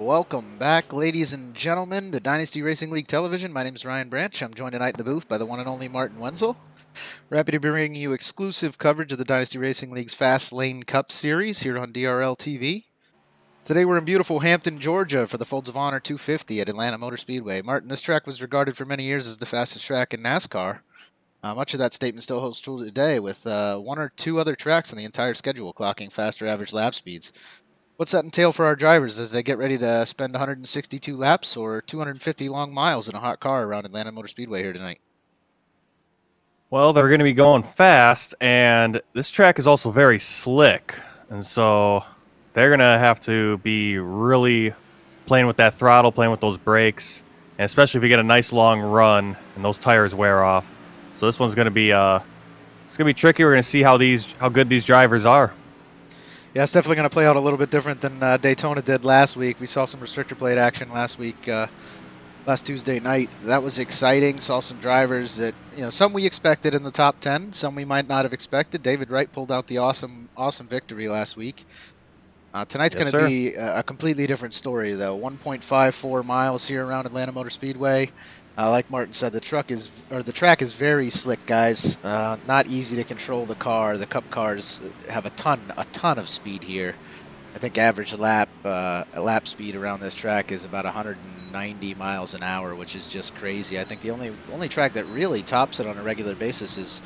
Welcome back, ladies and gentlemen, to Dynasty Racing League Television. My name is Ryan Branch. I'm joined tonight in the booth by the one and only Martin Wenzel. We're happy to be bringing you exclusive coverage of the Dynasty Racing League's Fast Lane Cup Series here on DRL TV. Today we're in beautiful Hampton, Georgia for the Folds of Honor 250 at Atlanta Motor Speedway. Martin, this track was regarded for many years as the fastest track in NASCAR. Much of that statement still holds true today, with one or two other tracks on the entire schedule clocking faster average lap speeds. What's that entail for our drivers as they get ready to spend 162 laps or 250 long miles in a hot car around Atlanta Motor Speedway here tonight? Well, they're going to be going fast, and this track is also very slick. And so they're going to have to be really playing with that throttle, playing with those brakes, and especially if you get a nice long run and those tires wear off. So this one's going to be it's going to be tricky. We're going to see how good these drivers are. Yeah, it's definitely going to play out a little bit different than Daytona did last week. We saw some restrictor plate action last week, last Tuesday night. That was exciting. Saw some drivers that, some we expected in the top 10, some we might not have expected. David Wright pulled out the awesome victory last week. Tonight's Yes, going to sir. be a completely different story, though. 1.54 miles here around Atlanta Motor Speedway. Like Martin said, the track is very slick, guys. Not easy to control the car. The Cup cars have a ton of speed here. I think average lap speed around this track is about 190 miles an hour, which is just crazy. I think the only track that really tops it on a regular basis is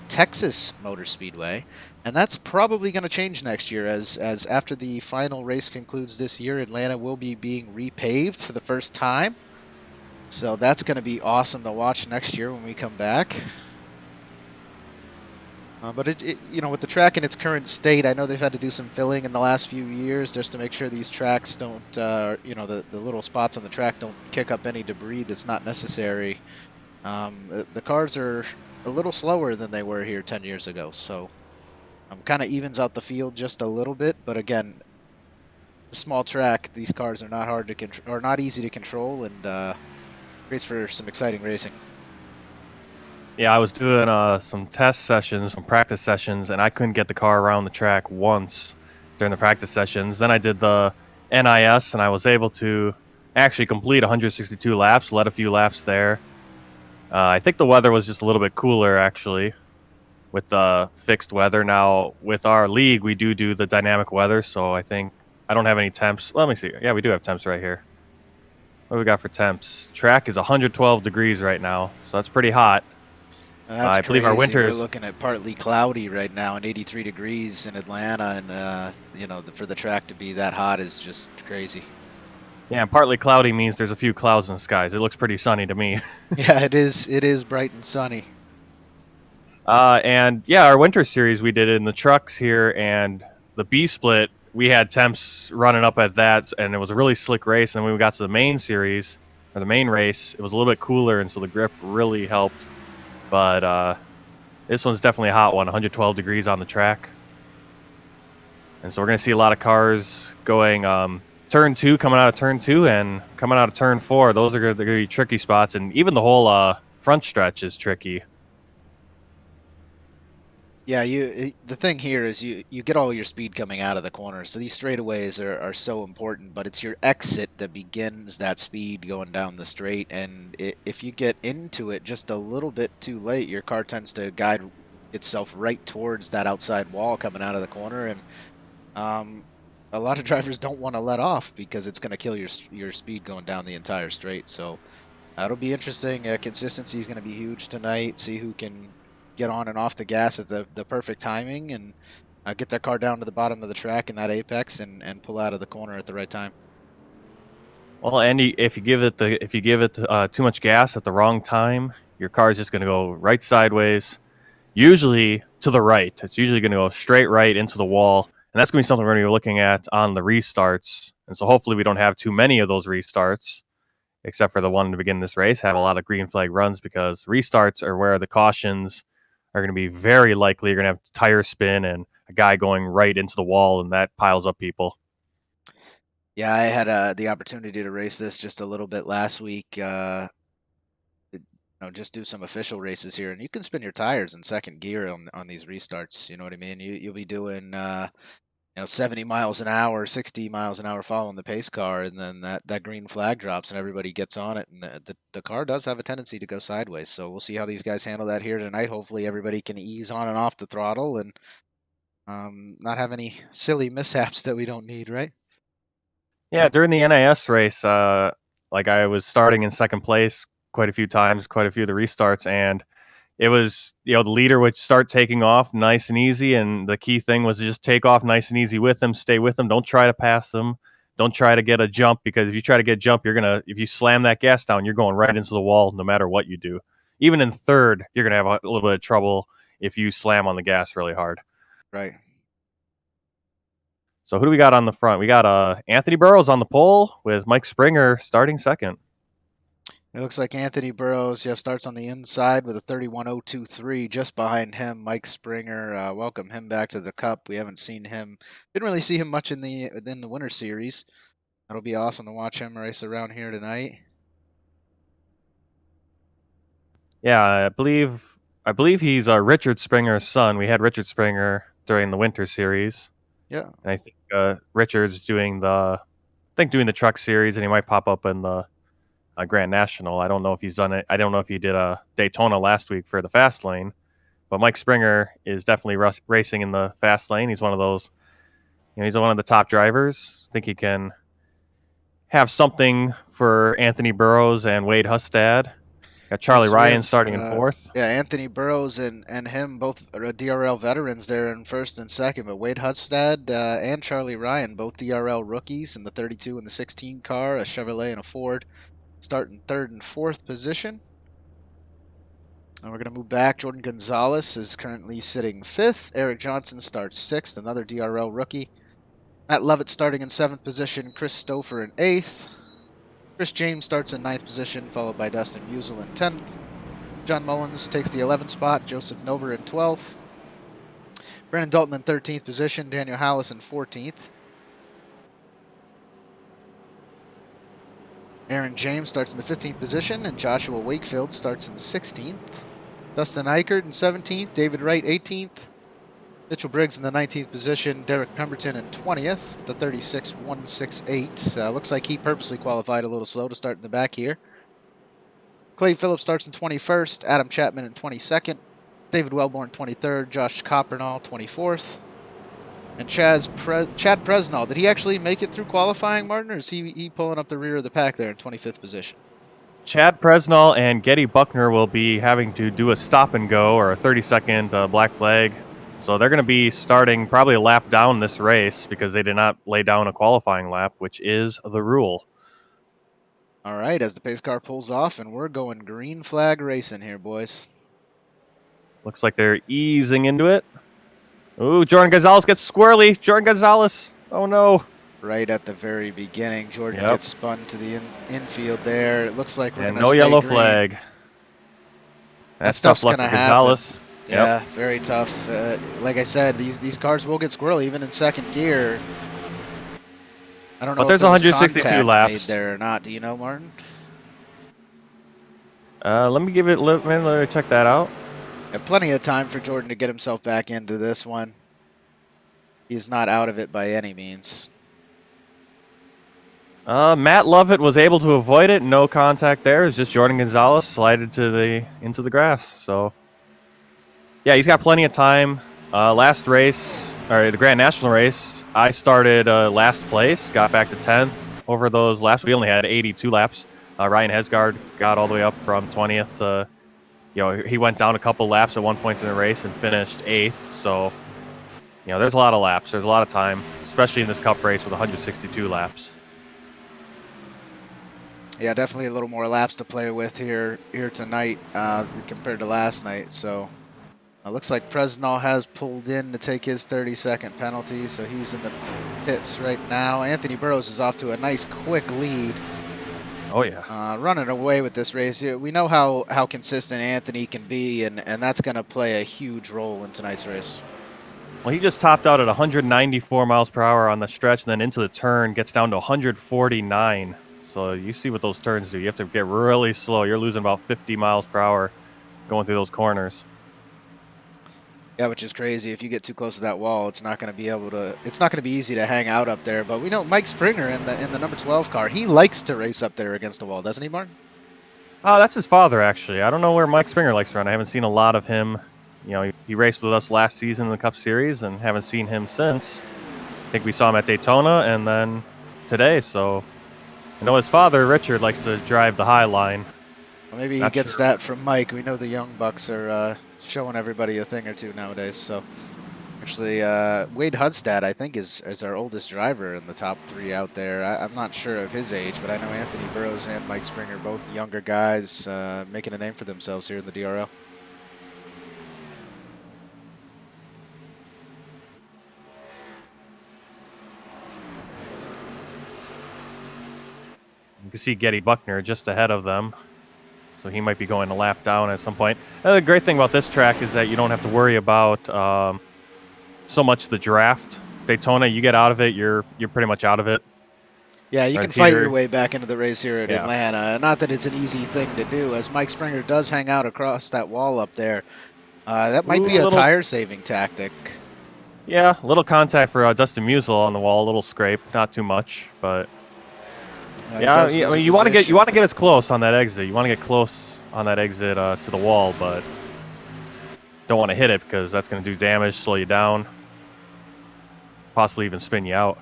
Texas Motor Speedway, and that's probably going to change next year as after the final race concludes this year, Atlanta will be being repaved for the first time. So that's going to be awesome to watch next year when we come back. But with the track in its current state, I know they've had to do some filling in the last few years just to make sure these tracks don't, the little spots on the track don't kick up any debris that's not necessary. The cars are a little slower than they were here 10 years ago, so kind of evens out the field just a little bit. But again, small track, these cars are not hard to control, or not easy to control, and great for some exciting racing. Yeah, I was doing some test sessions, some practice sessions, and I couldn't get the car around the track once during the practice sessions. Then I did the NIS, and I was able to actually complete 162 laps, led a few laps there. I think the weather was just a little bit cooler, actually, with the fixed weather. Now, with our league, we do the dynamic weather, so I think I don't have any temps. Let me see. Yeah, we do have temps right here. What do we got for temps? Track is 112 degrees right now, so that's pretty hot. That's I believe our crazy. We're winters. looking at partly cloudy right now and 83 degrees in Atlanta, and for the track to be that hot is just crazy. Yeah, partly cloudy means there's a few clouds in the skies. It looks pretty sunny to me. Yeah, it is. It is bright and sunny. And yeah, our winter series we did it in the trucks here, and the B split we had temps running up at that, and it was a really slick race. And when we got to the main series or the main race, it was a little bit cooler, and so the grip really helped. But this one's definitely a hot one, 112 degrees on the track, and so we're gonna see a lot of cars going turn 2, coming out of turn 2, and coming out of turn 4. Those are going to be tricky spots, and even the whole front stretch is tricky. Yeah, the thing here is you get all your speed coming out of the corner, so these straightaways are so important. But it's your exit that begins that speed going down the straight, and if you get into it just a little bit too late, your car tends to guide itself right towards that outside wall coming out of the corner, and a lot of drivers don't want to let off because it's going to kill your speed going down the entire straight. So that'll be interesting. Consistency is going to be huge tonight. See who can get on and off the gas at the perfect timing and get their car down to the bottom of the track in that apex and pull out of the corner at the right time. Well, Andy, if you give it too much gas at the wrong time, your car is just going to go right sideways, usually to the right. It's usually going to go straight right into the wall, and that's going to be something we're going to be looking at on the restarts. And so hopefully we don't have too many of those restarts, except for the one to begin this race, have a lot of green flag runs, because restarts are where the cautions are going to be very likely. You're going to have tire spin and a guy going right into the wall, and that piles up people. Yeah, I had the opportunity to race this just a little bit last week. Just do some official races here, and you can spin your tires in second gear on these restarts. You know what I mean? You'll be doing 70 miles an hour, 60 miles an hour following the pace car, and then that green flag drops and everybody gets on it, and the car does have a tendency to go sideways. So we'll see how these guys handle that here tonight. Hopefully everybody can ease on and off the throttle and not have any silly mishaps that we don't need, right? Yeah, during the NIS race, like I was starting in second place quite a few times, quite a few of the restarts, and it was, the leader would start taking off nice and easy, and the key thing was to just take off nice and easy with them, stay with them, don't try to pass them, don't try to get a jump, because if you try to get a jump, if you slam that gas down, you're going right into the wall no matter what you do. Even in third, you're gonna have a little bit of trouble if you slam on the gas really hard. Right. So who do we got on the front? We got Anthony Burrows on the pole with Mike Springer starting second. It looks like Anthony Burrows, starts on the inside with a 31.023. Just behind him, Mike Springer. Welcome him back to the Cup. We haven't seen him. Didn't really see him much in the Winter Series. That'll be awesome to watch him race around here tonight. Yeah, I believe he's Richard Springer's son. We had Richard Springer during the Winter Series. Yeah. And I think Richard's doing the Truck Series, and he might pop up in the Grand National. I don't know if he's done it. I don't know if he did a Daytona last week for the Fast Lane, but Mike Springer is definitely racing in the Fast Lane. He's one of those. He's one of the top drivers. I think he can have something for Anthony Burrows and Wade Hustad. Got Charlie Yes, we Ryan have starting in fourth. Anthony Burrows and him both are DRL veterans there in first and second, but Wade Hustad and Charlie Ryan, both DRL rookies in the 32 and the 16 car, a Chevrolet and a Ford, starting third and fourth position. And we're going to move back. Jordan Gonzalez is currently sitting fifth. Eric Johnson starts sixth, another DRL rookie. Matt Lovett starting in seventh position. Chris Stouffer in eighth. Chris James starts in ninth position, followed by Dustin Musial in 10th. John Mullins takes the 11th spot. Joseph Nover in 12th. Brandon Dalton in 13th position. Daniel Hallis in 14th. Aaron James starts in the 15th position, and Joshua Wakefield starts in 16th. Dustin Eichert in 17th. David Wright 18th. Mitchell Briggs in the 19th position. Derek Pemberton in 20th with the 36.168. Looks like he purposely qualified a little slow to start in the back here. Clay Phillips starts in 21st. Adam Chapman in 22nd. David Wellborn 23rd. Josh Coppernall 24th. And Chad Presnall, did he actually make it through qualifying, Martin, or is he pulling up the rear of the pack there in 25th position? Chad Presnall and Getty Buckner will be having to do a stop and go, or a 30-second black flag. So they're going to be starting probably a lap down this race because they did not lay down a qualifying lap, which is the rule. All right, as the pace car pulls off, and we're going green flag racing here, boys. Looks like they're easing into it. Ooh, Jordan Gonzalez gets squirrely. Jordan Gonzalez. Oh, no. Right at the very beginning, Jordan gets spun to the infield there. It looks like we're going to no stay yellow green. flag. That's tough luck for Gonzalez. Yeah, very tough. Like I said, these cars will get squirrely even in second gear. I don't know but there's if 162 laps made there or not. Do you know, Martin? Let me check that out. Plenty of time for Jordan to get himself back into this one. He's not out of it by any means. Matt Lovett was able to avoid it. No contact there. It's just Jordan Gonzalez slided into the grass. So, yeah, he's got plenty of time. Last race, or the Grand National race, I started last place, got back to 10th over those laps. We only had 82 laps. Ryan Hesgaard got all the way up from 20th. He went down a couple laps at one point in the race and finished 8th. So, there's a lot of laps. There's a lot of time, especially in this Cup race with 162 laps. Yeah, definitely a little more laps to play with here tonight compared to last night. So it looks like Presnall has pulled in to take his 30-second penalty, so he's in the pits right now. Anthony Burrows is off to a nice quick lead. Oh, yeah. Running away with this race. We know how consistent Anthony can be, and that's going to play a huge role in tonight's race. Well, he just topped out at 194 miles per hour on the stretch, and then into the turn, gets down to 149. So you see what those turns do. You have to get really slow. You're losing about 50 miles per hour going through those corners. Yeah, which is crazy. If you get too close to that wall, it's not going to be able to. It's not going to be easy to hang out up there. But we know Mike Springer in the number 12 car. He likes to race up there against the wall, doesn't he, Martin? Oh, that's his father, actually. I don't know where Mike Springer likes to run. I haven't seen a lot of him. You know, he raced with us last season in the Cup Series and haven't seen him since. I think we saw him at Daytona and then today. So I know his father, Richard, likes to drive the high line. Well, maybe he Not gets sure. that from Mike. We know the young bucks are showing everybody a thing or two nowadays. So actually, Wade Hudstad, I think, is our oldest driver in the top three out there. I'm not sure of his age, but I know Anthony Burrows and Mike Springer, both younger guys, making a name for themselves here in the DRL. You can see Getty Buckner just ahead of them. So he might be going a lap down at some point. The great thing about this track is that you don't have to worry about so much the draft. Daytona, you get out of it, you're pretty much out of it. Yeah, you Or can it's fight your either way back into the race here at yeah. Atlanta. Not that it's an easy thing to do, as Mike Springer does hang out across that wall up there. That might Ooh, be a little tire-saving tactic. yeah, little contact for Dustin Musial on the wall, a little scrape, not too much, but He yeah, does I lose a mean, you want position. to get as close on that exit. You want to get close on that exit to the wall, but don't want to hit it because that's going to do damage, slow you down, possibly even spin you out.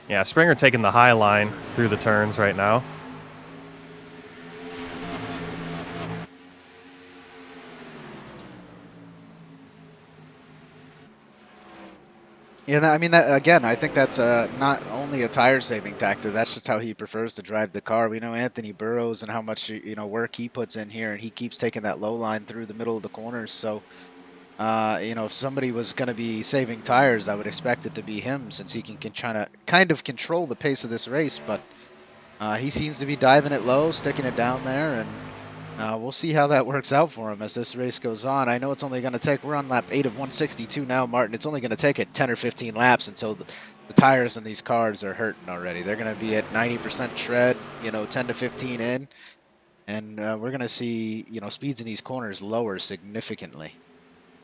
Yeah, Springer taking the high line through the turns right now. Yeah, I mean, that again, I think that's not only a tire-saving tactic. That's just how he prefers to drive the car. We know Anthony Burrows and how much work he puts in here, and he keeps taking that low line through the middle of the corners. So, if somebody was going to be saving tires, I would expect it to be him, since he can try to kind of control the pace of this race. But he seems to be diving it low, sticking it down there, and we'll see how that works out for him as this race goes on. I know it's only going to take, we're on lap 8 of 162 now, Martin. It's only going to take it 10 or 15 laps until the tires in these cars are hurting already. They're going to be at 90% tread, 10 to 15 in, and we're going to see, speeds in these corners lower significantly,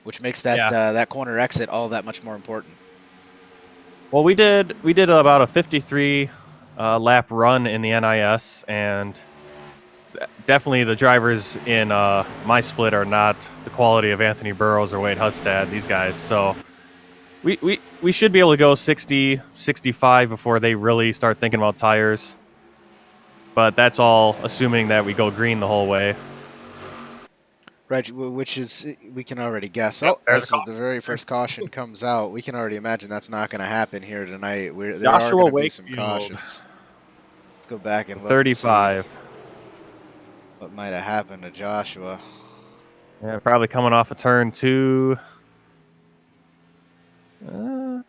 which makes that Yeah. that corner exit all that much more important. Well, we did about a 53 lap run in the NIS, and definitely the drivers in my split are not the quality of Anthony Burrows or Wade Hustad, these guys. So we should be able to go 60, 65 before they really start thinking about tires. But that's all assuming that we go green the whole way. Right, which is, we can already guess. Yep, Oh, there's a as the caution. very first caution comes out, we can already imagine that's not going to happen here tonight. There are Joshua going to be some Wakefield, cautions. Let's go back and look and see 35. what might have happened to Joshua. Yeah, probably coming off a turn 2. Uh,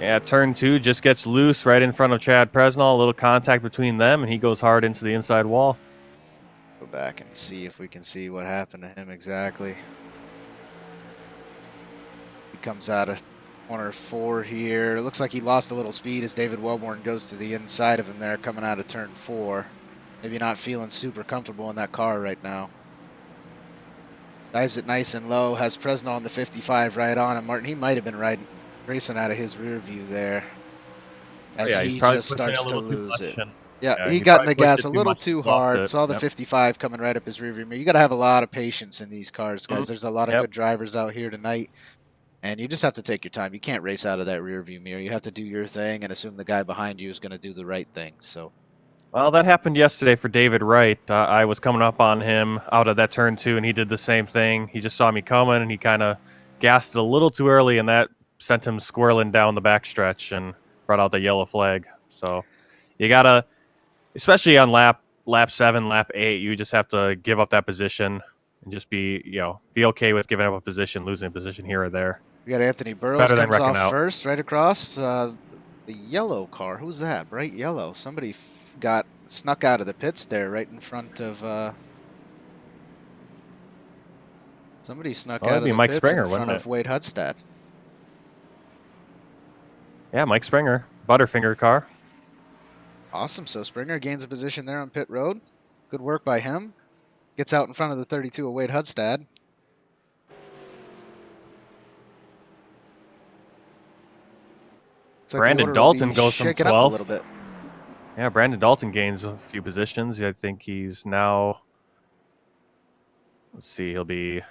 yeah, turn 2 just gets loose right in front of Chad Presnell. A little contact between them, and he goes hard into the inside wall. Go back and see if we can see what happened to him exactly. He comes out of corner 4 here. It looks like he lost a little speed as David Wellborn goes to the inside of him there, coming out of turn 4. Maybe not feeling super comfortable in that car right now. Dives it nice and low, has Presnell on the 55 right on him. Martin, he might have been racing out of his rear view there Oh, as yeah, he's he probably just pushing a starts to little too lose much, it. and Yeah, yeah, he he got in probably the pushed gas it a too little much and too lost hard. it. Saw the Yep. 55 coming right up his rear view mirror. You got to have a lot of patience in these cars, guys. There's a lot of Yep. good drivers out here tonight, and you just have to take your time. You can't race out of that rear view mirror. You have to do your thing and assume the guy behind you is going to do the right thing. So, Well, that happened yesterday for David Wright. I was coming up on him out of that turn 2, and he did the same thing. He just saw me coming, and he kind of gassed it a little too early, and that sent him squirreling down the backstretch and brought out the yellow flag. So you gotta, especially on lap 7, lap 8, you just have to give up that position and just be okay with giving up a position, losing a position here or there. we got Anthony It's Burrows better than comes wrecking off out. first, right across the yellow car. Who's that? Bright yellow. Somebody got snuck out of the pits there, right in front of. Somebody snuck Well, out that'd of be the Mike pits in Springer, front wouldn't it? of Wade Hudstad. Yeah, Mike Springer, Butterfinger car. Awesome. So Springer gains a position there on pit road. Good work by him. Gets out in front of the 32 of Wade Hudstad. Looks like the Brandon order will Dalton be goes from shaken up a little 12th. bit. Yeah, Brandon Dalton gains a few positions. I think he's now, let's see, he'll be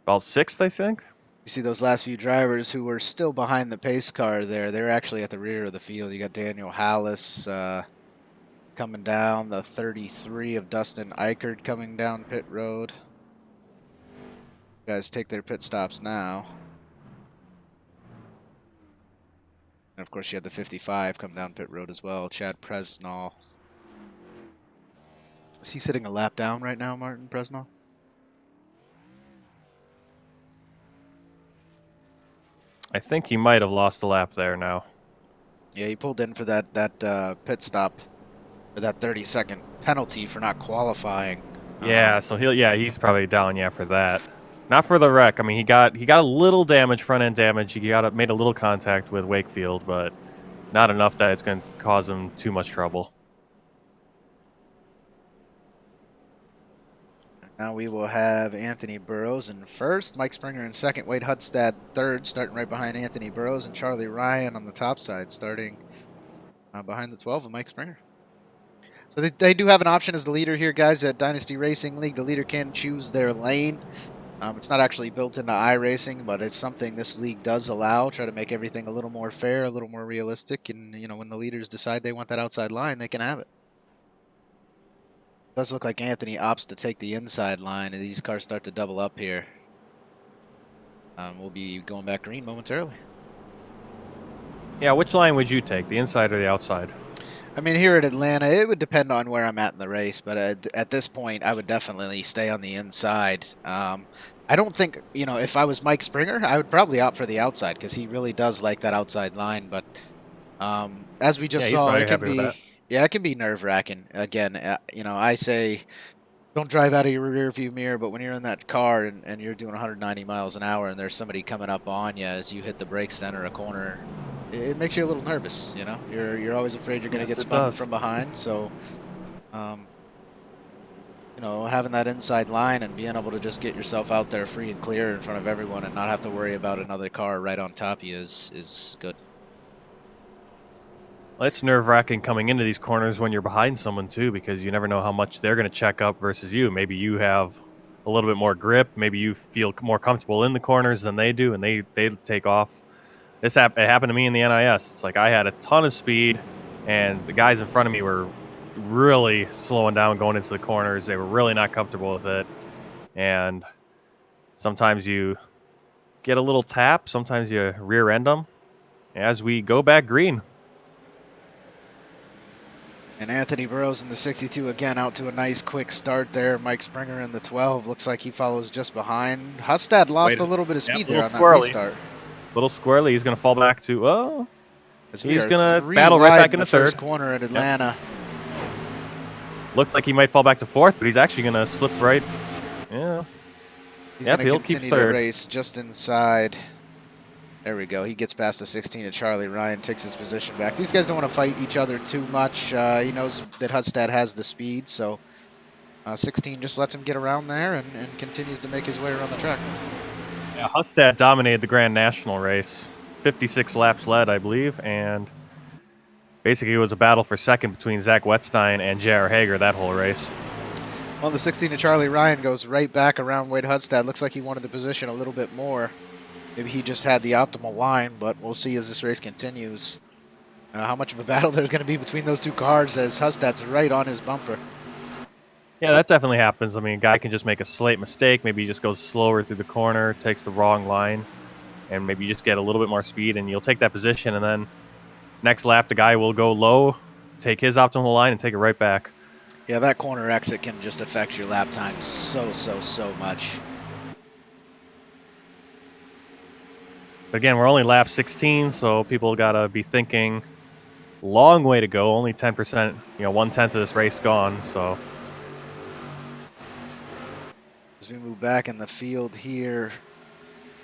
about 6th, I think. You see those last few drivers who were still behind the pace car there. They're actually at the rear of the field. You got Daniel Hallis coming down, the 33 of Dustin Eichert coming down pit road. Guys take their pit stops now. And of course, you had the 55 come down pit road as well. Chad Presnall. Is he sitting a lap down right now, Martin Presnall? I think he might have lost a lap there now. Yeah, he pulled in for that pit stop for that 30-second penalty for not qualifying. Yeah, so he's probably down for that. Not for the wreck. I mean, he got a little damage, front end damage. He made a little contact with Wakefield, but not enough that it's going to cause him too much trouble. Now we will have Anthony Burrows in first, Mike Springer in second, Wade Hudstad third, starting right behind Anthony Burrows, and Charlie Ryan on the top side, starting behind the 12 of Mike Springer. So they do have an option as the leader here, guys, at Dynasty Racing League. The leader can choose their lane. It's not actually built into iRacing, but it's something this league does allow. Try to make everything a little more fair, a little more realistic, and when the leaders decide they want that outside line, they can have it. Does look like Anthony opts to take the inside line, and these cars start to double up here. We'll be going back green momentarily. Yeah, which line would you take, the inside or the outside? I mean, here at Atlanta, it would depend on where I'm at in the race, but at this point, I would definitely stay on the inside. I don't think, if I was Mike Springer, I would probably opt for the outside because he really does like that outside line. But as we just he's saw, probably it can happy with be, that. yeah, it can be nerve-wracking. Again, I say don't drive out of your rear view mirror, but when you're in that car and you're doing 190 miles an hour and there's somebody coming up on you as you hit the brakes, center a corner, it makes you a little nervous. You're always afraid you're going to get spun from behind. So, having that inside line and being able to just get yourself out there free and clear in front of everyone and not have to worry about another car right on top of you is good. Well, it's nerve-wracking coming into these corners when you're behind someone too, because you never know how much they're going to check up versus you. Maybe you have a little bit more grip. Maybe you feel more comfortable in the corners than they do, and they take off. It happened to me in the NIS. It's like I had a ton of speed, and the guys in front of me were really slowing down going into the corners. They were really not comfortable with it, and sometimes you get a little tap. Sometimes you rear end them. As we go back green. And Anthony Burrows in the 62 again, out to a nice quick start there. Mike Springer in the 12 looks like he follows just behind. Hudstad lost a little bit of speed there on that restart. Little squirrely. He's going to fall back to, he's going to battle right back in the first corner at Atlanta. Yep. Looked like he might fall back to fourth, but he's actually going to slip right. Yeah. He's going to continue to race just inside. There we go. He gets past the 16 and Charlie Ryan takes his position back. These guys don't want to fight each other too much. He knows that Hudstad has the speed, so 16 just lets him get around there and continues to make his way around the track. Yeah, Hudstad dominated the Grand National race. 56 laps led, I believe, and basically it was a battle for second between Zach Wettstein and J.R. Hager that whole race. Well, the 16 of Charlie Ryan goes right back around Wade Hudstad. Looks like he wanted the position a little bit more. Maybe he just had the optimal line, but we'll see as this race continues how much of a battle there's going to be between those two cars as Hudstad's right on his bumper. Yeah, that definitely happens. I mean, a guy can just make a slight mistake. Maybe he just goes slower through the corner, takes the wrong line, and maybe you just get a little bit more speed, and you'll take that position, and then next lap the guy will go low, take his optimal line, and take it right back. Yeah, that corner exit can just affect your lap time so much. But again, we're only lap 16, so people got to be thinking long way to go. Only 10%, 1/10 of this race gone. So as we move back in the field here,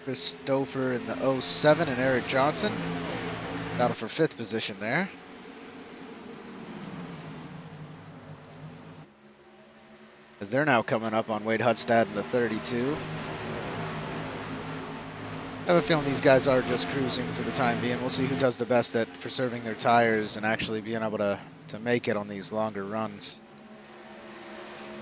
Chris Stouffer in the 07 and Eric Johnson battle for 5th position there. as they're now coming up on Wade Hudstad in the 32. I have a feeling these guys are just cruising for the time being. We'll see who does the best at preserving their tires and actually being able to make it on these longer runs.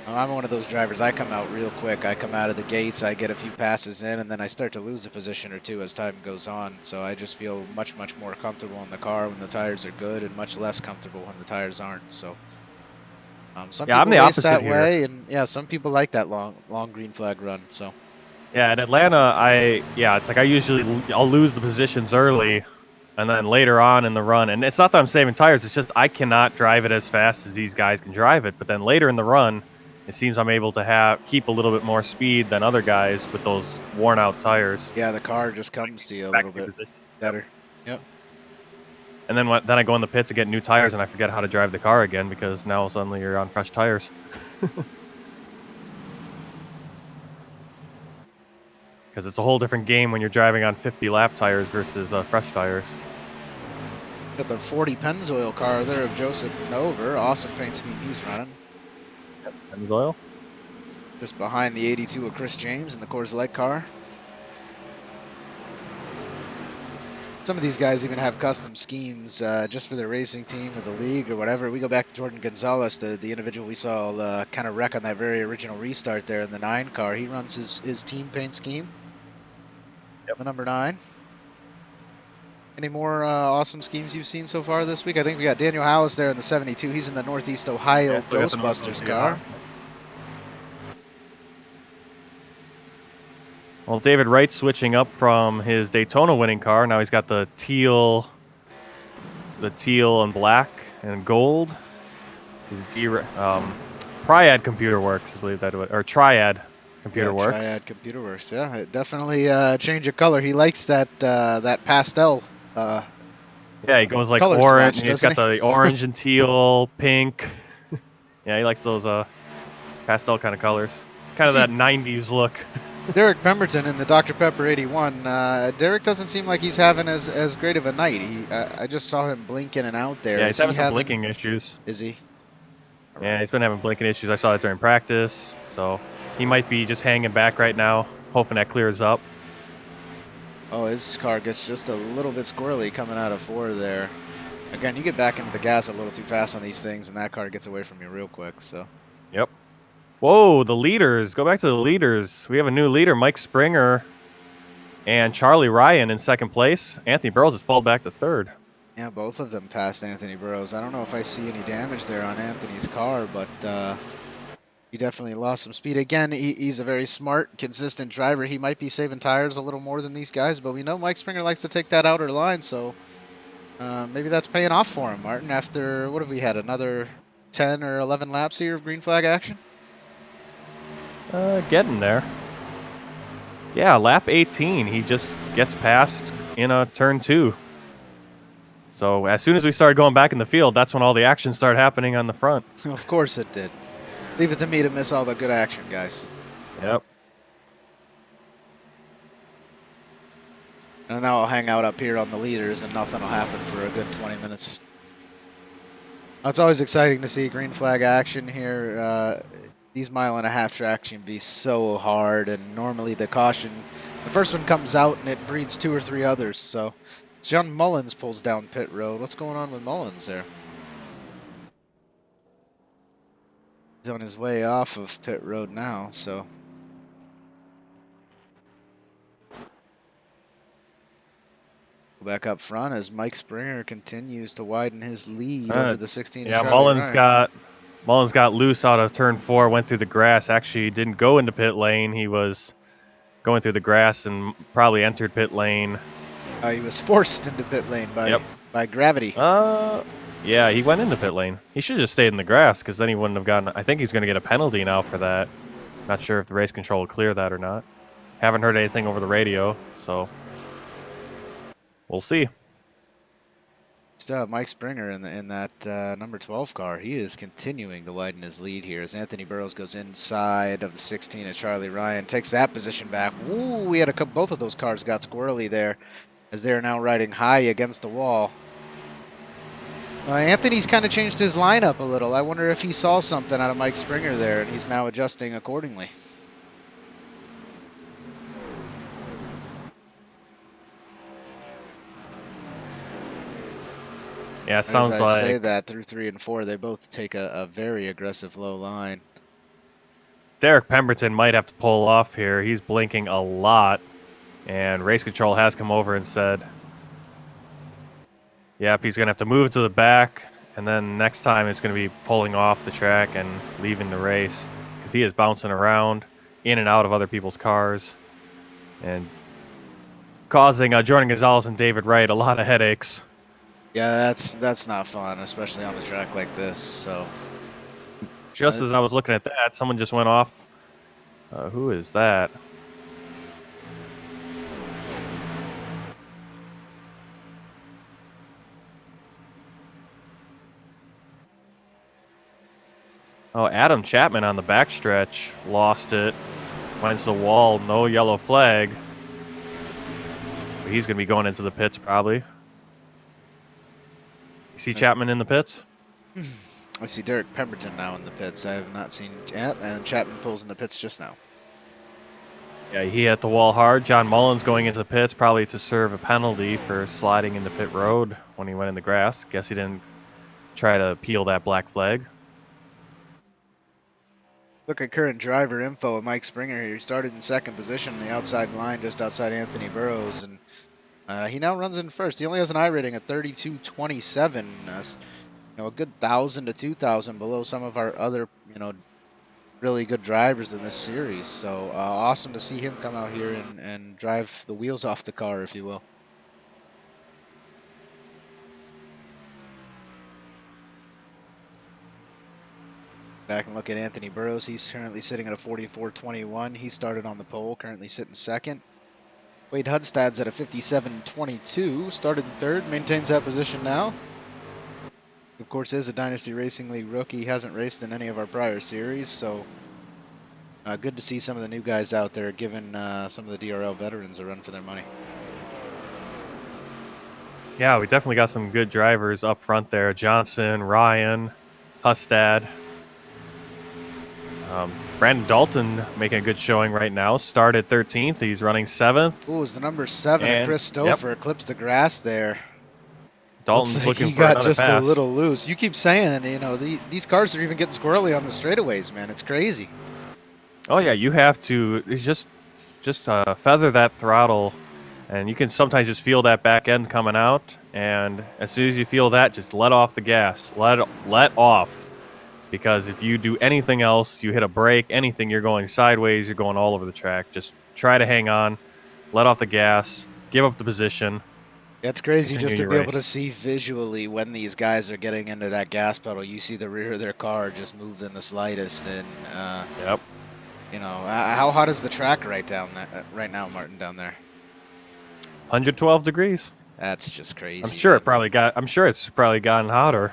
I'm one of those drivers. I come out real quick. I come out of the gates, I get a few passes in, and then I start to lose a position or two as time goes on. So I just feel much, much more comfortable in the car when the tires are good and much less comfortable when the tires aren't. So some Yeah, I'm people the race opposite that here. way, and yeah, some people like that long green flag run. So Yeah, in Atlanta, it's like I'll lose the positions early, and then later on in the run, and it's not that I'm saving tires, it's just I cannot drive it as fast as these guys can drive it. But then later in the run, it seems I'm able to keep a little bit more speed than other guys with those worn out tires. yeah, the car just So I comes can to you a get back little to your bit position. Yep. better. Yep. And then then I go in the pits and get new tires, and I forget how to drive the car again because now suddenly you're on fresh tires. Because it's a whole different game when you're driving on 50 lap tires versus fresh tires. Got the 40 Pennzoil car there of Joseph Nover. Awesome paint scheme he's running. Pennzoil. Just behind the 82 of Chris James in the Coors Light car. Some of these guys even have custom schemes just for their racing team or the league or whatever. We go back to Jordan Gonzalez, the individual we saw kind of wreck on that very original restart there in the 9 car. He runs his team paint scheme. Yep. The number 9. Any more awesome schemes you've seen so far this week? I think we got Daniel Hallis there in the 72. He's in the Northeast Ohio Yeah, still got the Ghostbusters Northwest car. Well, David Wright switching up from his Daytona winning car. Now he's got the teal and black and gold. His Triad Computer Works, I believe that was, or Triad Computer Yeah, Works. Triad Computer Works. Yeah, it definitely change of color. He likes that that pastel. Yeah, he goes like Color orange. swatch, He's doesn't got he? the orange and teal, pink. Yeah, he likes those pastel kind of colors. Kind of See that 90s look. Derek Pemberton in the Dr. Pepper 81. Derek doesn't seem like he's having as great of a night. I just saw him blink in and out there. Yeah, he's Is he having some having? blinking issues. Is he? All Yeah, right. he's been having blinking issues. I saw that during practice. So he might be just hanging back right now, hoping that clears up. Oh, his car gets just a little bit squirrely coming out of 4 there. Again, you get back into the gas a little too fast on these things, and that car gets away from you real quick. So. Yep. Whoa, the leaders. Go back to the leaders. We have a new leader, Mike Springer and Charlie Ryan in second place. Anthony Burrows has fallen back to third. Yeah, both of them passed Anthony Burrows. I don't know if I see any damage there on Anthony's car, but he definitely lost some speed. Again, he's a very smart, consistent driver. He might be saving tires a little more than these guys, but we know Mike Springer likes to take that outer line, so maybe that's paying off for him, Martin. After, what have we had, another 10 or 11 laps here of green flag action? Getting there. Yeah, lap 18. He just gets past in a turn 2. So as soon as we started going back in the field, that's when all the action started happening on the front. Of course it did. Leave it to me to miss all the good action, guys. Yep. And now I'll hang out up here on the leaders and nothing will happen for a good 20 minutes. It's always exciting to see green flag action here. These 1.5-mile tracks can be so hard, and normally the first one comes out and it breeds 2 or 3 others. So John Mullins pulls down pit road. What's going on with Mullins there? He's on his way off of pit road now, so. Go back up front as Mike Springer continues to widen his lead over the 16. Yeah, Mullins got loose out of turn 4, went through the grass. Actually, didn't go into pit lane. He was going through the grass and probably entered pit lane. He was forced into pit lane by gravity. Yeah, he went into pit lane. He should have just stayed in the grass because then he wouldn't have gotten. I think he's going to get a penalty now for that. Not sure if the race control will clear that or not. Haven't heard anything over the radio, so we'll see. Still have Mike Springer in that number 12 car. He is continuing to widen his lead here as Anthony Burrows goes inside of the 16 of Charlie Ryan, takes that position back. Ooh, we had both of those cars got squirrely there as they're now riding high against the wall. Anthony's kind of changed his lineup a little. I wonder if he saw something out of Mike Springer there, and he's now adjusting accordingly. Yeah, Right as sounds I say like that, through 3 and 4, they both take a very aggressive low line. Derek Pemberton might have to pull off here. He's blinking a lot, and race control has come over and said, yep, he's going to have to move to the back, and then next time it's going to be pulling off the track and leaving the race because he is bouncing around in and out of other people's cars and causing Jordan Gonzalez and David Wright a lot of headaches. Yeah, that's not fun, especially on a track like this. So Just as I was looking at that, someone just went off. Who is that? Oh, Adam Chapman on the backstretch lost it. Went to the wall, no yellow flag. He's going to be going into the pits probably. You see Chapman in the pits? I see Derek Pemberton now in the pits. I have not seen and Chapman pulls in the pits just now. Yeah, he hit the wall hard. John Mullins going into the pits probably to serve a penalty for sliding into pit road when he went in the grass. Guess he didn't try to peel that black flag. Look at current driver info of Mike Springer here. He started in second position on the outside line just outside Anthony Burrows, and he now runs in first. He only has an I rating of 32.27. A good 1,000 to 2,000 below some of our other, really good drivers in this series. So awesome to see him come out here and drive the wheels off the car, if you will. Back and look at Anthony Burrows. He's currently sitting at a 44.21. He started on the pole, currently sitting second. Wade Hudstad's at a 57.22. Started in third, maintains that position now. Of course, is a Dynasty Racing League rookie. Hasn't raced in any of our prior series, so good to see some of the new guys out there giving some of the DRL veterans a run for their money. Yeah, we definitely got some good drivers up front there. Johnson, Ryan, Hustad. Brandon Dalton making a good showing right now. Started 13th. He's running 7th. Ooh, it's the number 7 and Chris Stouffer eclipsed the grass there. Dalton's Looks like looking he for got another just pass. a little loose. You keep saying, and these cars are even getting squirrely on the straightaways, man. It's crazy. Oh yeah, you have to just feather that throttle, and you can sometimes just feel that back end coming out. And as soon as you feel that, just let off the gas. Let off, because if you do anything else, you hit a brake, anything, you're going sideways, you're going all over the track. Just try to hang on, let off the gas, give up the position. It's crazy Continue just to your be able to race. see visually when these guys are getting into that gas pedal. You see the rear of their car just move in the slightest, and Yep. how hot is the track right now, Martin, down there? 112 degrees. That's just crazy. I'm sure it's probably gotten hotter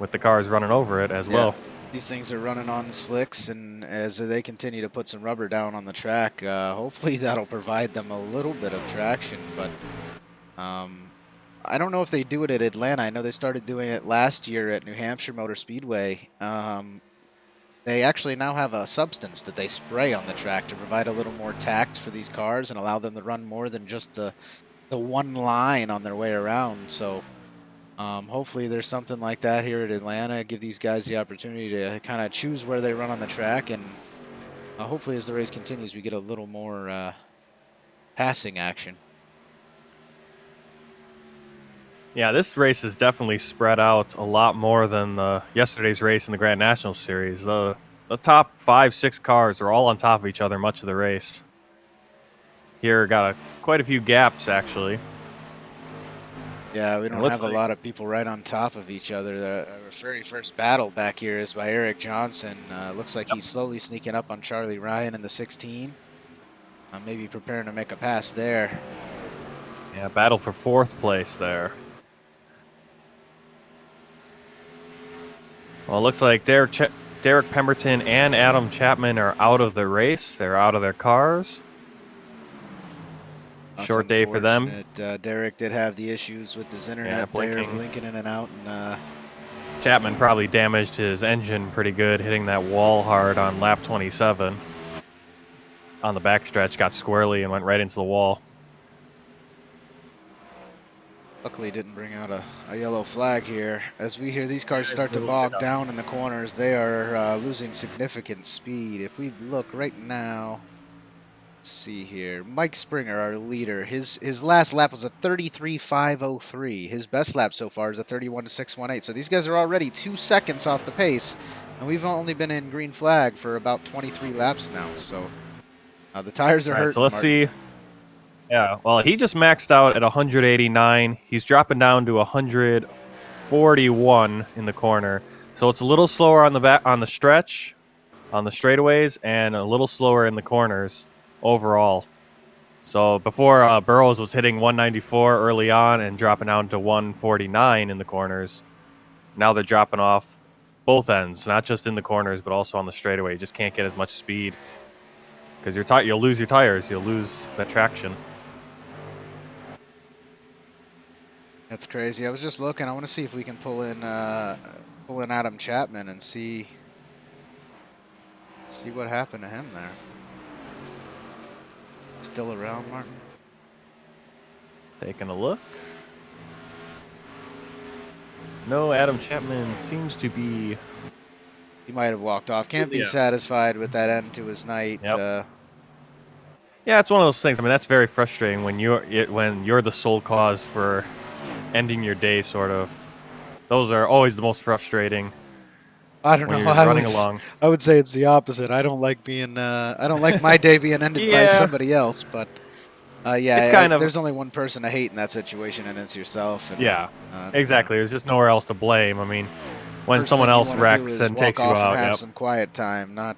with the cars running over it as well. These things are running on slicks, and as they continue to put some rubber down on the track, hopefully that'll provide them a little bit of traction. But I don't know if they do it at Atlanta. I know they started doing it last year at New Hampshire Motor Speedway. They actually now have a substance that they spray on the track to provide a little more tact for these cars and allow them to run more than just the one line on their way around. So hopefully there's something like that here at Atlanta. Give these guys the opportunity to kind of choose where they run on the track, and hopefully as the race continues, we get a little more passing action. Yeah, this race is definitely spread out a lot more than yesterday's race in the Grand National Series. The top 5-6 cars are all on top of each other much of the race. Here got quite a few gaps actually. Yeah, we don't have a lot of people right on top of each other. The very first battle back here is by Eric Johnson. Looks like he's slowly sneaking up on Charlie Ryan in the 16. Maybe preparing to make a pass there. Yeah, battle for 4th place there. Well, it looks like Derek Pemberton and Adam Chapman are out of the race. They're out of their cars. Short day for them. Derek did have the issues with his internet there, blinking in and out, and Chapman probably damaged his engine pretty good, hitting that wall hard on lap 27. On the backstretch, got squarely and went right into the wall. Luckily, didn't bring out a yellow flag here. As we hear these cars start to bog down in the corners, they are losing significant speed. If we look right now, let's see here. Mike Springer, our leader, his last lap was a 33.503. His best lap so far is a 31.618. So these guys are already 2 seconds off the pace, and we've only been in green flag for about 23 laps now. So the tires are All right, so hurting, let's Martin. see. Yeah, well, he just maxed out at 189. He's dropping down to 141 in the corner. So it's a little slower on the stretch, on the straightaways, and a little slower in the corners overall. So before Burrows was hitting 194 early on and dropping down to 149 in the corners. Now they're dropping off both ends, not just in the corners, but also on the straightaway. You just can't get as much speed because you'll lose your tires. You'll lose that traction. That's crazy. I was just looking. I want to see if we can pull in Adam Chapman and see what happened to him there. Still around, Martin? Taking a look. No, Adam Chapman seems to be. He might have walked off. Can't be Yeah. satisfied with that end to his night. Yep. Yeah, it's one of those things. I mean, that's very frustrating when you're the sole cause for ending your day, sort of. Those are always the most frustrating. I don't when know. you're running along. I would say it's the opposite. I don't like being. I don't like my day being ended by Yeah. somebody else. But yeah, It's kind of. there's only one person to hate in that situation, and it's yourself. And, Yeah, exactly. There's just nowhere else to blame. I mean, when first someone thing you else want to do wrecks is and walk takes you off and out, have yep. some quiet time, not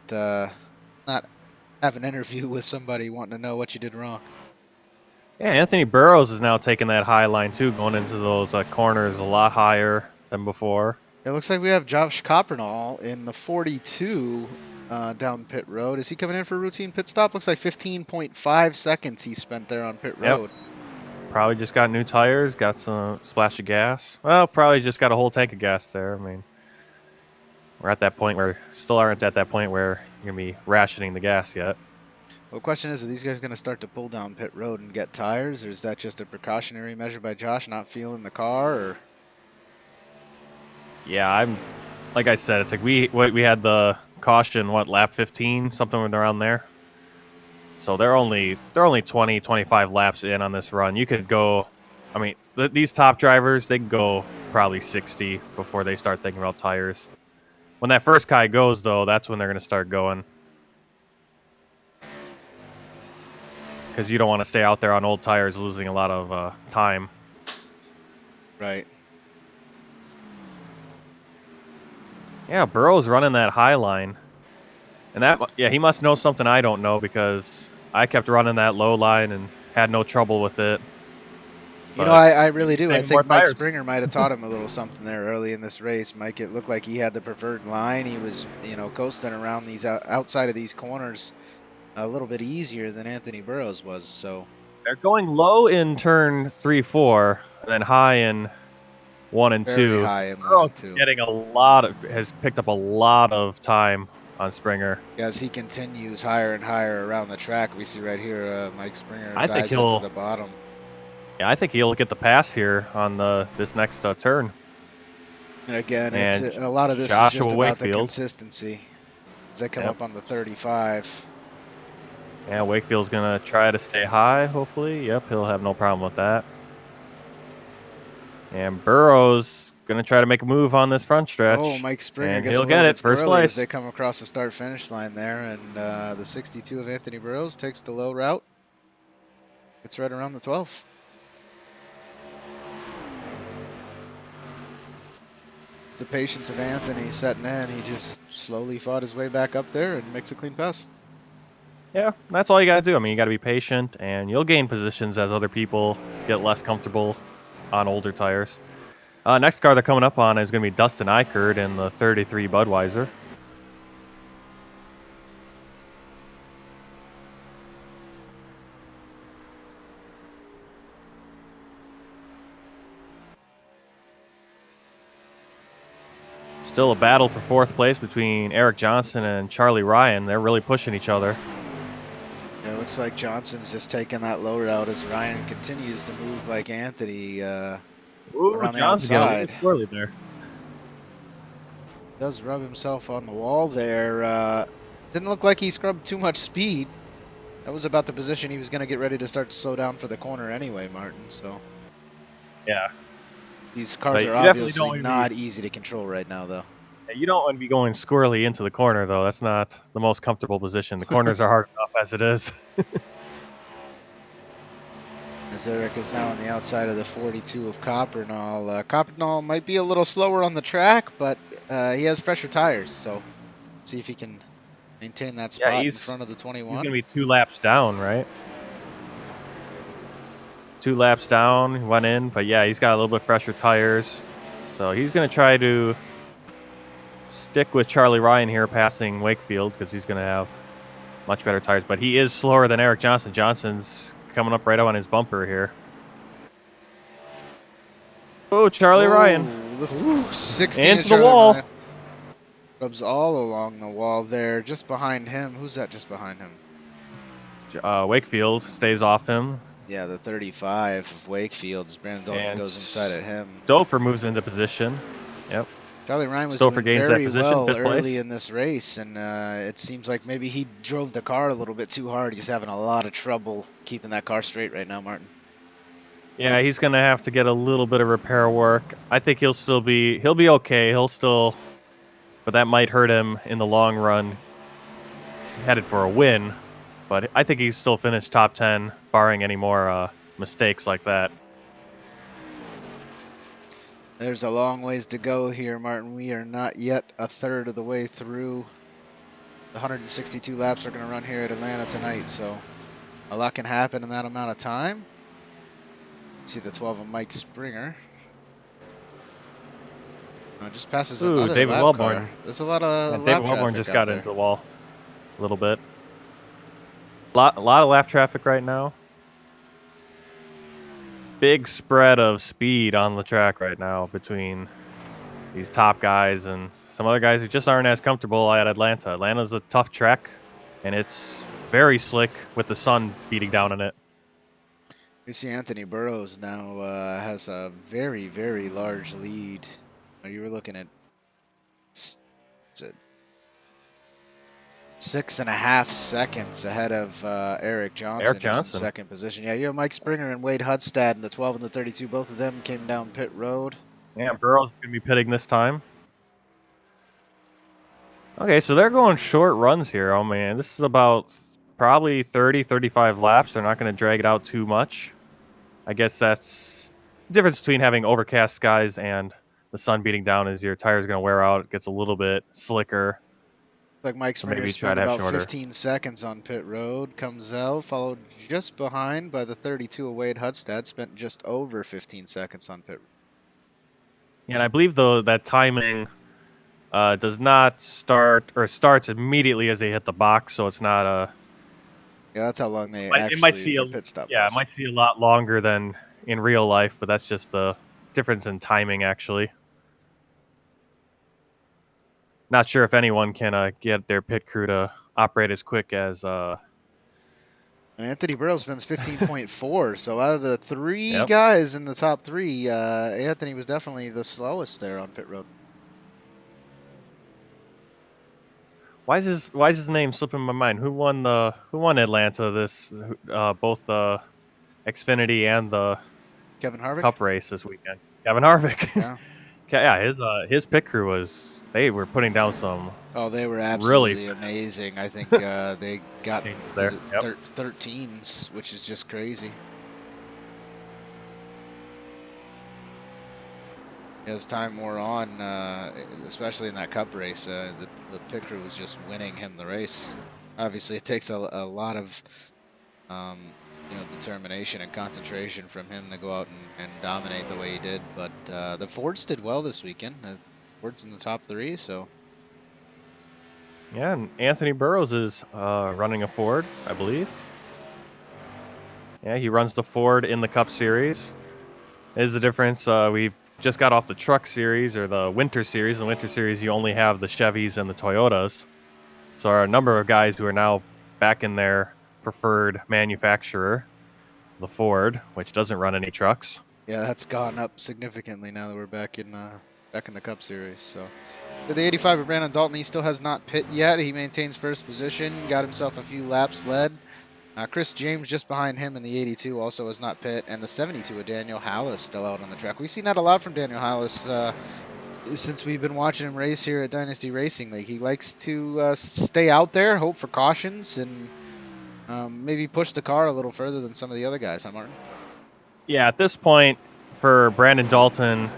have an interview with somebody wanting to know what you did wrong. Yeah, Anthony Burrows is now taking that high line too, going into those corners a lot higher than before. It looks like we have Josh Coppernall in the 42 down pit road. Is he coming in for a routine pit stop? Looks like 15.5 seconds he spent there on pit road. Probably just got new tires, got some splash of gas. Well, probably just got a whole tank of gas there. I mean, we're at that point where still aren't at that point where you're gonna be rationing the gas yet. Well, the question is, are these guys going to start to pull down pit road and get tires, or is that just a precautionary measure by Josh not feeling the car? Or yeah, like I said, it's like we had the caution lap 15, something around there. So they're only 20, 25 laps in on this run. You could go, I mean, these top drivers, they can go probably 60 before they start thinking about tires. When that first guy goes, though, that's when they're going to start going. Because you don't want to stay out there on old tires losing a lot of time. right. Yeah, Burrow's running that high line. And he must know something I don't know because I kept running that low line and had no trouble with it. You know, I really do. I saving more think Mike tires. Springer might have taught him a little something there early in this race. Mike, it looked like he had the preferred line. He was, coasting around these outside of these corners a little bit easier than Anthony Burrows was. So They're going low in turn 3, 4, and then high in 1 and very 2. high in 1 Burrow's and 2. has picked up a lot of time on Springer. As he continues higher and higher around the track, we see right here Mike Springer I think dives into the bottom. Yeah, I think he'll get the pass here on this next turn. And again, And it's a lot of this Joshua is just about Wakefield. the consistency as they come up on the 35. Yeah, Wakefield's going to try to stay high, hopefully. Yep, he'll have no problem with that. And Burrow's going to try to make a move on this front stretch. Oh, Mike Springer gets he'll a little get bit it, first squirrely as place. they come across the start-finish line there. And the 62 of Anthony Burrows takes the low route. It's right around the 12. It's the patience of Anthony setting in. He just slowly fought his way back up there and makes a clean pass. Yeah, that's all you got to do. I mean, you got to be patient, and you'll gain positions as other people get less comfortable on older tires. Next car they're coming up on is going to be Dustin Eichert in the 33 Budweiser. Still a battle for 4th place between Eric Johnson and Charlie Ryan. They're really pushing each other. Yeah, it looks like Johnson's just taking that low route as Ryan continues to move like Anthony Ooh, around the Johnson getting a little outside. squirrely there. Does rub himself on the wall there. Didn't look like he scrubbed too much speed. That was about the position he was going to get ready to start to slow down for the corner anyway, Martin. So Yeah. these cars But are you definitely don't obviously want to not be, easy to control right now, though. you don't want to be going squirrely into the corner, though. That's not the most comfortable position. The corners are hard enough as it is. As Eric is now on the outside of the 42 of Coppernoll. Coppernoll might be a little slower on the track, but he has fresher tires, so see if he can maintain that Yeah, spot in he's front of the going 21. to be 2 laps down, right? 2 laps down, he went in, but yeah, he's got a little bit fresher tires. So he's going to try to stick with Charlie Ryan here passing Wakefield because he's going to have much better tires. But he is slower than Eric Johnson. Johnson's coming up right on his bumper here. Oh, Charlie Ryan. The 16 into the wall. Ryan rubs all along the wall there, just behind him. Who's that just behind him? Wakefield stays off him. Yeah, the 35 of Wakefield's. Brandon Dolnian goes inside at him. Stouffer moves into position. Yep. Charlie Ryan was Stouffer doing gains very that position, well 5th early place. in this race, and it seems like maybe he drove the car a little bit too hard. He's having a lot of trouble keeping that car straight right now, Martin. Yeah, he's going to have to get a little bit of repair work. I think he'll be okay. But that might hurt him in the long run. Headed for a win, but I think he's still finished top 10, barring any more mistakes like that. There's a long ways to go here, Martin. We are not yet a third of the way through. The 162 laps are going to run here at Atlanta tonight, so a lot can happen in that amount of time. See the 12 of Mike Springer. Just passes another David lap Wellborn. car. There's a lot of lap David Wellborn traffic just out got there. into the wall a little bit. A lot of lap traffic right now. Big spread of speed on the track right now between these top guys and some other guys who just aren't as comfortable at Atlanta. Atlanta's a tough track, and it's very slick with the sun beating down on it. You see Anthony Burrows now has a very, very large lead. You were looking at 6.5 seconds ahead of Eric Johnson, who's in second position. Yeah, you have Mike Springer and Wade Hudstad in the 12 and the 32. Both of them came down pit road. Yeah, Burrow's going to be pitting this time. Okay, so they're going short runs here. Oh, man, this is about probably 30, 35 laps. They're not going to drag it out too much. I guess that's the difference between having overcast skies and the sun beating down is your tire's going to wear out. It gets a little bit slicker. Like Mike Springer spent about 15 seconds on pit road, comes out, followed just behind by the 32 of Wade Hudstad, spent just over 15 seconds on pit road. Yeah, and I believe, though, that timing does not start or starts immediately as they hit the box, so it's not a... Yeah, that's how long they it might see pit stop. Yeah, it might see a lot longer than in real life, but that's just the difference in timing, actually. Not sure if anyone can get their pit crew to operate as quick as... Anthony Burrows spends 15.4, so out of the three guys in the top three, Anthony was definitely the slowest there on pit road. Why is his name slipping my mind? Who won Atlanta this both the Xfinity and the Kevin Harvick Cup race this weekend? Kevin Harvick. Yeah. Yeah, his pit crew they were putting down some... Oh, they were absolutely amazing. I think they got there. 13s, which is just crazy. As time wore on, especially in that Cup race, the pit crew was just winning him the race. Obviously, it takes a lot of determination and concentration from him to go out and dominate the way he did. But the Fords did well this weekend. Ford's in the top three, so. Yeah, and Anthony Burrows is running a Ford, I believe. Yeah, he runs the Ford in the Cup Series. Is the difference. We've just got off the truck series or the winter series. In the winter series, you only have the Chevys and the Toyotas. So there are a number of guys who are now back in their preferred manufacturer, the Ford, which doesn't run any trucks. Yeah, that's gone up significantly now that we're back in the Cup Series. So the 85 of Brandon Dalton, he still has not pit yet. He maintains first position, got himself a few laps led. Chris James just behind him in the 82 also has not pit, and the 72 of Daniel Hallis still out on the track. We've seen that a lot from Daniel Hallis since we've been watching him race here at Dynasty Racing League. He likes to stay out there, hope for cautions, and maybe push the car a little further than some of the other guys, huh, Martin? Yeah, at this point, for Brandon Dalton,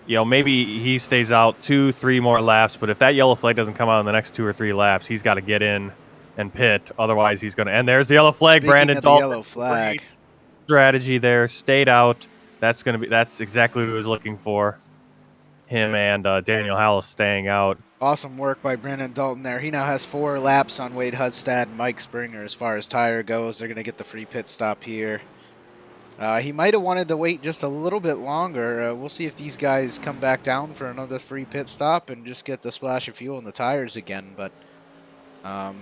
maybe he stays out 2-3 more laps, but if that yellow flag doesn't come out in the next 2 or 3 laps, he's got to get in and pit. Otherwise, he's going to. And there's the yellow flag. Speaking Brandon of the Dalton, yellow flag, great strategy there. Stayed out. That's exactly what he was looking for. Him and Daniel Hallis staying out. awesome work by Brandon Dalton there. He now has 4 laps on Wade Hudstad and Mike Springer as far as tire goes. They're going to get the free pit stop here. He might have wanted to wait just a little bit longer. We'll see if these guys come back down for another free pit stop and just get the splash of fuel in the tires again. But, I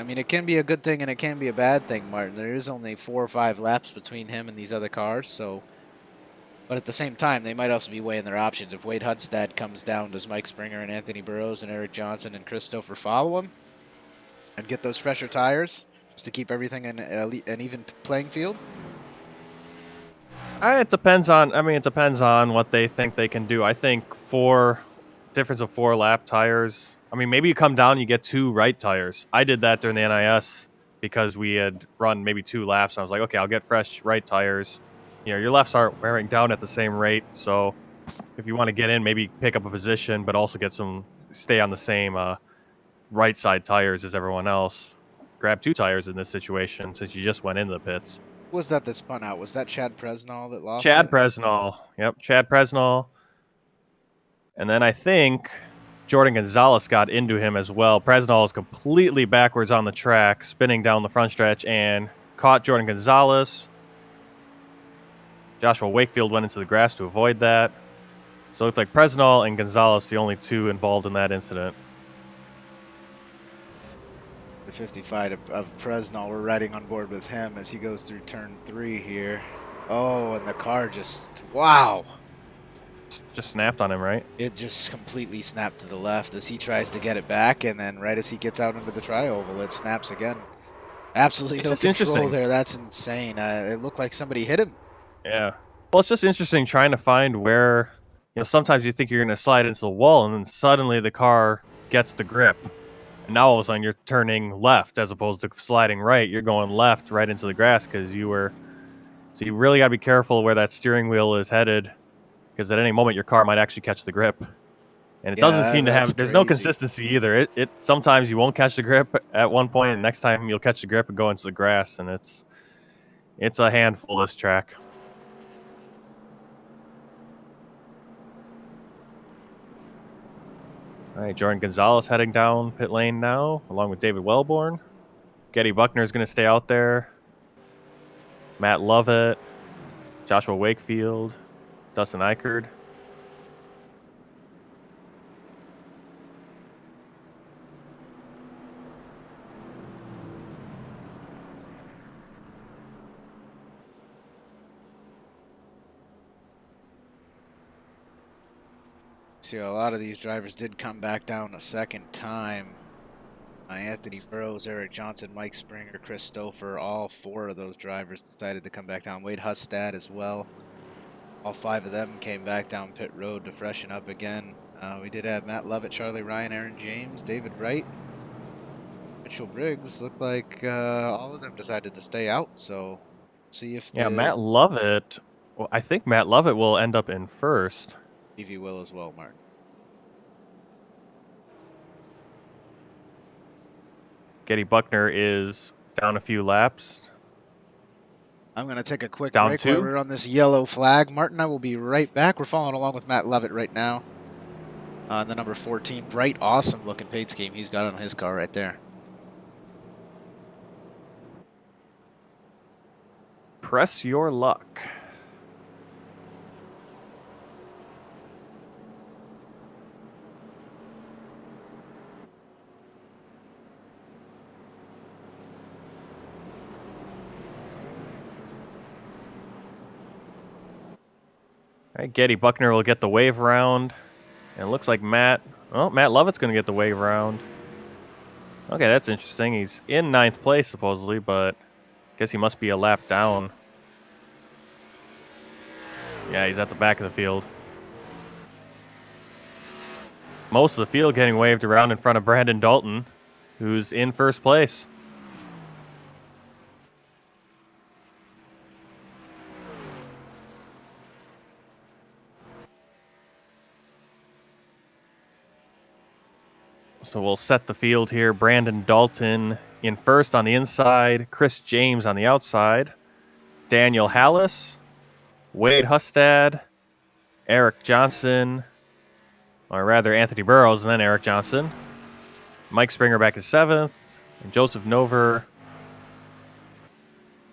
mean, it can be a good thing and it can be a bad thing, Martin. There is only 4 or 5 laps between him and these other cars, so... But at the same time, they might also be weighing their options. If Wade Hudstad comes down, does Mike Springer and Anthony Burrows and Eric Johnson and Christopher follow him and get those fresher tires just to keep everything in an even playing field? It depends on. It depends on what they think they can do. I think difference of 4 lap tires. Maybe you come down, you get 2 right tires. I did that during the NIS because we had run maybe 2 laps. And I was like, okay, I'll get fresh right tires. Your lefts aren't wearing down at the same rate, so if you want to get in, maybe pick up a position, but also stay on the same right side tires as everyone else. Grab 2 tires in this situation since you just went into the pits. Who was that spun out? Was that Chad Presnall that lost Chad it? Presnall. Yep, Chad Presnall. And then I think Jordan Gonzalez got into him as well. Presnall is completely backwards on the track, spinning down the front stretch and caught Jordan Gonzalez. Joshua Wakefield went into the grass to avoid that. So it looked like Presnall and Gonzalez, the only 2 involved in that incident. The 55 of Presnall, we're riding on board with him as he goes through turn 3 here. Oh, and the car just, wow. Just snapped on him, right? It just completely snapped to the left as he tries to get it back, and then right as he gets out into the tri-oval, it snaps again. Absolutely no control there. That's insane. It looked like somebody hit him. Yeah. Well, it's just interesting trying to find where, sometimes you think you're going to slide into the wall, and then suddenly the car gets the grip. And now all of a sudden you're turning left as opposed to sliding right. You're going left right into the grass because you were. So you really got to be careful where that steering wheel is headed because at any moment your car might actually catch the grip. And it doesn't seem to have. There's no consistency either. It sometimes you won't catch the grip at one point, and next time you'll catch the grip and go into the grass, and it's a handful this track. All right, Jordan Gonzalez heading down pit lane now, along with David Wellborn. Getty Buckner is going to stay out there. Matt Lovett, Joshua Wakefield, Dustin Eichard. See, a lot of these drivers did come back down a second time. Anthony Burrows, Eric Johnson, Mike Springer, Chris Stouffer, all 4 of those drivers decided to come back down. Wade Hudstad as well. All 5 of them came back down pit road to freshen up again. We did have Matt Lovett, Charlie Ryan, Aaron James, David Wright, Mitchell Briggs. Looked like all of them decided to stay out. So see if Matt Lovett. Well, I think Matt Lovett will end up in first. Evie will as well, Martin. Getty Buckner is down a few laps. I'm going to take a quick break while we're on this yellow flag. Martin, I will be right back. We're following along with Matt Lovett right now. The number 14, bright, awesome looking paint scheme he's got on his car right there. Press your luck. right, Getty Buckner will get the wave round. And it looks like Matt Lovett's going to get the wave round. Okay, that's interesting. He's in 9th place, supposedly, but I guess he must be a lap down. Yeah, he's at the back of the field. Most of the field getting waved around in front of Brandon Dalton, who's in 1st place. So we'll set the field here. Brandon Dalton in 1st on the inside. Chris James on the outside. Daniel Hallis. Wade Hustad. Eric Johnson. Or rather, Anthony Burrows and then Eric Johnson. Mike Springer back in 7th. And Joseph Nover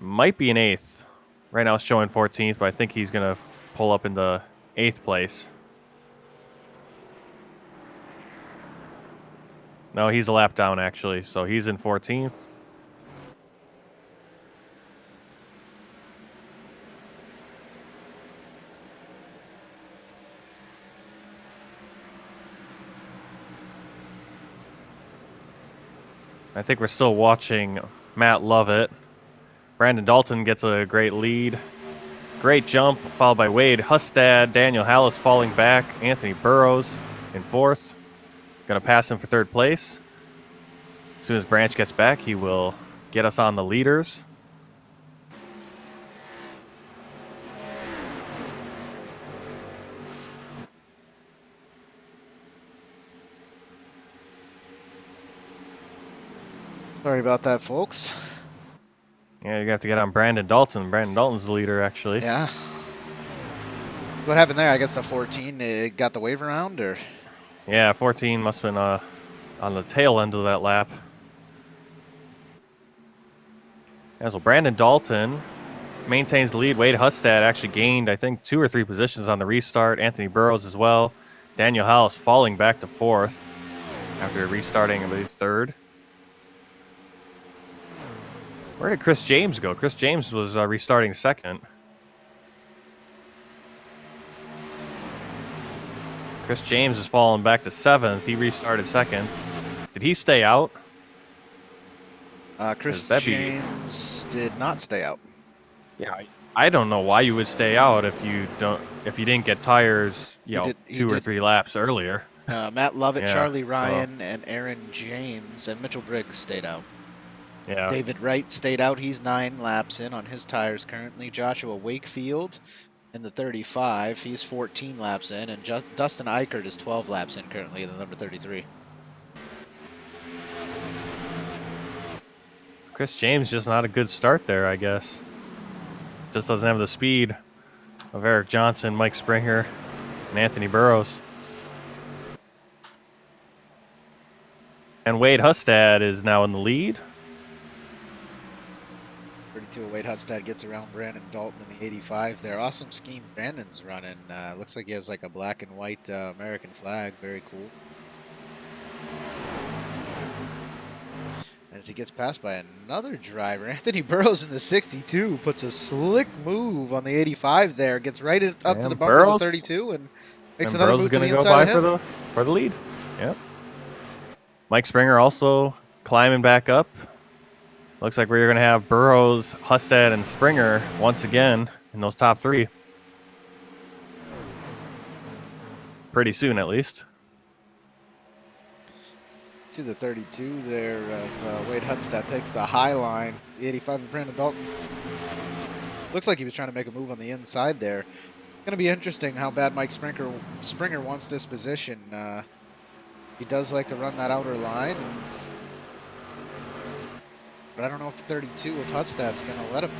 might be in 8th. Right now it's showing 14th, but I think he's going to pull up into 8th place. No, he's a lap down, actually, so he's in 14th. I think we're still watching Matt Lovett. Brandon Dalton gets a great lead. Great jump, followed by Wade Hustad. Daniel Hallis falling back. Anthony Burrows in 4th. Going to pass him for 3rd place. As soon as Branch gets back, he will get us on the leaders. Sorry about that, folks. Yeah, you're going to have to get on Brandon Dalton. Brandon Dalton's the leader, actually. Yeah. What happened there? I guess the 14 got the wave around, or? Yeah, 14 must have been on the tail end of that lap. Yeah, so Brandon Dalton maintains the lead. Wade Hustad actually gained, I think, 2 or 3 positions on the restart. Anthony Burrows as well. Daniel Hallis falling back to 4th after restarting, I believe, 3rd. Where did Chris James go? Chris James was restarting 2nd. Chris James is falling back to 7th. He restarted 2nd. Did he stay out? Chris James did not stay out. Yeah, I don't know why you would stay out if you didn't get tires, you know, 2 or 3 laps earlier. Matt Lovett, Yeah, Charlie Ryan, and Aaron James, and Mitchell Briggs stayed out. Yeah. David Wright stayed out. He's 9 laps in on his tires currently. Joshua Wakefield in the 35. He's 14 laps in. And Dustin Eichert is 12 laps in currently in the number 33. Chris James just not a good start there, I guess. Just doesn't have the speed of Eric Johnson, Mike Springer, and Anthony Burrows. And Wade Hustad is now in the lead. 32 Wade Hustad gets around Brandon Dalton in the 85 there. Awesome scheme Brandon's running. Looks like he has like a black and white American flag. Very cool. As he gets passed by another driver, Anthony Burrows in the 62 puts a slick move on the 85 there. Gets right up to the bumper of the 32 and makes another Burrows move to the go inside by of him. for the lead. Yep. Mike Springer also climbing back up. Looks like we're going to have Burrows, Hustad, and Springer once again in those top 3. Pretty soon, at least. See the 32 there of Wade Hustad takes the high line. The 85 of Brandon Dalton. Looks like he was trying to make a move on the inside there. Going to be interesting how bad Mike Springer wants this position. He does like to run that outer line. But I don't know if the 32 of Hustad's going to let him.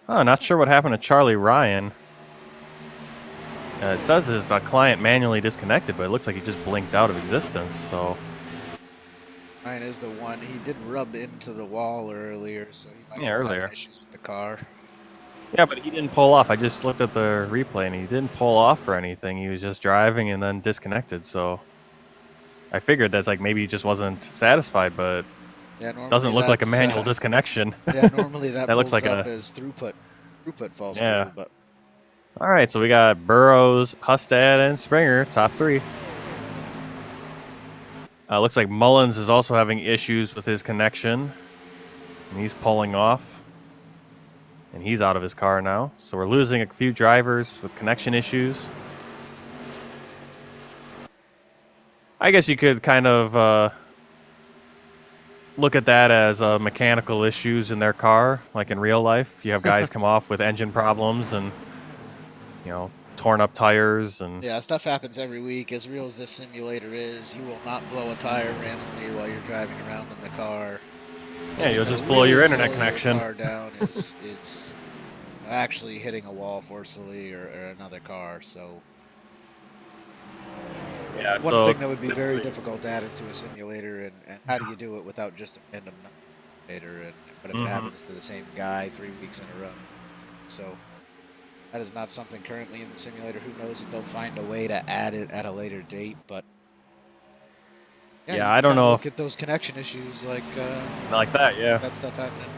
Oh, not sure what happened to Charlie Ryan. It says his client manually disconnected, but it looks like he just blinked out of existence, so... Ryan is the one. He did rub into the wall earlier, so he might have earlier. issues with the car. Yeah, but he didn't pull off. I just looked at the replay, and he didn't pull off or anything. He was just driving and then disconnected, so... I figured that's like maybe he just wasn't satisfied, but Yeah, normally doesn't look like a that's manual disconnection. yeah, normally that That looks pulls like up a as throughput falls yeah. through, but All right, so we got Burrows, Hustad, and Springer, top three. Looks like Mullins is also having issues with his connection, and he's pulling off, and he's out of his car now. So we're losing a few drivers with connection issues. I guess you could kind of look at that as mechanical issues in their car, like in real life. You have guys come off with engine problems and torn up tires and yeah, stuff happens every week. As real as this simulator is, you will not blow a tire randomly while you're driving around in the car. The yeah, thing you'll that'll just blow your really internet slow your connection. car down is actually hitting a wall forcefully or another car. So Yeah, one so thing that would be very typically, difficult to add into a simulator, and how do you do it without just a random number? And what if it hmm happens to the same guy 3 weeks in a row? So that is not something currently in the simulator. Who knows if they'll find a way to add it at a later date? But yeah, yeah, you I can don't kind of know look at if those connection issues like like that. Yeah, that stuff happening.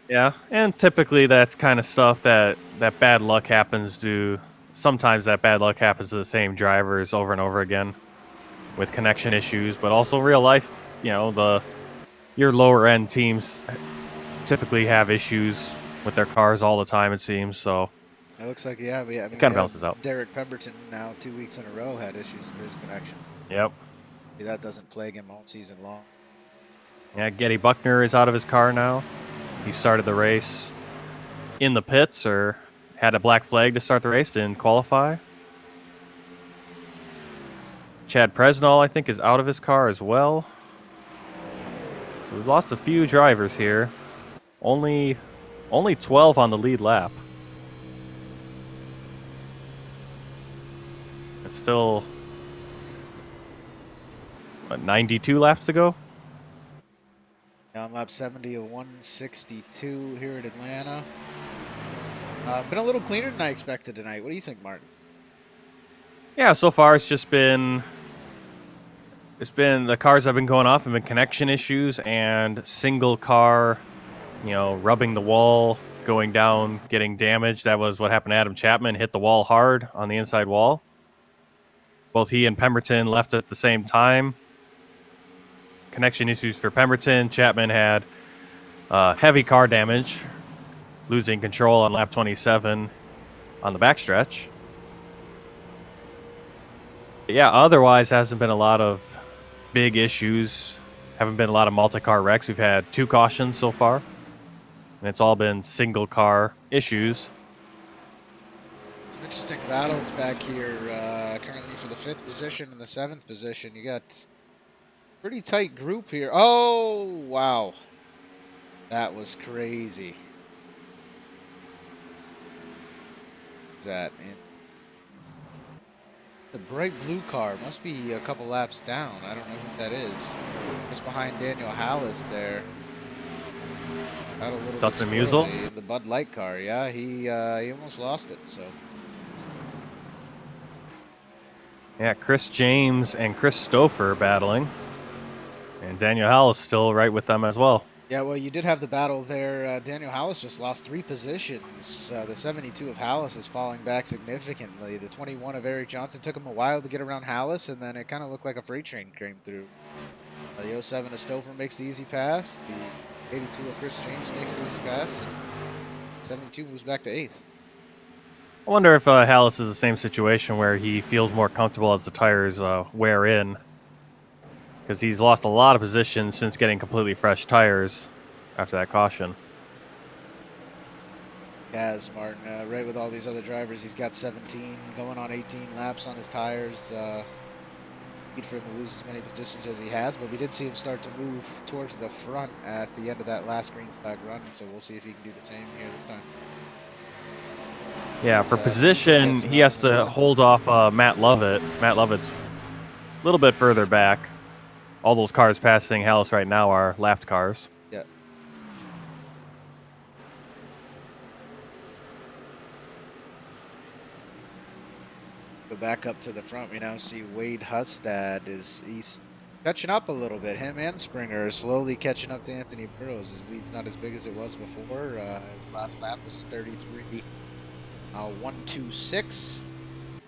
yeah, and typically that's kind of stuff that bad luck happens to. Sometimes that bad luck happens to the same drivers over and over again with connection issues, but also real life. Your lower end teams typically have issues with their cars all the time. It seems so. It looks like yeah, I It mean we kind of had balances out. Derek Pemberton now 2 weeks in a row had issues with his connections. Yep. That doesn't plague him all season long. Yeah, Getty Buckner is out of his car now. He started the race in the pits or had a black flag to start the race, didn't qualify. Chad Presnall, I think, is out of his car as well. So we've lost a few drivers here. Only 12 on the lead lap. It's still 92 laps to go. On lap 70 of 162 here at Atlanta. Been a little cleaner than I expected tonight. What do you think, Martin? Yeah, so far it's been the cars have been going off have been connection issues and single car, rubbing the wall, going down, getting damaged. That was what happened to Adam Chapman, hit the wall hard on the inside wall. Both he and Pemberton left at the same time. Connection issues for Pemberton. Chapman had heavy car damage, losing control on lap 27 on the backstretch. But yeah, otherwise hasn't been a lot of big issues. Haven't been a lot of multi-car wrecks. We've had 2 cautions so far, and it's all been single car issues. Some interesting battles back here. Currently for the 5th position and the 7th position. You got pretty tight group here. Oh, wow. That was crazy. What's that? Man? The bright blue car must be a couple laps down. I don't know who that is. Just behind Daniel Hallis there. Got a little Dustin bit Musial. squirrely in the Bud Light car. Yeah, he almost lost it. So Yeah, Chris James and Chris Stouffer battling. And Daniel Howell is still right with them as well. yeah, well, you did have the battle there. Daniel Hallis just lost 3 positions. The 72 of Hallis is falling back significantly. The 21 of Eric Johnson took him a while to get around Hallis, and then it kind of looked like a freight train came through. The 07 of Stouffer makes the easy pass. The 82 of Chris James makes the easy pass. And 72 moves back to 8th. I wonder if Hallis is the same situation where he feels more comfortable as the tires wear in. Because he's lost a lot of positions since getting completely fresh tires after that caution. Has Martin, right with all these other drivers, he's got 17 going on 18 laps on his tires. Need for him to lose as many positions as he has, but we did see him start to move towards the front at the end of that last green flag run, so we'll see if he can do the same here this time. Yeah, for position, he has to hold off Matt Lovett. Matt Lovett's a little bit further back. All those cars passing Hallis right now are lapped cars. Yeah. Go back up to the front. We now see Wade Hustad he's catching up a little bit. Him and Springer are slowly catching up to Anthony Burrows. His lead's not as big as it was before. His last lap was a 33 126.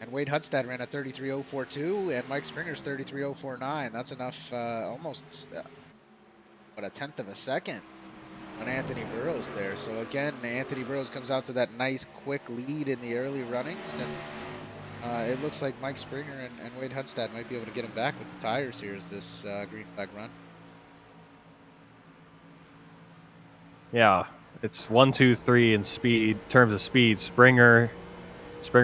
And Wade Hudstad ran a 33.042, and Mike Springer's 33.049. That's enough, almost, a tenth of a second on Anthony Burrows there. So again, Anthony Burrows comes out to that nice, quick lead in the early runnings, and it looks like Mike Springer and Wade Hudstad might be able to get him back with the tires here as this green flag run. Yeah, it's 1, 2, 3 in terms of speed. Springer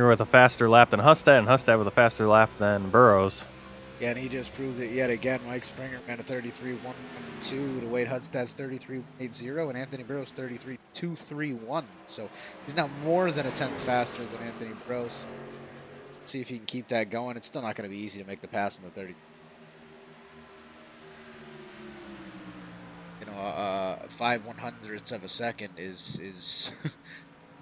with a faster lap than Hustad, and Hustad with a faster lap than Burrows. Yeah, and he just proved it yet again. Mike Springer ran a 33.112 to Wade Hudstad's 33.80, and Anthony Burrows 33.231. So he's now more than a tenth faster than Anthony Burrows. See if he can keep that going. It's still not going to be easy to make the pass in the 30. 5/100ths of a second is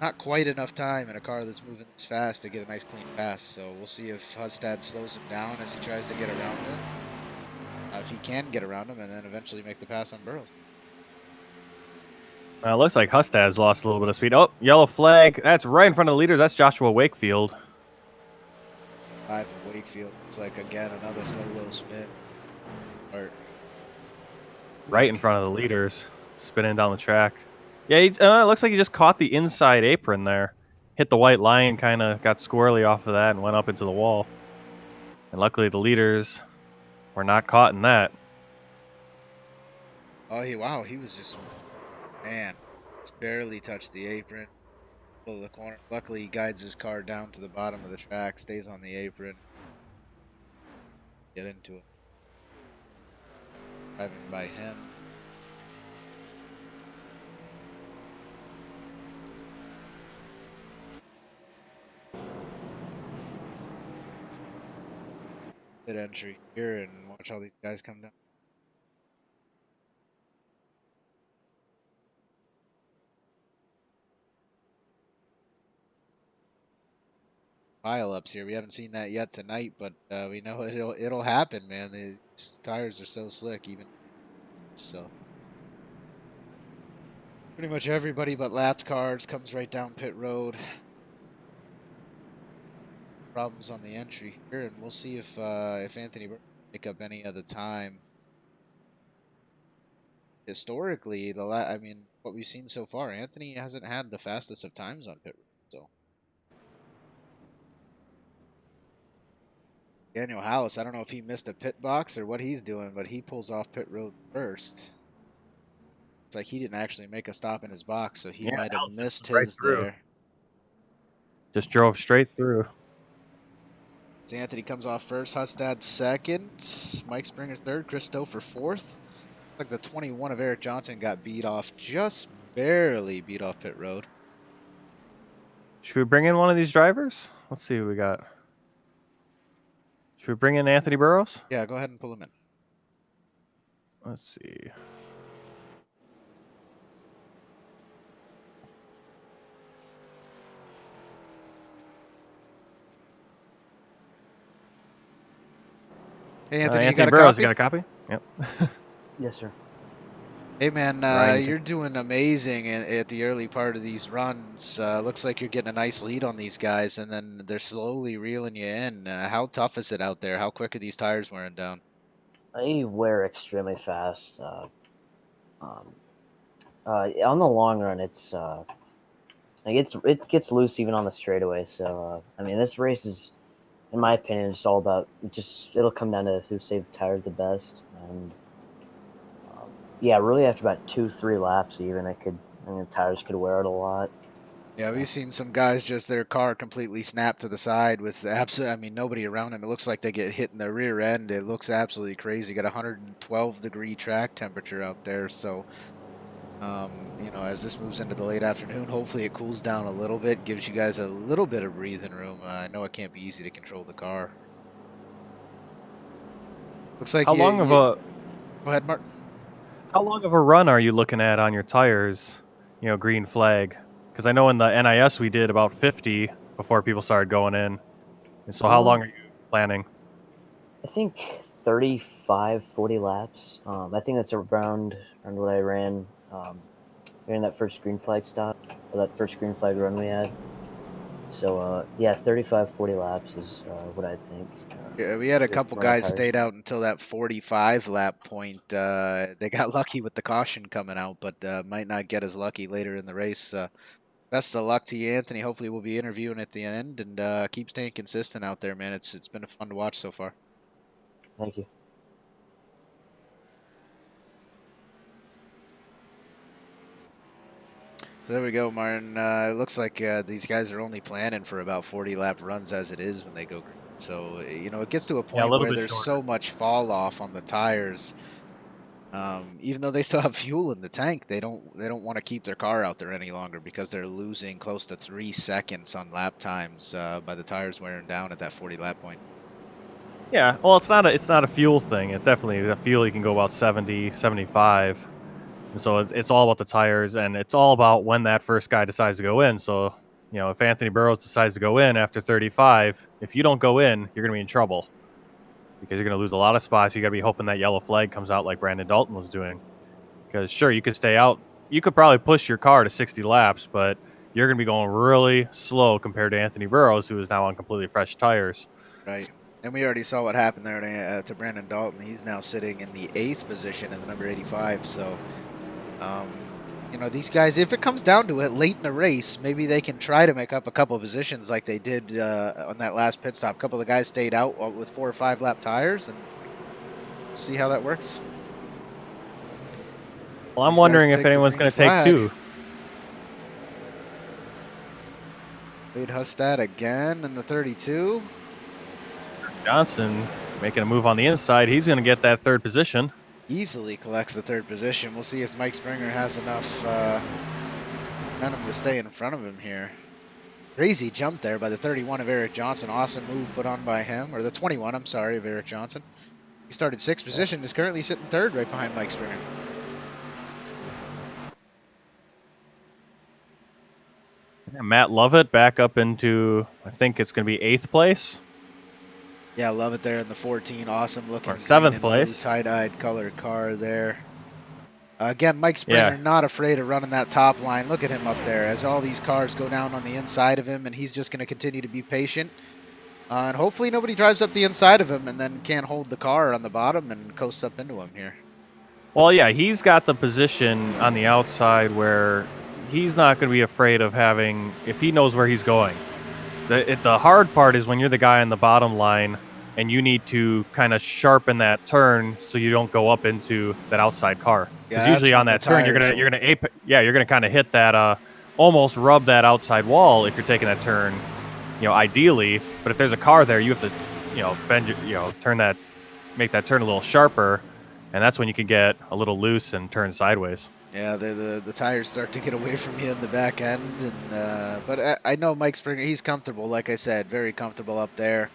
not quite enough time in a car that's moving this fast to get a nice clean pass. So we'll see if Hustad slows him down as he tries to get around him. If he can get around him, and then eventually make the pass on Burrows. It looks like Hustad's lost a little bit of speed. Oh, yellow flag. That's right in front of the leaders. That's Joshua Wakefield. 5 for Wakefield. It's like, again, another solo spin. Or right in front of the leaders, spinning down the track. Yeah, it looks like he just caught the inside apron there. Hit the white line, kind of got squirrely off of that and went up into the wall. And luckily the leaders were not caught in that. Oh, wow, he was just, man, just barely touched the apron. Pull the corner. Luckily, he guides his car down to the bottom of the track, stays on the apron. Get into it. Driving by him. Pit entry here, and watch all these guys come down. Pile-ups here. We haven't seen that yet tonight, but we know it'll happen, man. These tires are so slick, even so. Pretty much everybody but lapped cars comes right down pit road. Problems on the entry here, and we'll see if Anthony pick up any of the time. Historically, I mean, what we've seen so far, Anthony hasn't had the fastest of times on pit road. So Daniel Hallis, I don't know if he missed a pit box or what he's doing, but he pulls off pit road first. It's like he didn't actually make a stop in his box, so he might have missed his there. Just drove straight through. So Anthony comes off first, Hustad second, Mike Springer third, Chris Stouffer fourth. Like the 21 of Eric Johnson got beat off, just barely beat off pit road. Should we bring in one of these drivers? Let's see who we got. Should we bring in Anthony Burrows? Yeah, go ahead and pull him in. Let's see. Hey, Anthony, Anthony you Burrows, you got a copy? Yep. Yes, sir. Hey, man, you're doing amazing at the early part of these runs. Looks like you're getting a nice lead on these guys, and then they're slowly reeling you in. How tough is it out there? How quick are these tires wearing down? They wear extremely fast. On the long run, it gets loose even on the straightaway. So I mean, this race is, in my opinion, just all about it'll come down to who saved the tires the best. And yeah, really after about 2-3 laps, even the tires could wear out a lot. Yeah, we've seen some guys just their car completely snap to the side with nobody around them. It looks like they get hit in the rear end. It looks absolutely crazy. Got 112-degree track temperature out there. So, as this moves into the late afternoon, hopefully it cools down a little bit, gives you guys a little bit of breathing room. I know it can't be easy to control the car. Looks like Go ahead, Martin. How long of a run are you looking at on your tires? Green flag. Because I know in the NIS we did about 50 before people started going in. So how long are you planning? I think 35, 40 laps. I think that's around what I ran during that first green flag stop, or that first green flag run we had. So, yeah, 35, 40 laps is what I think. Yeah, we had a Get couple run the guys tires. stayed out until that 45 lap point. They got lucky with the caution coming out, but might not get as lucky later in the race. Best of luck to you, Anthony. Hopefully, we'll be interviewing at the end, and keep staying consistent out there, man. It's been fun to watch so far. Thank you. So there we go, Martin. It looks like these guys are only planning for about 40 lap runs as it is when they go green. So it gets to a Yeah, a point little where bit there's shorter. so much fall off on the tires. Even though they still have fuel in the tank, they don't want to keep their car out there any longer because they're losing close to 3 seconds on lap times by the tires wearing down at that 40 lap point. Yeah, well, it's not a fuel thing. It definitely the fuel you can go about 70, 75. And so it's all about the tires, and it's all about when that first guy decides to go in. So, if Anthony Burrows decides to go in after 35, if you don't go in, you're going to be in trouble because you're going to lose a lot of spots. You got to be hoping that yellow flag comes out like Brandon Dalton was doing. Because sure, you could stay out. You could probably push your car to 60 laps, but you're going to be going really slow compared to Anthony Burrows, who is now on completely fresh tires. Right. And we already saw what happened there to Brandon Dalton. He's now sitting in the 8th position in the number 85. So, these guys, if it comes down to it late in the race, maybe they can try to make up a couple of positions like they did on that last pit stop. A couple of guys stayed out with 4 or 5 lap tires, and see how that works. Well, I'm These guys wondering if take the anyone's green going to take flag. 2. Wade Hustad again in the 32. Johnson making a move on the inside. He's going to get that 3rd position. Easily collects the 3rd position. We'll see if Mike Springer has enough momentum to stay in front of him here. Crazy jump there by the 31 of Eric Johnson. Awesome move put on by him. Or the 21, I'm sorry, of Eric Johnson. He started 6th position, is currently sitting 3rd right behind Mike Springer. Yeah, Matt Lovett back up into, I think it's going to be 8th place. Yeah, love it there in the 14. Awesome looking Or 7th place. tie-dyed colored car there. Again, Mike Springer not afraid of running that top line. Look at him up there as all these cars go down on the inside of him, and he's just going to continue to be patient. And hopefully nobody drives up the inside of him and then can't hold the car on the bottom and coasts up into him here. Well, yeah, he's got the position on the outside where he's not going to be afraid of having, if he knows where he's going. The hard part is when you're the guy on the bottom line and you need to kind of sharpen that turn so you don't go up into that outside car. Because usually on that turn you're gonna kind of hit that almost rub that outside wall if you're taking that turn, ideally. But if there's a car there, you have to bend your, make that turn a little sharper, and that's when you can get a little loose and turn sideways. Yeah, the tires start to get away from you in the back end, and but I know Mike Springer, he's comfortable. Like I said, very comfortable up there.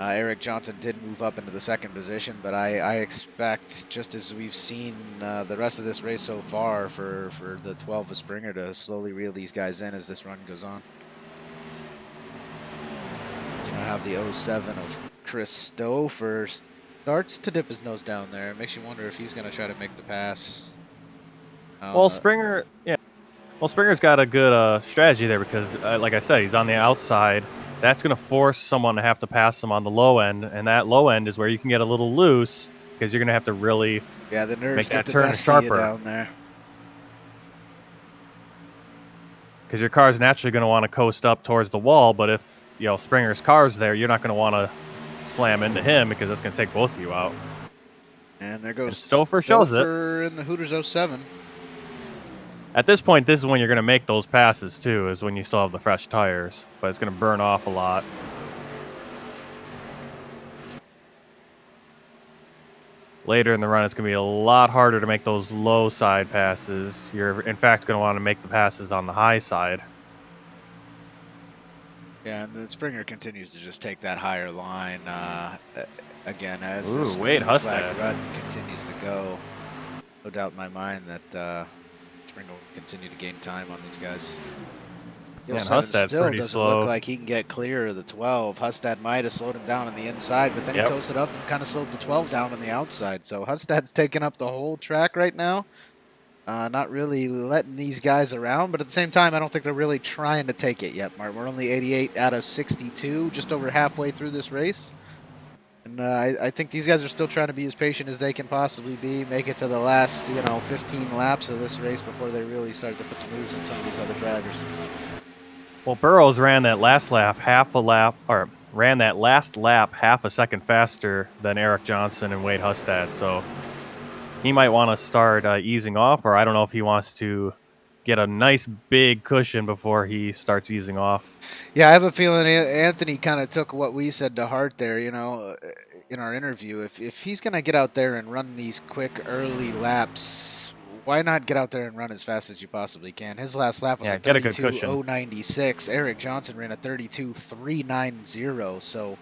Eric Johnson did move up into the 2nd position, but I expect, just as we've seen the rest of this race so far, for the 12 of Springer to slowly reel these guys in as this run goes on. You know, have the 07 of Chris Stowe starts to dip his nose down there. It makes you wonder if he's going to try to make the pass. Well, Springer's got a good strategy there because, like I said, he's on the outside. That's going to force someone to have to pass him on the low end, and that low end is where you can get a little loose because you're going to have to really the nerves make that get the turn best sharper of you down there. because your car's naturally going to want to coast up towards the wall. But if Springer's car's there, you're not going to want to slam into him because that's going to take both of you out. And there goes Stouffer shows it in the Hooters 07. At this point, this is when you're going to make those passes, too, is when you still have the fresh tires. But it's going to burn off a lot. Later in the run, it's going to be a lot harder to make those low side passes. You're, in fact, going to want to make the passes on the high side. Yeah, and the Springer continues to just take that higher line again as Ooh, this Wade flag Hustad run continues to go. No doubt in my mind that Springer will continue to gain time on these guys. Yo, And 7 Hustad's still pretty doesn't look slow. like he can get clear of the 12. Hustad might have slowed him down on the inside, but then he Yep. coasted up and kind of slowed the 12 down on the outside. So Hustad's taking up the whole track right now. Not really letting these guys around, but at the same time, I don't think they're really trying to take it yet, Mark. We're only 88 out of 62, just over halfway through this race. And I think these guys are still trying to be as patient as they can possibly be, make it to the last, 15 laps of this race before they really start to put the moves on some of these other drivers. Well, Burrows ran that last lap half a second faster than Eric Johnson and Wade Hustad. So he might want to start easing off, or I don't know if he wants to get a nice big cushion before he starts easing off. Yeah, I have a feeling Anthony kind of took what we said to heart there, in our interview. If he's going to get out there and run these quick early laps, why not get out there and run as fast as you possibly can? His last lap was a Get a good cushion. 32.096. Eric Johnson ran a 32.390, so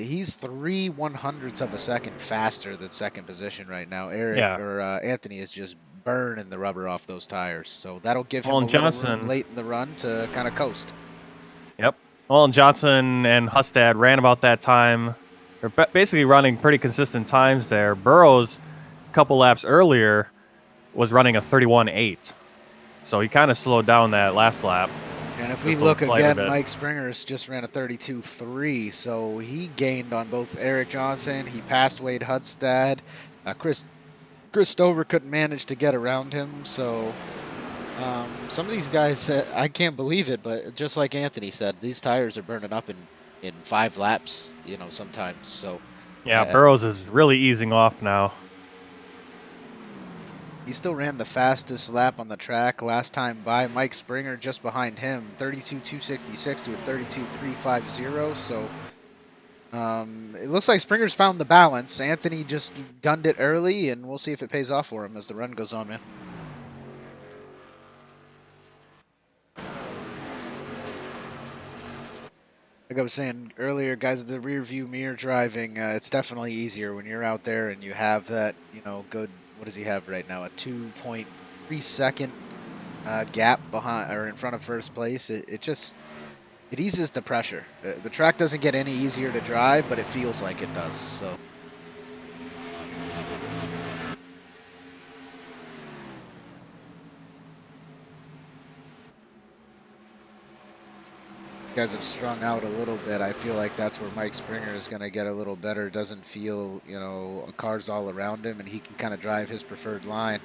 he's 3/100ths of a second faster than second position right now. Anthony is just burning the rubber off those tires, so that'll give him a little room late in the run to kind of coast. Yep. Well, and Johnson and Hustad ran about that time. They're basically running pretty consistent times there. Burrows, a couple laps earlier, was running a 31.8. So he kind of slowed down that last lap. And if we look again, Mike Springer's just ran a 32.3, so he gained on both Eric Johnson. He passed Wade Hustad. Chris Stover couldn't manage to get around him, so some of these guys, I can't believe it, but just like Anthony said, these tires are burning up in 5 laps, sometimes. So yeah, Burrows is really easing off now. He still ran the fastest lap on the track last time by. Mike Springer just behind him, 32.266 to a 32.350. So it looks like Springer's found the balance. Anthony just gunned it early, and we'll see if it pays off for him as the run goes on, man. Like I was saying earlier, guys, the rear view mirror driving, it's definitely easier when you're out there and you have that, good. What does he have right now? A 2.3 second gap behind or in front of first place. It eases the pressure. The track doesn't get any easier to drive, but it feels like it does. So. Guys have strung out a little bit. I feel like that's where Mike Springer is going to get a little better. Doesn't feel, cars all around him, and he can kind of drive his preferred line.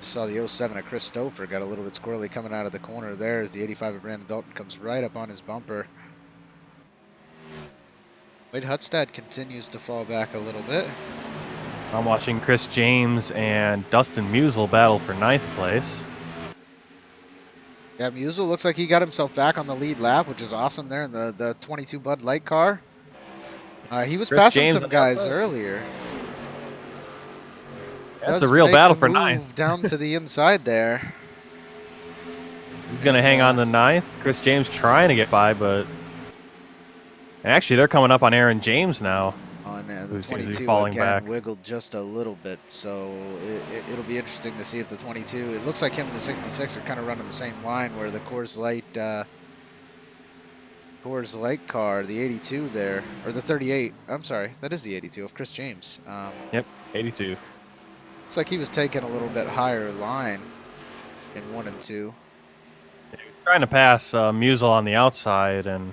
Saw the 07 of Chris Stouffer got a little bit squirrely coming out of the corner there as the 85 of Brandon Dalton comes right up on his bumper. Wade Hustad continues to fall back a little bit. I'm watching Chris James and Dustin Musel battle for 9th place. Yeah, Musel looks like he got himself back on the lead lap, which is awesome there in the 22 Bud Light car. He was passing some guys earlier. That's a real battle for 9th. Down to the inside there. He's going to hang on to 9th. Chris James trying to get by, but... And actually, they're coming up on Aaron James now. The 22 falling back. Wiggled just a little bit, so it'll be interesting to see if the 22. It looks like him and the 66 are kind of running the same line, where the Coors Light car, the 82 there, or the 38. I'm sorry, that is the 82 of Chris James. Yep, 82. Looks like he was taking a little bit higher line in 1 and 2. Yeah, he was trying to pass Musel on the outside and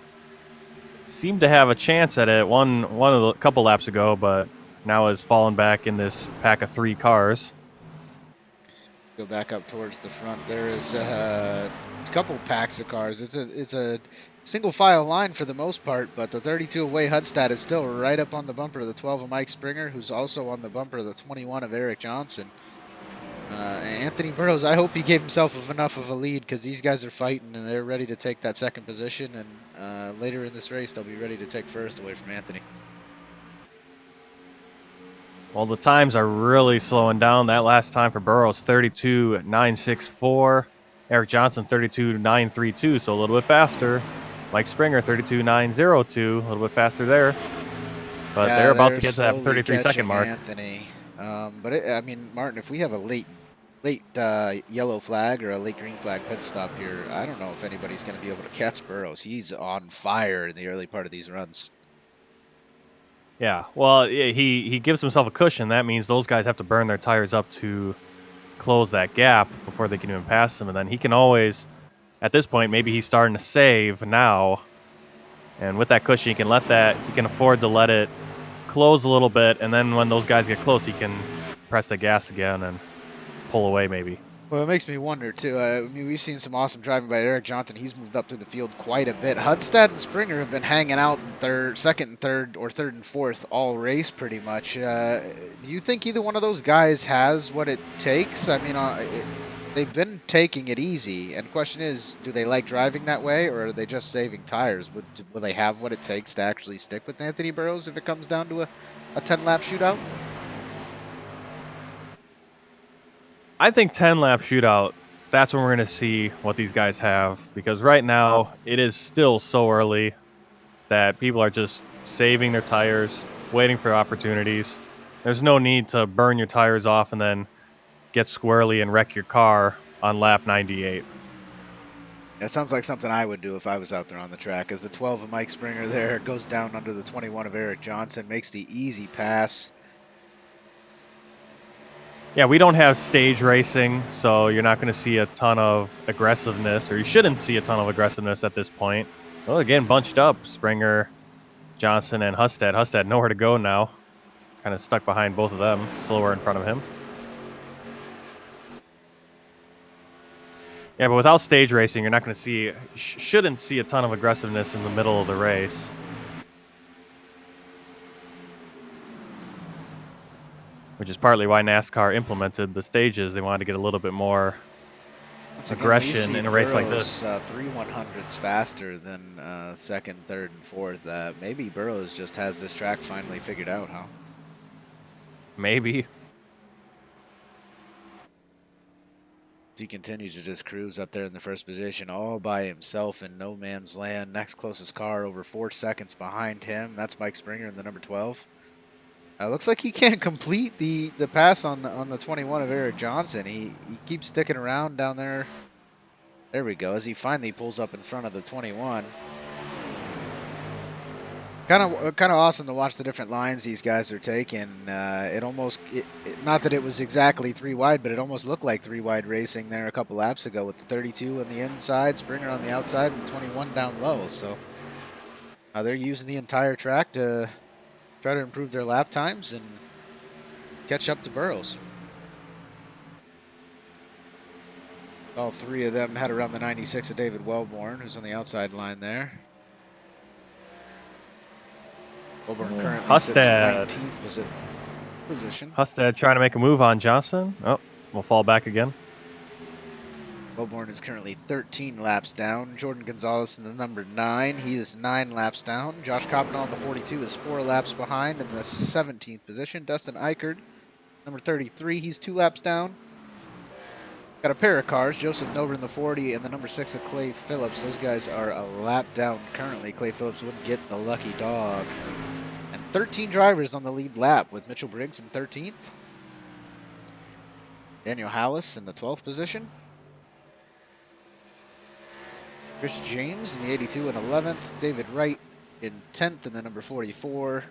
seemed to have a chance at it one of the couple laps ago, but now has fallen back in this pack of 3 cars. Go back up towards the front. There is a couple packs of cars. It's a single file line for the most part, but the 32 of Wade Hustad is still right up on the bumper of the 12 of Mike Springer, who's also on the bumper of the 21 of Eric Johnson. Anthony Burrows, I hope he gave himself enough of a lead, because these guys are fighting and they're ready to take that second position, and later in this race they'll be ready to take first away from Anthony. Well, the times are really slowing down. That last time for Burrows, 32.964. Eric Johnson, 32.932, so a little bit faster. Mike Springer, 32.902, a little bit faster there. But they're about to get to that 33-second mark. Anthony. But, Martin, if we have a late late yellow flag or a late green flag pit stop here, I don't know if anybody's going to be able to catch Burrows. He's on fire in the early part of these runs. Yeah, well, he gives himself a cushion. That means those guys have to burn their tires up to close that gap before they can even pass him. And then he can always, at this point, maybe he's starting to save now. And with that cushion, he can afford to let it close a little bit. And then when those guys get close, he can press the gas again and pull away maybe. Well, it makes me wonder, too. I mean, we've seen some awesome driving by Eric Johnson. He's moved up through the field quite a bit. Hudstad and Springer have been hanging out in second and third, or third and fourth all race, pretty much. Do you think either one of those guys has what it takes? I mean, they've been taking it easy, and the question is, do they like driving that way, or are they just saving tires? Will they have what it takes to actually stick with Anthony Burrows if it comes down to a 10-lap shootout? I think 10-lap shootout, that's when we're going to see what these guys have. Because right now, it is still so early that people are just saving their tires, waiting for opportunities. There's no need to burn your tires off and then get squirrely and wreck your car on lap 98. That sounds like something I would do if I was out there on the track. As the 12 of Mike Springer there goes down under the 21 of Eric Johnson, makes the easy pass. Yeah, we don't have stage racing, so you're not going to see a ton of aggressiveness, or you shouldn't see a ton of aggressiveness at this point. Well, again, bunched up, Springer, Johnson, and Hustad. Hustad nowhere to go now. Kind of stuck behind both of them, slower in front of him. Yeah, but without stage racing, you're not going to see, shouldn't see a ton of aggressiveness in the middle of the race. Which is partly why NASCAR implemented the stages. They wanted to get a little bit more aggression in a race like this. 3/100ths faster than second, third, and fourth. Maybe Burrows just has this track finally figured out, huh? Maybe. He continues to just cruise up there in the first position all by himself in no man's land. Next closest car over 4 seconds behind him. That's Mike Springer in the number 12. Looks like he can't complete the pass on the 21 of Eric Johnson. He keeps sticking around down there. There we go. As he finally pulls up in front of the 21. Kind of awesome to watch the different lines these guys are taking. Not that it was exactly 3 wide, but it almost looked like 3 wide racing there a couple laps ago with the 32 on the inside, Springer on the outside, and the 21 down low. So they're using the entire track to try to improve their lap times and catch up to Burrows. All 3 of them had around the 96 of David Wellborn, who's on the outside line there. Wellborn currently sits in 19th position. Hustad trying to make a move on Johnson. Oh, we'll fall back again. Wellborn is currently 13 laps down. Jordan Gonzalez in the number 9. He is 9 laps down. Josh Coppenall in the 42 is 4 laps behind in the 17th position. Dustin Eichert, number 33, he's 2 laps down. Got a pair of cars, Joseph Nover in the 40 and the number 6 of Clay Phillips. Those guys are a lap down currently. Clay Phillips wouldn't get the lucky dog. And 13 drivers on the lead lap with Mitchell Briggs in 13th. Daniel Hallis in the 12th position. Chris James in the 82 and 11th. David Wright in 10th in the number 44.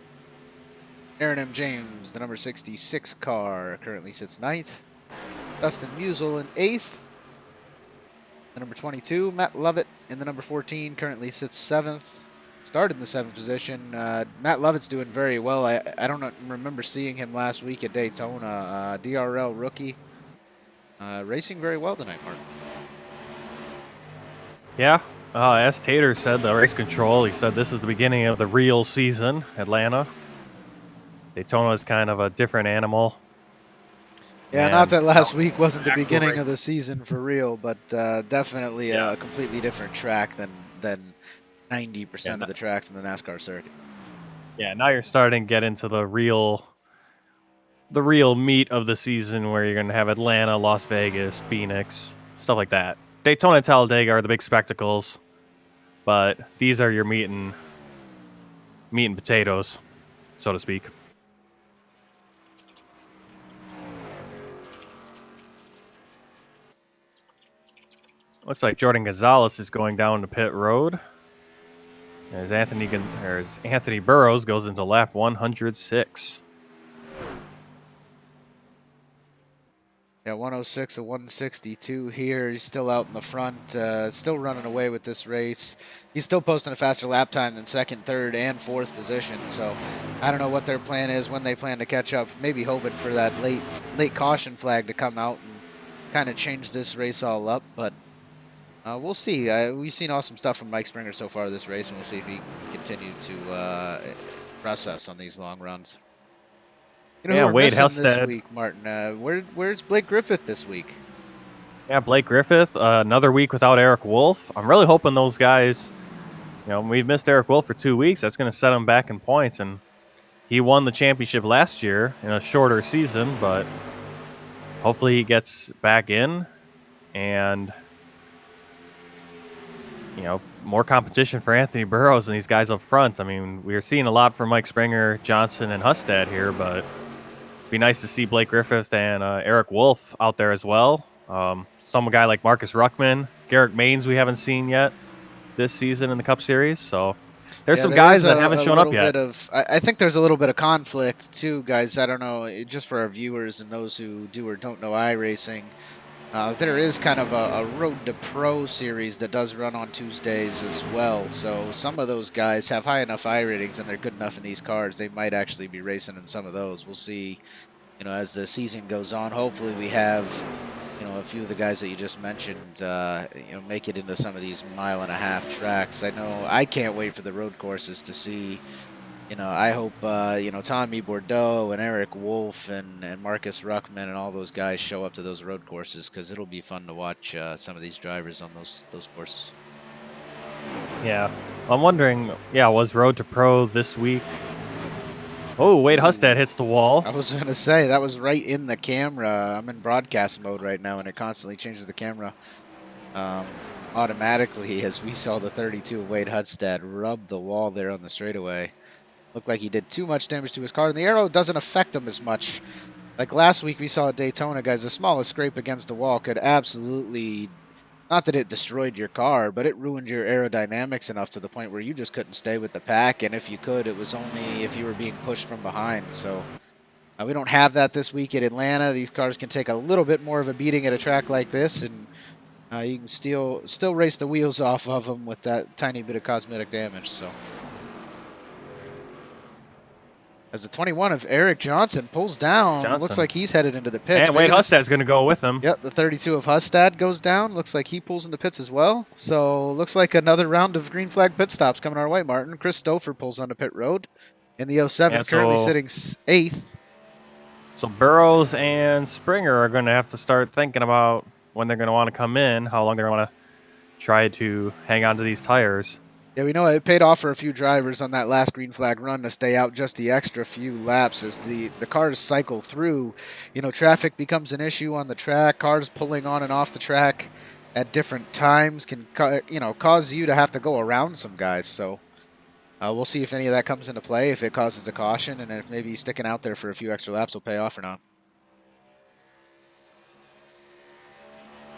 Aaron M. James, the number 66 car, currently sits 9th. Dustin Musial in 8th. The number 22, Matt Lovett in the number 14, currently sits 7th. Started in the 7th position. Matt Lovett's doing very well. I don't remember seeing him last week at Daytona. DRL rookie. Racing very well tonight, Mark. Yeah, as Tater said, the race control, he said this is the beginning of the real season, Atlanta. Daytona is kind of a different animal. Yeah, not that last week wasn't the beginning of the season for real, but definitely a completely different track than 90% of the tracks in the NASCAR circuit. Yeah, now you're starting to get into the real meat of the season where you're going to have Atlanta, Las Vegas, Phoenix, stuff like that. Daytona and Talladega are the big spectacles, but these are your meat and potatoes, so to speak. Looks like Jordan Gonzalez is going down to pit road. As Anthony Burrows goes into lap 106. Yeah, 106 and 162 here. He's still out in the front, still running away with this race. He's still posting a faster lap time than second, third, and fourth position. So I don't know what their plan is, when they plan to catch up. Maybe hoping for that late caution flag to come out and kind of change this race all up. But we'll see. We've seen awesome stuff from Mike Springer so far this race, and we'll see if he can continue to impress us on these long runs. You know, Yeah, who we're Wade missing this Hellstead. week, Martin? Where's Blake Griffith this week? Yeah, Blake Griffith, another week without Eric Wolf. I'm really hoping those guys, we've missed Eric Wolf for 2 weeks. That's going to set him back in points. And he won the championship last year in a shorter season, but hopefully he gets back in and, more competition for Anthony Burrows and these guys up front. I mean, we are seeing a lot from Mike Springer, Johnson, and Hustad here, but it'd be nice to see Blake Griffith and Eric Wolf out there as well. Some guy like Marcus Ruckman, Garrick Maines we haven't seen yet this season in the Cup Series. So there's some guys that haven't shown up yet. I think there's a little bit of conflict too, guys. I don't know, just for our viewers and those who do or don't know iRacing. There is kind of a Road to Pro series that does run on Tuesdays as well. So some of those guys have high enough I ratings and they're good enough in these cars. They might actually be racing in some of those. We'll see, as the season goes on. Hopefully we have, a few of the guys that you just mentioned, make it into some of these 1.5-mile tracks. I know I can't wait for the road courses to see. I hope, Tommy Bordeaux and Eric Wolf and Marcus Ruckman and all those guys show up to those road courses, because it'll be fun to watch some of these drivers on those courses. Yeah. I'm wondering, was Road to Pro this week? Oh, Wade Hustad hits the wall. I was going to say, that was right in the camera. I'm in broadcast mode right now, and it constantly changes the camera automatically, as we saw the 32 of Wade Hustad rub the wall there on the straightaway. Looked like he did too much damage to his car, and the aero doesn't affect him as much. Like last week we saw at Daytona, guys, the smallest scrape against the wall could absolutely, not that it destroyed your car, but it ruined your aerodynamics enough to the point where you just couldn't stay with the pack, and if you could, it was only if you were being pushed from behind. So we don't have that this week at Atlanta. These cars can take a little bit more of a beating at a track like this, and you can still race the wheels off of them with that tiny bit of cosmetic damage. So as the 21 of Eric Johnson pulls down, looks like he's headed into the pits. And Wade Hustad's going to go with him. Yep, the 32 of Hustad goes down. Looks like he pulls in the pits as well. So looks like another round of green flag pit stops coming our way, Martin. Chris Stouffer pulls onto pit road in the 07, currently sitting 8th. So Burrows and Springer are going to have to start thinking about when they're going to want to come in, how long they're going to want to try to hang on to these tires. Yeah, we know it paid off for a few drivers on that last green flag run to stay out just the extra few laps as the cars cycle through. Traffic becomes an issue on the track. Cars pulling on and off the track at different times can, cause you to have to go around some guys. So we'll see if any of that comes into play, if it causes a caution, and if maybe sticking out there for a few extra laps will pay off or not.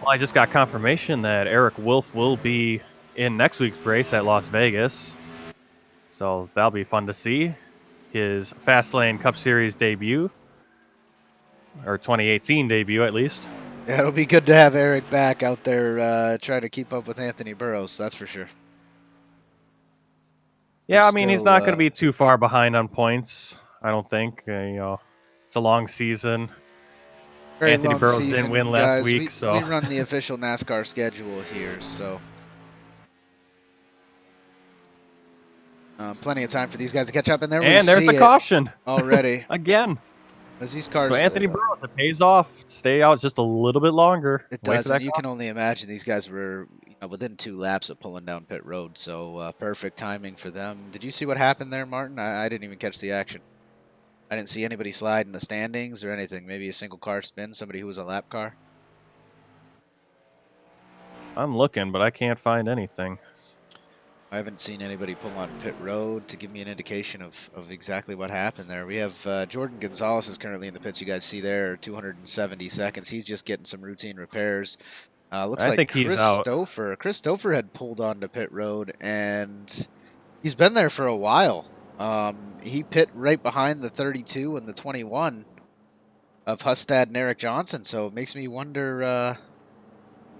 Well, I just got confirmation that Eric Wolf will be in next week's race at Las Vegas. So that'll be fun to see. His Fastlane Cup Series debut. Or 2018 debut, at least. Yeah, it'll be good to have Eric back out there trying to keep up with Anthony Burrows, that's for sure. Yeah, I mean, he's not going to be too far behind on points, I don't think. It's a long season. Anthony Burrows didn't win last week, so we run the official NASCAR schedule here, so plenty of time for these guys to catch up. And there's the caution already again. As these cars, so Anthony Burrows, it pays off. Stay out just a little bit longer. It does. And you can only imagine these guys were within 2 laps of pulling down pit road, so perfect timing for them. Did you see what happened there, Martin? I didn't even catch the action. I didn't see anybody slide in the standings or anything. Maybe a single car spin, somebody who was a lap car. I'm looking, but I can't find anything. I haven't seen anybody pull on pit road to give me an indication of exactly what happened there. We have Jordan Gonzalez is currently in the pits. You guys see there, 270 seconds. He's just getting some routine repairs. Looks I like think he's out. Chris Stouffer had pulled onto pit road, and he's been there for a while. He pit right behind the 32 and the 21 of Hustad and Eric Johnson, so it makes me wonder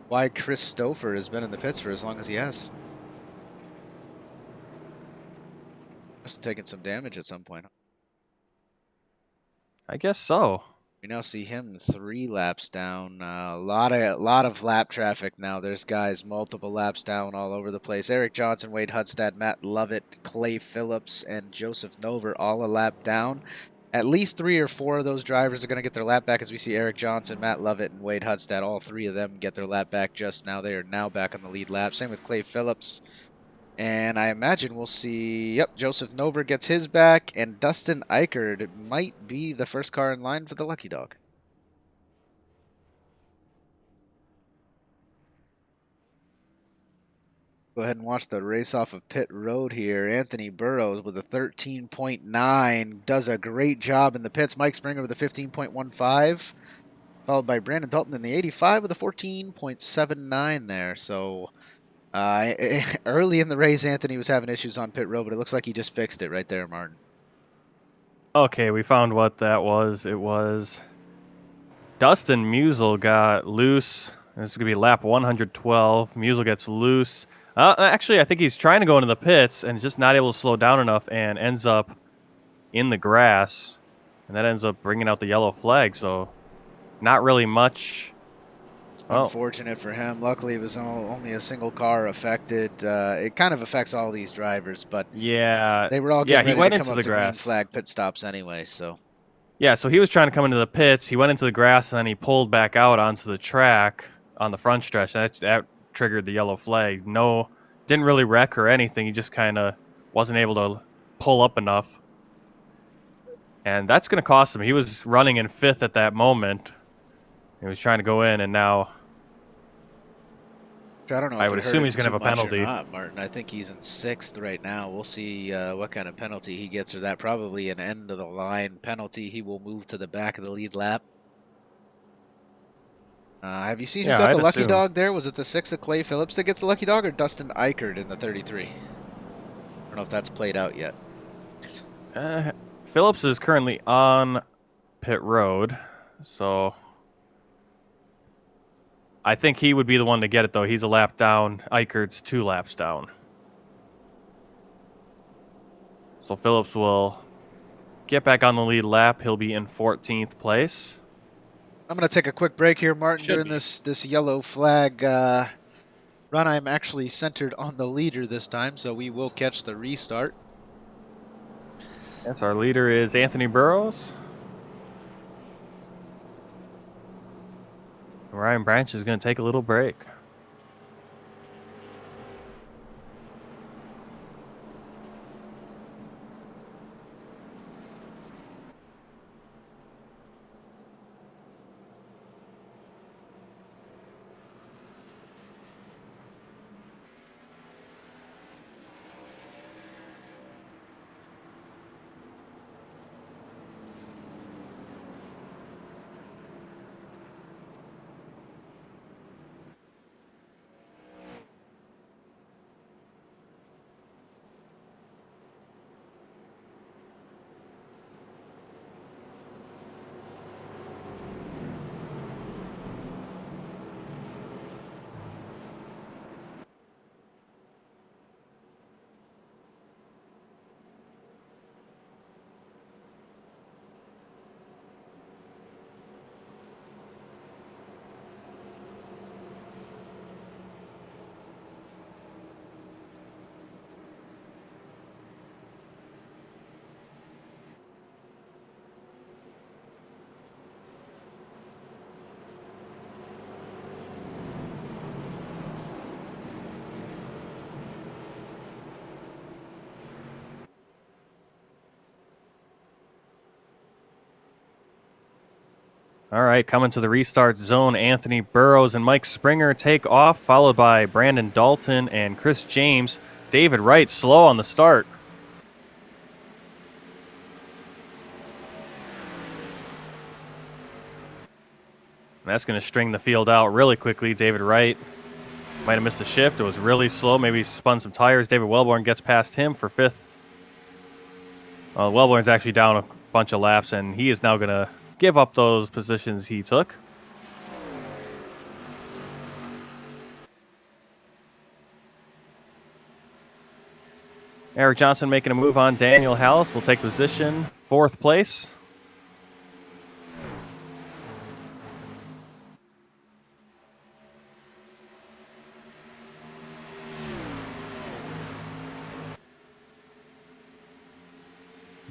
why Chris Stouffer has been in the pits for as long as he has. Must have taken some damage at some point. I guess so. We now see him 3 laps down. A lot of lap traffic now. There's guys multiple laps down all over the place. Eric Johnson, Wade Hudstad, Matt Lovett, Clay Phillips, and Joseph Nover all a lap down. At least 3 or 4 of those drivers are going to get their lap back, as we see Eric Johnson, Matt Lovett, and Wade Hudstad. All 3 of them get their lap back just now. They are now back on the lead lap. Same with Clay Phillips. And I imagine we'll see, yep, Joseph Nover gets his back, and Dustin Eichert might be the first car in line for the Lucky Dog. Go ahead and watch the race off of pit road here. Anthony Burrows with a 13.9 does a great job in the pits. Mike Springer with a 15.15, followed by Brandon Dalton in the 85 with a 14.79 there. So early in the race, Anthony was having issues on pit road, but it looks like he just fixed it right there, Martin. Okay, we found what that was. It was Dustin Musial got loose. This is going to be lap 112. Musial gets loose. Actually, I think he's trying to go into the pits and just not able to slow down enough and ends up in the grass. And that ends up bringing out the yellow flag. So not really much. Unfortunate for him. Luckily, it was only a single car affected. It kind of affects all these drivers, but yeah, they were all getting he ready went to into come the up to green grass. flag pit stops anyway. So yeah, so he was trying to come into the pits. He went into the grass and then he pulled back out onto the track on the front stretch. That triggered the yellow flag. No, didn't really wreck or anything. He just kind of wasn't able to pull up enough. And that's going to cost him. He was running in 5th at that moment. He was trying to go in, and now I don't know I if would it hurt assume him he's going to too have a much or penalty. not, Martin. I think he's in 6th right now. We'll see what kind of penalty he gets, or that probably an end of the line penalty. He will move to the back of the lead lap. Have you seen who Yeah, got I'd the lucky assume. dog there? Was it the 6 of Clay Phillips that gets the lucky dog, or Dustin Eichert in the 33? I don't know if that's played out yet. Phillips is currently on pit road, so I think he would be the one to get it, though. He's a lap down. Eichert's 2 laps down. So Phillips will get back on the lead lap. He'll be in 14th place. I'm going to take a quick break here, Martin. Should During be. this yellow flag run, I'm actually centered on the leader this time, so we will catch the restart. Yes, our leader is Anthony Burrows. Ryan Branch is going to take a little break. All right, coming to the restart zone, Anthony Burrows and Mike Springer take off, followed by Brandon Dalton and Chris James. David Wright slow on the start. That's going to string the field out really quickly. David Wright might have missed a shift. It was really slow. Maybe spun some tires. David Wellborn gets past him for 5th. Wellborn's actually down a bunch of laps, and he is now going to give up those positions he took. Eric Johnson making a move on Daniel Hallis will take position, 4th place.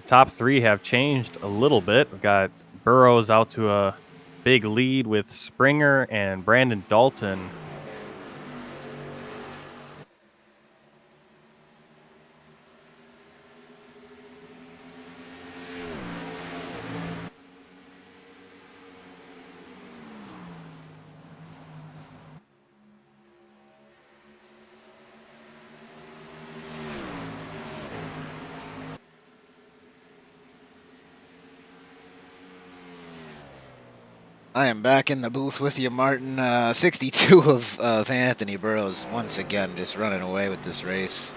Top 3 have changed a little bit. We've got Burrows out to a big lead with Springer and Brandon Dalton. I am back in the booth with you, Martin. 62 of Anthony Burrows once again just running away with this race.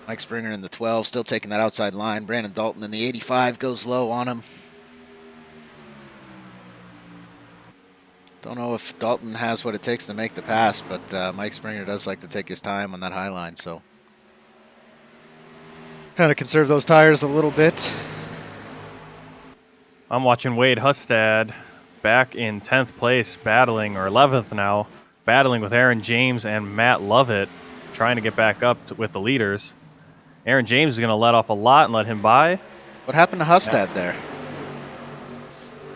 Mike Springer in the 12, still taking that outside line. Brandon Dalton in the 85 goes low on him. Don't know if Dalton has what it takes to make the pass, but Mike Springer does like to take his time on that high line, so kind of conserve those tires a little bit. I'm watching Wade Hustad back in 10th place, battling, or 11th now, battling with Aaron James and Matt Lovett, trying to get back up with the leaders. Aaron James is going to let off a lot and let him by. What happened to Hustad there?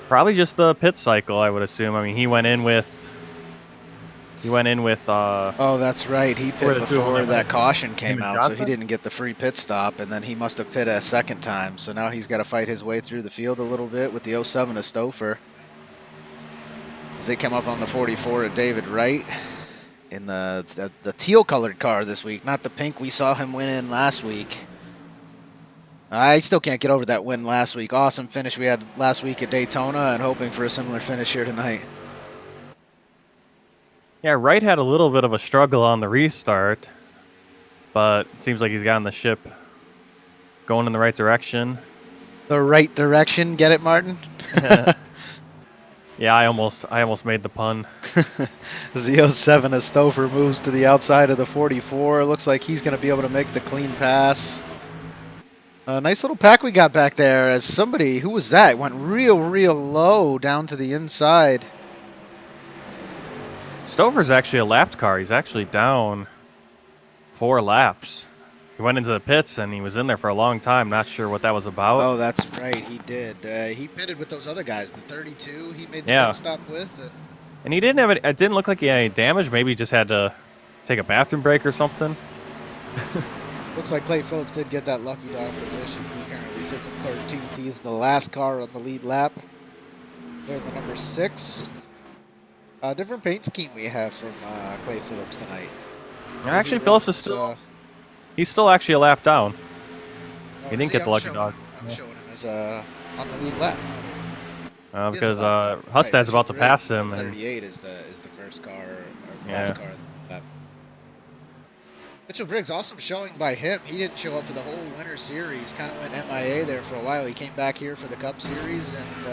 Probably just the pit cycle, I would assume. I mean, he went in with. Oh, that's right. He pit before that caution came out, so he didn't get the free pit stop, and then he must have pit a second time. So now he's got to fight his way through the field a little bit with the 07 of Stouffer. As they come up on the 44 of David Wright in the teal-colored car this week, not the pink we saw him win in last week. I still can't get over that win last week. Awesome finish we had last week at Daytona, and hoping for a similar finish here tonight. Yeah, Wright had a little bit of a struggle on the restart, but it seems like he's gotten the ship going in the right direction. The right direction, get it, Martin? Yeah, I almost made the pun. As the 07 of Stouffer moves to the outside of the 44, looks like he's going to be able to make the clean pass. A nice little pack we got back there as somebody, who was that? Went real low down to the inside. Stouffer's actually a lapped car. He's actually down 4 laps. He went into the pits and he was in there for a long time. Not sure what that was about. Oh, that's right. He did. He pitted with those other guys. The 32 he made the pit stop with. And he didn't have it. It didn't look like he had any damage. Maybe he just had to take a bathroom break or something. Looks like Clay Phillips did get that lucky dog position. He currently sits in 13th. He's the last car on the lead lap. They're in the number 6. Different paint scheme we have from Clay Phillips tonight. Actually, Phillips is still... He's still actually a lap down. He didn't get the lucky dog. I'm showing him as on the lead lap. Because Hustad's about to pass him. 38 is the first car, or the last car on the lap. Mitchell Briggs, awesome showing by him. He didn't show up for the whole Winter Series. Kind of went MIA there for a while. He came back here for the Cup Series, and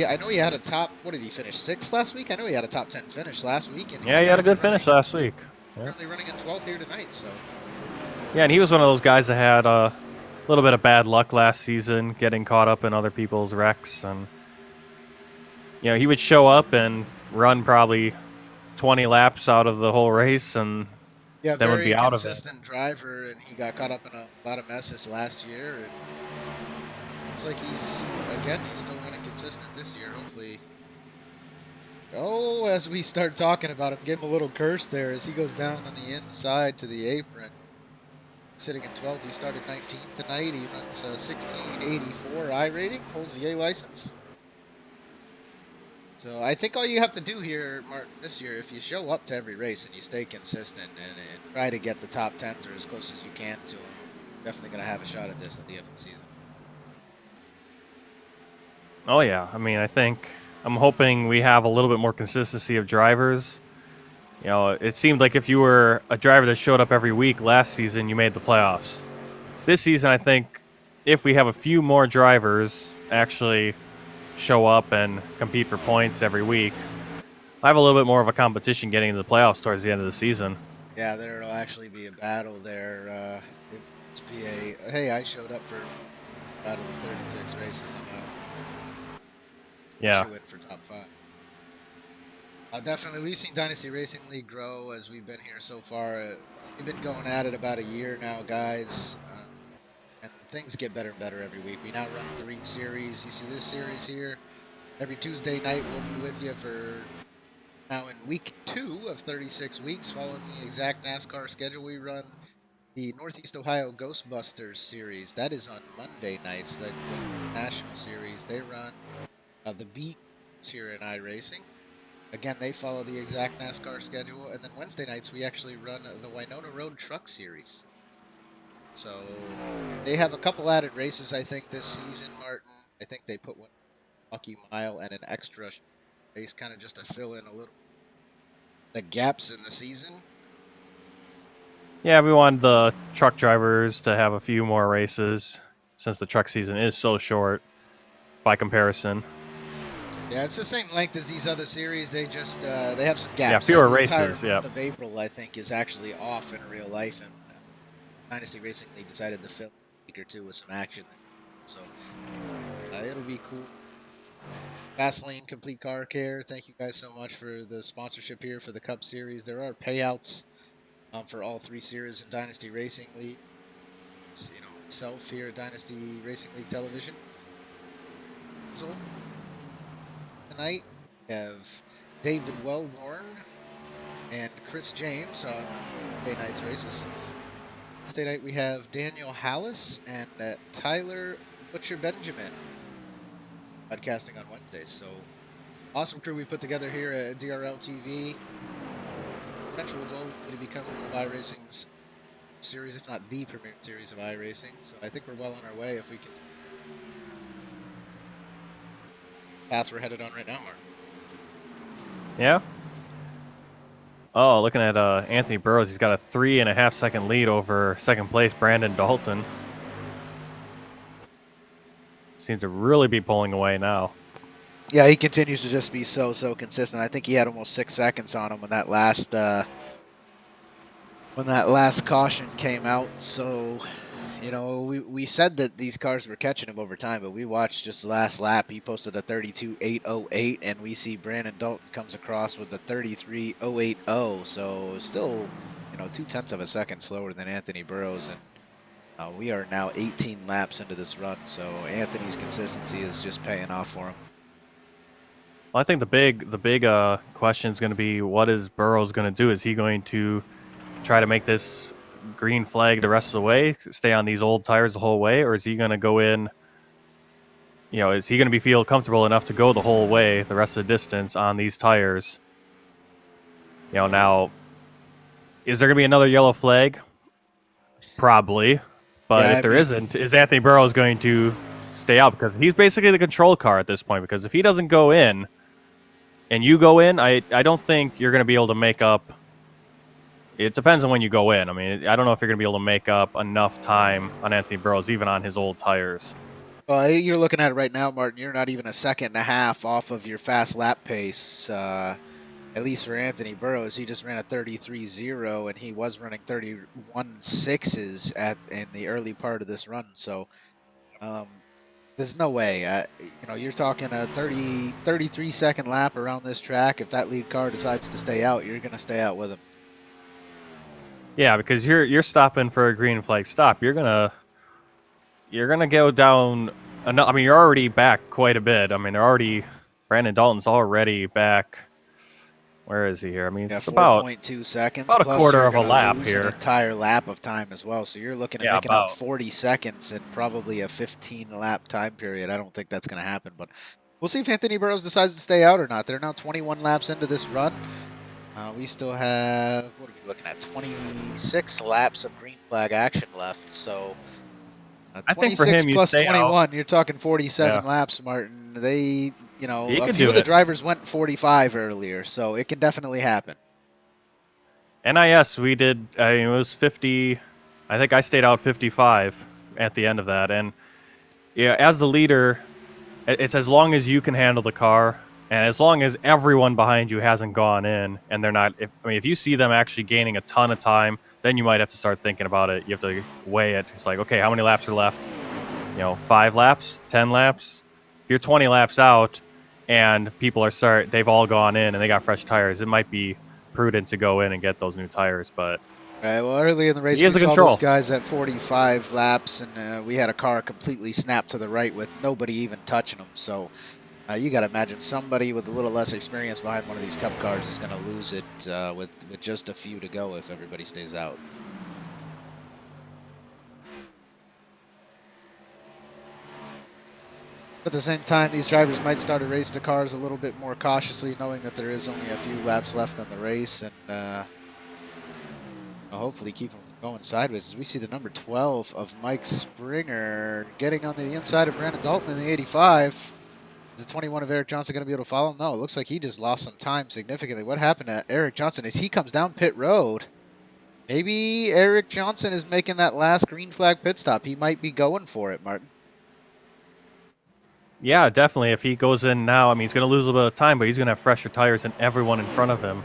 I know he had a top. What did he finish? 6th last week. I know he had a top 10 finish last week. And he had a good finish last week. Currently running in 12th here tonight. So. Yeah, and he was one of those guys that had a little bit of bad luck last season, getting caught up in other people's wrecks, and he would show up and run probably 20 laps out of the whole race, and then would be out of it. Consistent driver, and he got caught up in a lot of messes last year, and looks like he's still running consistent this year. Hopefully. Oh, as we start talking about him, give him a little curse there as he goes down on the inside to the apron. Sitting in 12th, he started 19th tonight. He runs 1684 I rating, holds the A license. So I think all you have to do here, Martin, this year, if you show up to every race and you stay consistent and try to get the top 10s or as close as you can to them, definitely going to have a shot at this at the end of the season. Oh yeah, I mean, I think I'm hoping we have a little bit more consistency of drivers. You know, it seemed like if you were a driver that showed up every week last season, you made the playoffs. This season, I think if we have a few more drivers actually show up and compete for points every week, I have a little bit more of a competition getting into the playoffs towards the end of the season. Yeah, there'll actually be a battle there. It must be hey, I showed up for out of the 36 races. I'm a Yeah. shoe in for top 5. Definitely, we've seen Dynasty Racing League grow as we've been here so far. We've been going at it about a year now, guys, and things get better and better every week. We now run 3 series. You see this series here. Every Tuesday night, we'll be with you for now in week 2 of 36 weeks, following the exact NASCAR schedule. We run the Northeast Ohio Ghostbusters series. That is on Monday nights. The National Series. They run the beat here in iRacing. Again, they follow the exact NASCAR schedule. And then Wednesday nights, we actually run the Winona Road Truck Series. So they have a couple added races, I think, this season, Martin. I think they put one Lucky Mile and an extra race kind of just to fill in a little the gaps in the season. Yeah, we want the truck drivers to have a few more races since the truck season is so short by comparison. Yeah, it's the same length as these other series. They just they have some gaps. Yeah, fewer the entire races. month Yeah. of April, I think, is actually off in real life, and Dynasty Racing League decided to fill a week or two with some action. So it'll be cool. Vaseline Complete Car Care. Thank you guys so much for the sponsorship here for the Cup Series. There are payouts for all 3 series in Dynasty Racing League. You know, myself here at Dynasty Racing League Television. So tonight we have David Wellborn and Chris James on Monday night's races. Wednesday night we have Daniel Hallis and Tyler Butcher Benjamin podcasting on Wednesdays. So awesome crew we put together here at DRL TV. Eventual goal to become one of iRacing's series, if not the premier series of iRacing. So I think we're well on our way if we can. Path we're headed on right now, Martin. Yeah. Oh, looking at Anthony Burrows, he's got a 3.5 second lead over second place Brandon Dalton. Seems to really be pulling away now. Yeah, he continues to just be so consistent. I think he had almost 6 seconds on him when that last caution came out. So, you know, we said that these cars were catching him over time, but we watched just the last lap. He posted a 32.808, and we see Brandon Dalton comes across with a 33.080. So still, you know, 0.2 of a second slower than Anthony Burrows, and we are now 18 laps into this run. So Anthony's consistency is just paying off for him. Well, I think the big question is going to be, what is Burrows going to do? Is he going to try to make this green flag the rest of the way, stay on these old tires the whole way, or is he going to go in? You know, is he going to feel comfortable enough to go the whole way, the rest of the distance on these tires? You know, now, is there going to be another yellow flag? Probably, but Yeah, if there isn't, is Anthony Burrows going to stay out? Because he's basically the control car at this point. Because if he doesn't go in, and you go in, I don't think you're going to be able to make up. It depends on when you go in. I mean, I don't know if you're going to be able to make up enough time on Anthony Burrows, even on his old tires. Well, you're looking at it right now, Martin. You're not even 1.5 seconds off of your fast lap pace, at least for Anthony Burrows. He just ran a 33.0, and he was running 31.6s in the early part of this run. So there's no way. You know, you're talking a 33-second lap around this track. If that lead car decides to stay out, you're going to stay out with him. Yeah, because you're stopping for a green flag stop. You're gonna go down. I mean, you're already back quite a bit. I mean, Brandon Dalton's already back. Where is he here? I mean, Yeah, it's about 4.2 seconds. about a Plus quarter you're of a gonna lap lose here. an entire lap of time as well. So you're looking at making up 40 seconds in probably a 15-lap time period. I don't think that's going to happen, but we'll see if Anthony Burrows decides to stay out or not. They're now 21 laps into this run. We still have, what are we looking at, 26 laps of green flag action left. So I think for him, plus you stay 21, out. you're talking 47 laps, Martin. you know, He a could few do of the it. drivers went 45 earlier, so it can definitely happen. NIS, we did. I mean, it was 50. I think I stayed out 55 at the end of that, and yeah, as the leader, it's as long as you can handle the car, and as long as everyone behind you hasn't gone in, and they're not. If you see them actually gaining a ton of time, then you might have to start thinking about it. You have to weigh it. It's like, okay, how many laps are left? 5 laps, 10 laps. If you're 20 laps out, and people they've all gone in and they got fresh tires, it might be prudent to go in and get those new tires. But Right. Well, early in the race, he we has the saw those control. guys at 45 laps, and we had a car completely snapped to the right with nobody even touching them. So you got to imagine somebody with a little less experience behind one of these Cup cars is going to lose it with just a few to go if everybody stays out. At the same time, these drivers might start to race the cars a little bit more cautiously, knowing that there is only a few laps left in the race, and hopefully keep them going sideways. As we see the number 12 of Mike Springer getting on the inside of Brandon Dalton in the 85. Is the 21 of Eric Johnson going to be able to follow him? No, it looks like he just lost some time significantly. What happened to Eric Johnson as he comes down pit road? Maybe Eric Johnson is making that last green flag pit stop. He might be going for it, Martin. Yeah, definitely. If he goes in now, I mean, he's going to lose a little bit of time, but he's going to have fresher tires than everyone in front of him.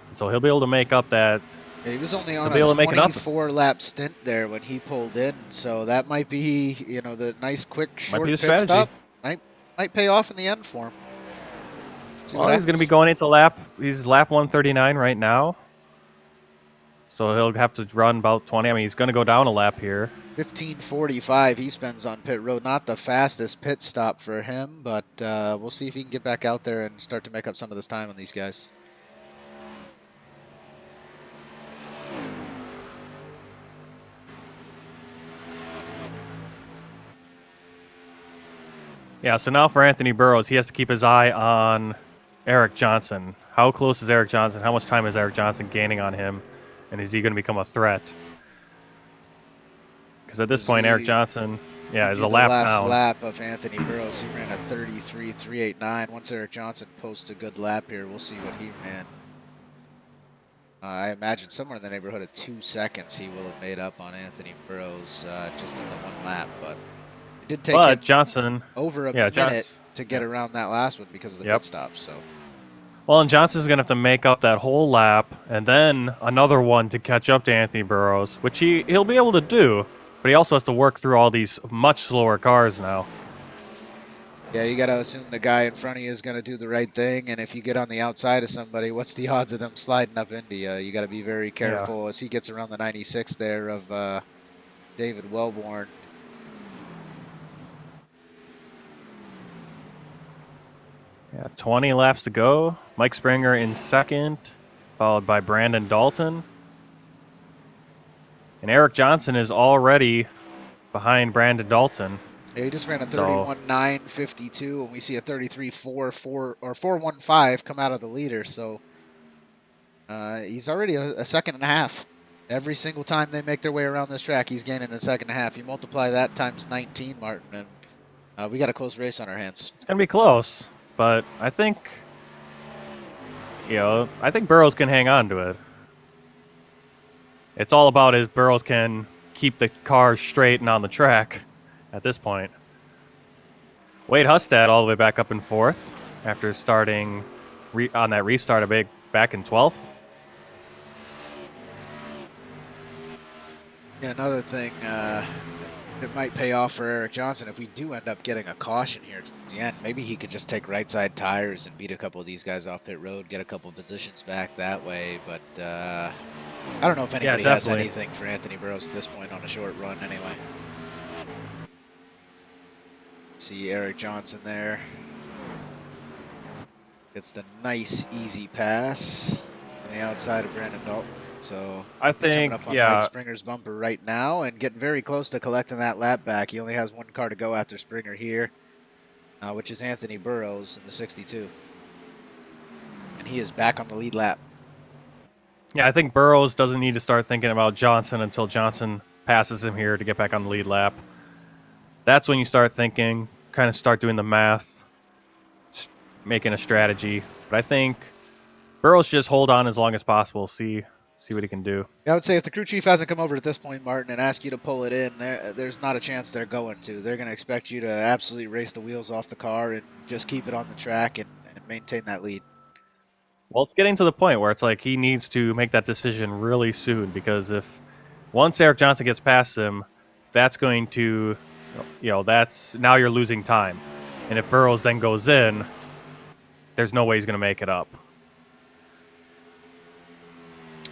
And so he'll be able to make up that. Yeah, he was only on He'll be a able to make it up. 24-lap stint there when he pulled in, so that might be, the nice, quick, short pit strategy. stop. Might pay off in the end for him. Well, he's going to be going into lap 139 right now. So he'll have to run about 20. I mean, he's going to go down a lap here. 15:45 he spends on pit road. Not the fastest pit stop for him, but we'll see if he can get back out there and start to make up some of this time on these guys. Yeah, so now for Anthony Burrows, he has to keep his eye on Eric Johnson. How close is Eric Johnson? How much time is Eric Johnson gaining on him? And is he going to become a threat? Because at this point, Eric Johnson, is a lap down. The last lap of Anthony Burrows, he ran a 33.389. Once Eric Johnson posts a good lap here, we'll see what he ran. I imagine somewhere in the neighborhood of 2 seconds he will have made up on Anthony Burrows just in the one lap, but it did take him Johnson over a minute to get around that last one because of the pit stop. So, well, and Johnson's going to have to make up that whole lap and then another one to catch up to Anthony Burrows, which he'll be able to do, but he also has to work through all these much slower cars now. Yeah, you got to assume the guy in front of you is going to do the right thing, and if you get on the outside of somebody, what's the odds of them sliding up into you? You got to be very careful as he gets around the 96 there of David Wellborn. Yeah, 20 laps to go. Mike Springer in second, followed by Brandon Dalton. And Eric Johnson is already behind Brandon Dalton. Yeah, he just ran a 31.952, and we see a 33.44 or 4.15 come out of the leader. So he's already a second and a half. Every single time they make their way around this track, he's gaining a second and a half. You multiply that times 19, Martin, and we got a close race on our hands. It's gonna be close, but I think Burrows can hang on to it. It's all about if Burrows can keep the car straight and on the track at this point. Wade Hustad all the way back up in fourth after starting on that restart back in 12th. Yeah, another thing that might pay off for Eric Johnson, if we do end up getting a caution here at the end, maybe he could just take right side tires and beat a couple of these guys off pit road, get a couple of positions back that way. But I don't know if anybody has anything for Anthony Burrows at this point on a short run anyway. See Eric Johnson there. Gets the nice, easy pass on the outside of Brandon Dalton. So I think, coming up on Mike Springer's bumper right now and getting very close to collecting that lap back. He only has one car to go after Springer here, which is Anthony Burrows in the 62. And he is back on the lead lap. Yeah, I think Burrows doesn't need to start thinking about Johnson until Johnson passes him here to get back on the lead lap. That's when you start thinking, kind of start doing the math. making a strategy. But I think Burrows should just hold on as long as possible. See what he can do. Yeah, I would say if the crew chief hasn't come over at this point, Martin, and asked you to pull it in, there's not a chance they're going to. They're going to expect you to absolutely race the wheels off the car and just keep it on the track and maintain that lead. Well, it's getting to the point where it's like he needs to make that decision really soon, because if once Eric Johnson gets past him, that's going to, that's now you're losing time. And if Burrows then goes in, there's no way he's going to make it up.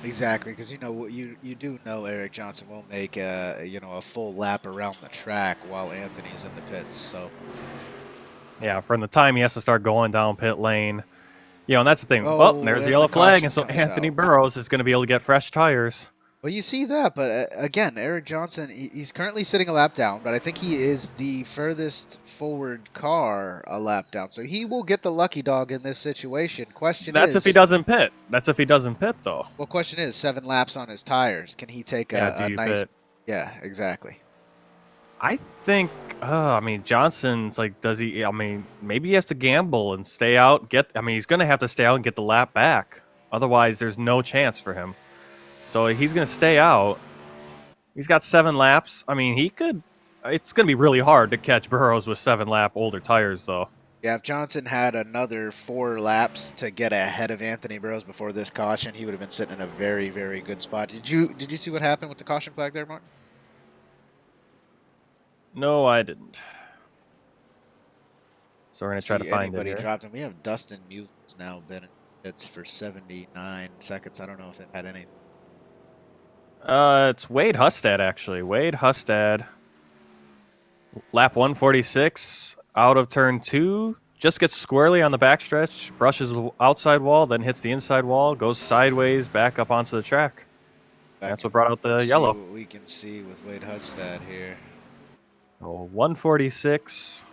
Exactly, because you do know Eric Johnson will make a full lap around the track while Anthony's in the pits. So yeah, from the time he has to start going down pit lane, and that's the thing. Oh, there's the and yellow the flag, caution and so comes Anthony out. Burrows is going to be able to get fresh tires. Well, you see that, but again, Eric Johnson, he's currently sitting a lap down, but I think he is the furthest forward car a lap down, so he will get the lucky dog in this situation. That's if he doesn't pit. Though. Well, question is 7 laps on his tires. Can he take Do a you nice? pit? Yeah, exactly. I think, Johnson's like, does he? Maybe he has to gamble and stay out. He's going to have to stay out and get the lap back. Otherwise, there's no chance for him. So he's going to stay out. He's got 7 laps. He could. It's going to be really hard to catch Burrows with 7-lap older tires, though. Yeah, if Johnson had another 4 laps to get ahead of Anthony Burrows before this caution, he would have been sitting in a very, very good spot. Did you see what happened with the caution flag there, Martin? No, I didn't. So we're going to try to find it anybody here. dropped him. We have Dustin Muse now been in pits for 79 seconds. I don't know if it had anything. It's Wade Hustad, actually. Wade Hustad, lap 146, out of turn 2, just gets squarely on the backstretch, brushes the outside wall, then hits the inside wall, goes sideways back up onto the track. That's what brought out the yellow. See what we can see with Wade Hustad here. 146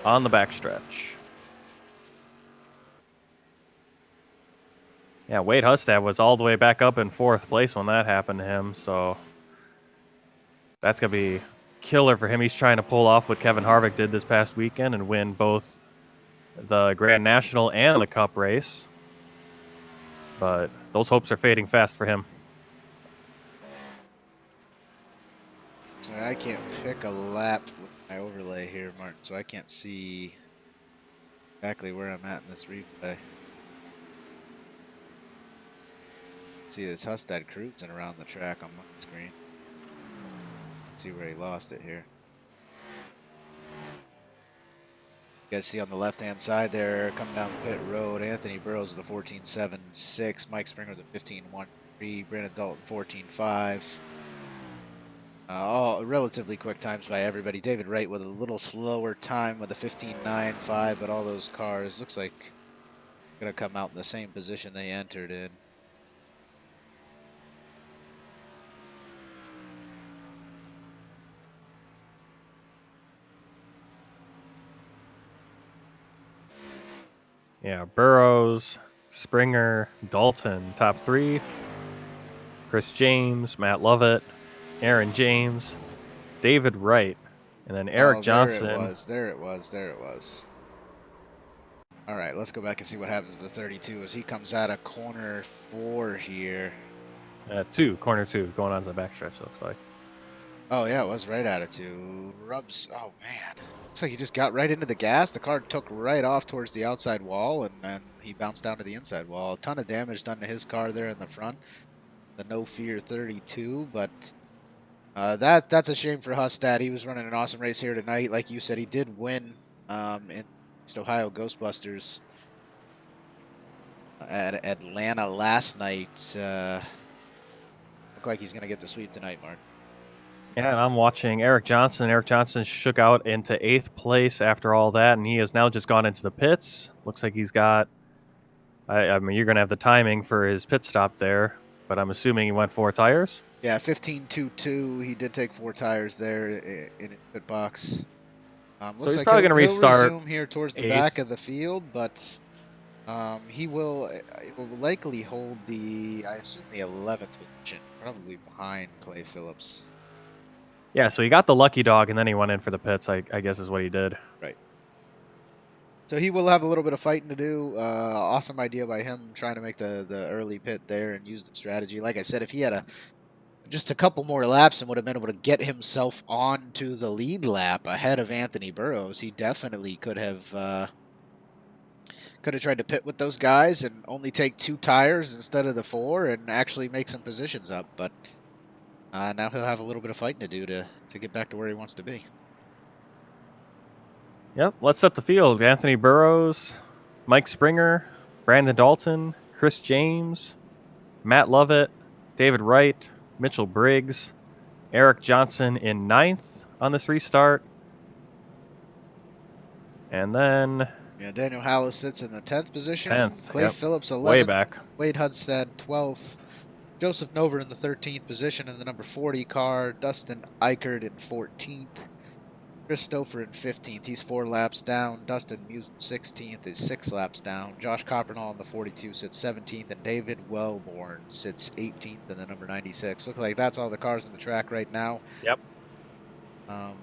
on the backstretch. Yeah, Wade Hustad was all the way back up in 4th place when that happened to him, so that's going to be killer for him. He's trying to pull off what Kevin Harvick did this past weekend and win both the Grand National and the Cup race. But those hopes are fading fast for him. So I can't pick a lap with my overlay here, Martin, so I can't see exactly where I'm at in this replay. See this Hustad cruising around the track on my screen. See where he lost it here. You guys see on the left-hand side there, coming down pit road, Anthony Burrows with a 14.76, Mike Springer with a 15.13, Brandon Dalton 14.5. All relatively quick times by everybody. David Wright with a little slower time with a 15.95, but all those cars looks like going to come out in the same position they entered in. Yeah, Burrows, Springer, Dalton, top 3. Chris James, Matt Lovett, Aaron James, David Wright, and then Eric Johnson. There it was. All right, let's go back and see what happens to the 32 as he comes out of corner 4 here. Corner 2, going on to the backstretch, looks like. Oh, yeah, it was right at it, too. Rubs, oh, man. Looks like he just got right into the gas. The car took right off towards the outside wall, and then he bounced down to the inside wall. A ton of damage done to his car there in the front. The No Fear 32, but that's a shame for Hustad. He was running an awesome race here tonight. Like you said, he did win in Ohio Ghostbusters at Atlanta last night. Look like he's going to get the sweep tonight, Mark. Yeah, and I'm watching Eric Johnson. Eric Johnson shook out into 8th place after all that, and he has now just gone into the pits. Looks like he's got... you're going to have the timing for his pit stop there, but I'm assuming he went 4 tires? Yeah, 15.22. He did take 4 tires there in his pit box. Looks like probably going to restart. Resume here towards the back of the field, but he will likely hold I assume the 11th position, probably behind Clay Phillips. Yeah, so he got the lucky dog, and then he went in for the pits, I guess is what he did. Right. So he will have a little bit of fighting to do. Awesome idea by him trying to make the early pit there and use the strategy. Like I said, if he had just a couple more laps and would have been able to get himself onto the lead lap ahead of Anthony Burrows, he definitely could have tried to pit with those guys and only take 2 tires instead of the 4 and actually make some positions up. But now he'll have a little bit of fighting to do to get back to where he wants to be. Yep, let's set the field. Anthony Burrows, Mike Springer, Brandon Dalton, Chris James, Matt Lovett, David Wright, Mitchell Briggs, Eric Johnson in 9th on this restart. And then Yeah, Daniel Hallis sits in the 10th position. 10th. Clay Yep. Phillips 11th. Way back. Wade Hudstad 12th. Joseph Nover in the 13th position in the number 40 car. Dustin Eichert in 14th. Chris Stouffer in 15th. He's 4 laps down. Dustin Muse 16th is 6 laps down. Josh Coppernall in the 42 sits 17th. And David Wellborn sits 18th in the number 96. Looks like that's all the cars on the track right now. Yep.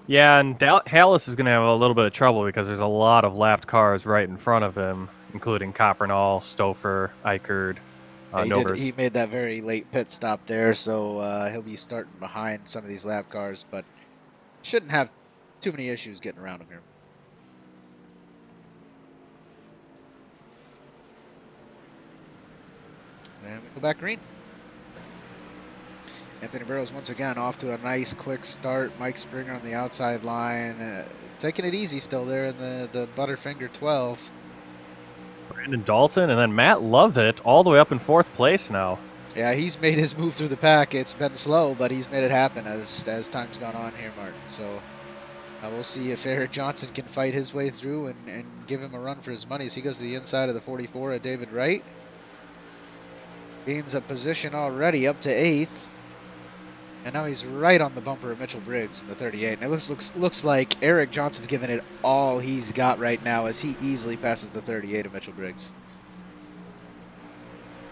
Yeah, and Hallis is going to have a little bit of trouble because there's a lot of lapped cars right in front of him, including Coppernall, Stouffer, Eichert, Novers. He made that very late pit stop there, so he'll be starting behind some of these lap cars, but shouldn't have too many issues getting around him here. And we go back green. Anthony Burrows once again off to a nice quick start. Mike Springer on the outside line. Taking it easy still there in the Butterfinger 12. Brandon Dalton and then Matt Lovett all the way up in 4th place now. Yeah, he's made his move through the pack. It's been slow, but he's made it happen as time's gone on here, Martin. So we'll see if Eric Johnson can fight his way through and give him a run for his money as he goes to the inside of the 44 at David Wright. Gains a position already up to 8th. And now he's right on the bumper of Mitchell Briggs in the 38. And it looks like Eric Johnson's giving it all he's got right now as he easily passes the 38 of Mitchell Briggs.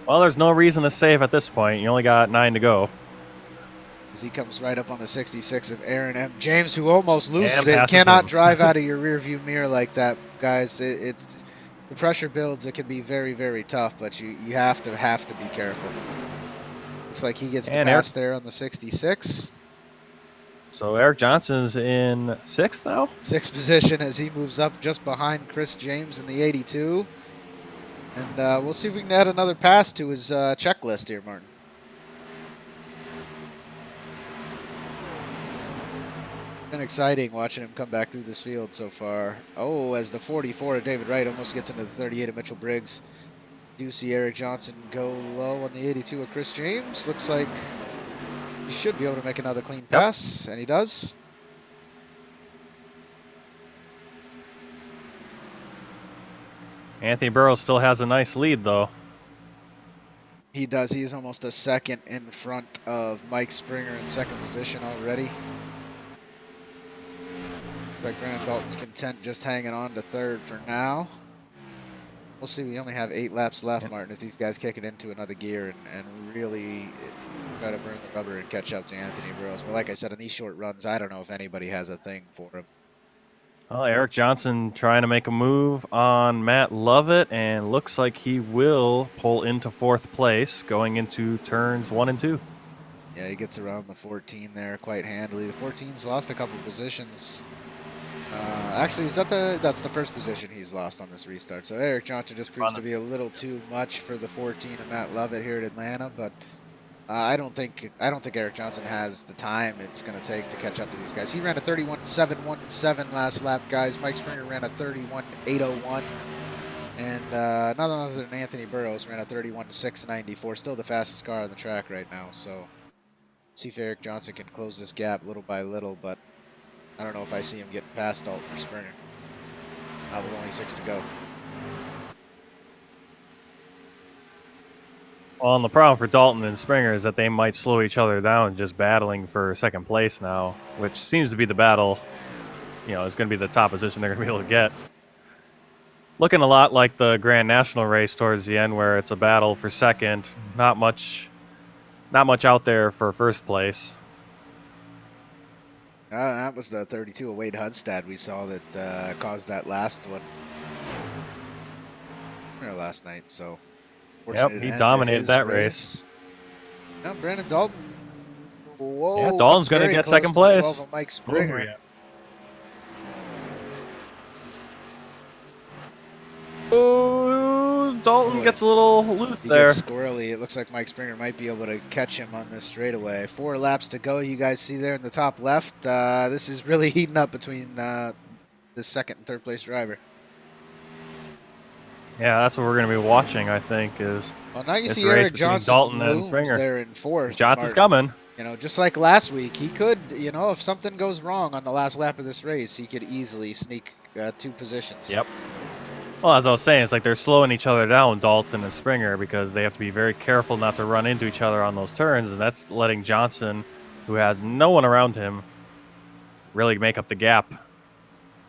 Well, there's no reason to save at this point. You only got 9 to go. As he comes right up on the 66 of Aaron M. James, who almost loses it. Passes Cannot him. drive out of your rearview mirror like that, guys. It's the pressure builds. It can be very, very tough, but you have to be careful. Looks like he gets the pass there on the 66. So Eric Johnson's in 6th now? 6th position as he moves up just behind Chris James in the 82. And we'll see if we can add another pass to his checklist here, Martin. Been exciting watching him come back through this field so far. Oh, as the 44 of David Wright almost gets into the 38 of Mitchell Briggs. Do see Eric Johnson go low on the 82 of Chris James. Looks like he should be able to make another clean pass, and he does. Anthony Burrows still has a nice lead, though. He does. He is almost a second in front of Mike Springer in 2nd position already. Looks like Brandon Dalton's content just hanging on to 3rd for now. We'll see. We only have 8 laps left, Martin, if these guys kick it into another gear and really try to burn the rubber and catch up to Anthony Burrows. But like I said, in these short runs, I don't know if anybody has a thing for him. Well, Eric Johnson trying to make a move on Matt Lovett, and looks like he will pull into 4th place going into turns 1 and 2. Yeah, he gets around the 14 there quite handily. The 14's lost a couple positions. Actually, that's the 1st position he's lost on this restart. So Eric Johnson just proves to be a little too much for the 14 of Matt Lovett here at Atlanta, but I don't think Eric Johnson has the time it's going to take to catch up to these guys. He ran a 31.717 last lap, guys. Mike Springer ran a 31.801, and none other than Anthony Burrows ran a 31.694. Still the fastest car on the track right now. So see if Eric Johnson can close this gap little by little, but I don't know if I see him getting past Dalton or Springer. With only 6 to go. Well, and the problem for Dalton and Springer is that they might slow each other down just battling for 2nd place now, which seems to be the battle. You know, it's going to be the top position they're going to be able to get. Looking a lot like the Grand National race towards the end, where it's a battle for 2nd. Not much out there for 1st place. That was the 32 of Wade Hudstad we saw that caused that last one. Springer last night, so Yep, fortunate he end to dominated his that race. Now Brandon Dalton, Yeah, whoa, Dalton's comes going to very get close second to the 12 place. of Mike Oh, Springer. yeah. Oh, Dalton gets a little loose He there. gets squirrely. It looks like Mike Springer might be able to catch him on this straightaway. 4 laps to go. You guys see there in the top left. This is really heating up between the second and third place driver. Yeah, that's what we're going to be watching, I think, is Well, now you this see race Eric between Johnson Dalton and looms Springer. there in fourth. Johnson's Martin, coming. you know, just like last week, he could, you know, if something goes wrong on the last lap of this race, he could easily sneak 2 positions. Yep. Well, as I was saying, it's like they're slowing each other down, Dalton and Springer, because they have to be very careful not to run into each other on those turns, and that's letting Johnson, who has no one around him, really make up the gap.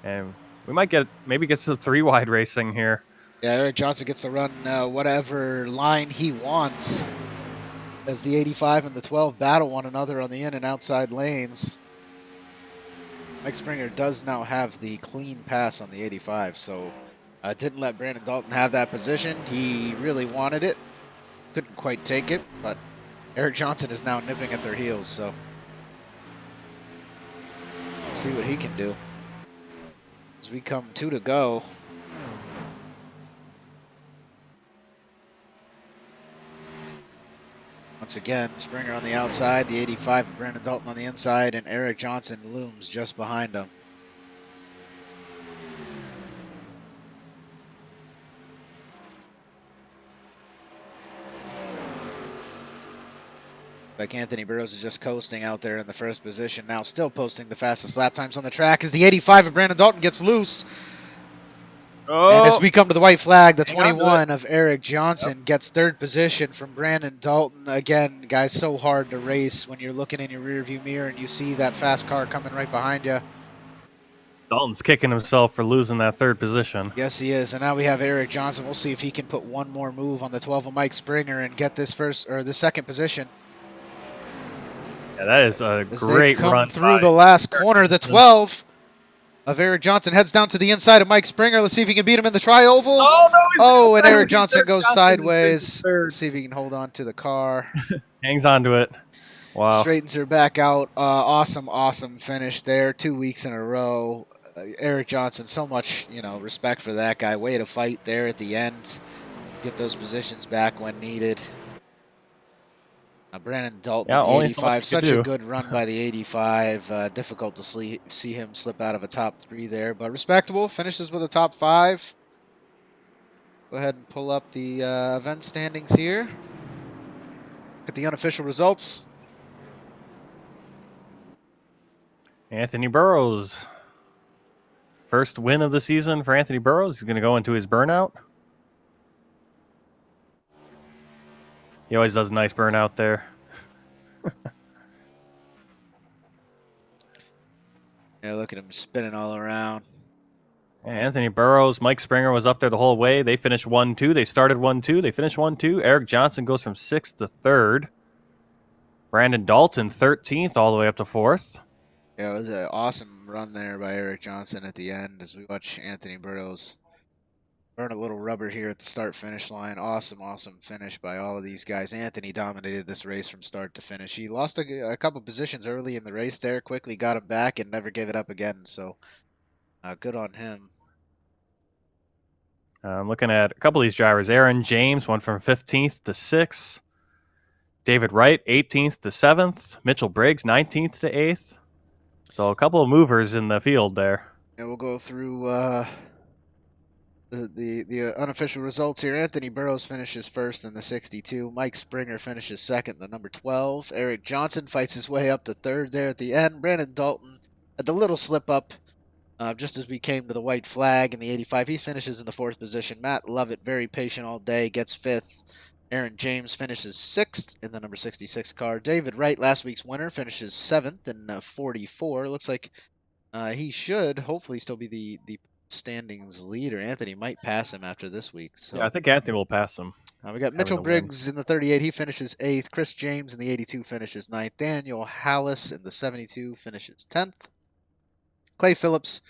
And we might maybe get to the 3-wide racing here. Yeah, Eric Johnson gets to run whatever line he wants as the 85 and the 12 battle one another on the in and outside lanes. Mike Springer does now have the clean pass on the 85, so didn't let Brandon Dalton have that position. He really wanted it. Couldn't quite take it, but Eric Johnson is now nipping at their heels, so see what he can do. As we come 2 to go. Once again, Springer on the outside, the 85 of Brandon Dalton on the inside, and Eric Johnson looms just behind him. Like Anthony Burroughs is just coasting out there in the first position, now still posting the fastest lap times on the track as the 85 of Brandon Dalton gets loose. Oh, and as we come to the white flag, the 21 of Eric Johnson gets third position from Brandon Dalton. Again, guys, so hard to race when you're looking in your rearview mirror and you see that fast car coming right behind you. Dalton's kicking himself for losing that third position. Yes, he is. And now we have Eric Johnson. We'll see if he can put one more move on the 12 of Mike Springer and get this the second position. Yeah, that is a great run. Through the last corner, the 12 of Eric Johnson heads down to the inside of Mike Springer. Let's see if he can beat him in the tri-oval. Oh, no, and Eric Johnson goes sideways. Let's see if he can hold on to the car. Hangs on to it. Wow. Straightens her back out. Awesome finish there. 2 weeks in a row. Eric Johnson, so much, respect for that guy. Way to fight there at the end. Get those positions back when needed. Brandon Dalton, yeah, the 85, such a good run by the 85. Difficult to see him slip out of a top 3 there, but respectable. Finishes with a top 5. Go ahead and pull up the event standings here. Look at the unofficial results. Anthony Burroughs. First win of the season for Anthony Burroughs. He's going to go into his burnout. He always does a nice burnout there. Yeah, look at him spinning all around. Anthony Burroughs, Mike Springer was up there the whole way. They finished 1-2. They started 1-2. They finished 1-2. Eric Johnson goes from 6th to 3rd. Brandon Dalton, 13th, all the way up to 4th. Yeah, it was an awesome run there by Eric Johnson at the end as we watch Anthony Burroughs burn a little rubber here at the start-finish line. Awesome finish by all of these guys. Anthony dominated this race from start to finish. He lost a couple positions early in the race there, quickly got him back and never gave it up again. So good on him. I'm looking at a couple of these drivers. Aaron James went from 15th to 6th. David Wright, 18th to 7th. Mitchell Briggs, 19th to 8th. So a couple of movers in the field there. Yeah, we'll go through the unofficial results here. Anthony Burroughs finishes first in the 62. Mike Springer finishes second, the number 12. Eric Johnson fights his way up to third there at the end. Brandon Dalton had the little slip up just as we came to the white flag in the 85. He finishes in the 4th position. Matt Lovett, very patient all day, gets 5th. Aaron James finishes 6th in the number 66 car. David Wright, last week's winner, finishes 7th in 44. Looks like he should hopefully still be the standings leader. Anthony might pass him after this week. So yeah, I think Anthony will pass him. We got Mitchell Briggs in the 38. He finishes 8th. Chris James in the 82 finishes 9th. Daniel Hallis in the 72 finishes 10th. Clay Phillips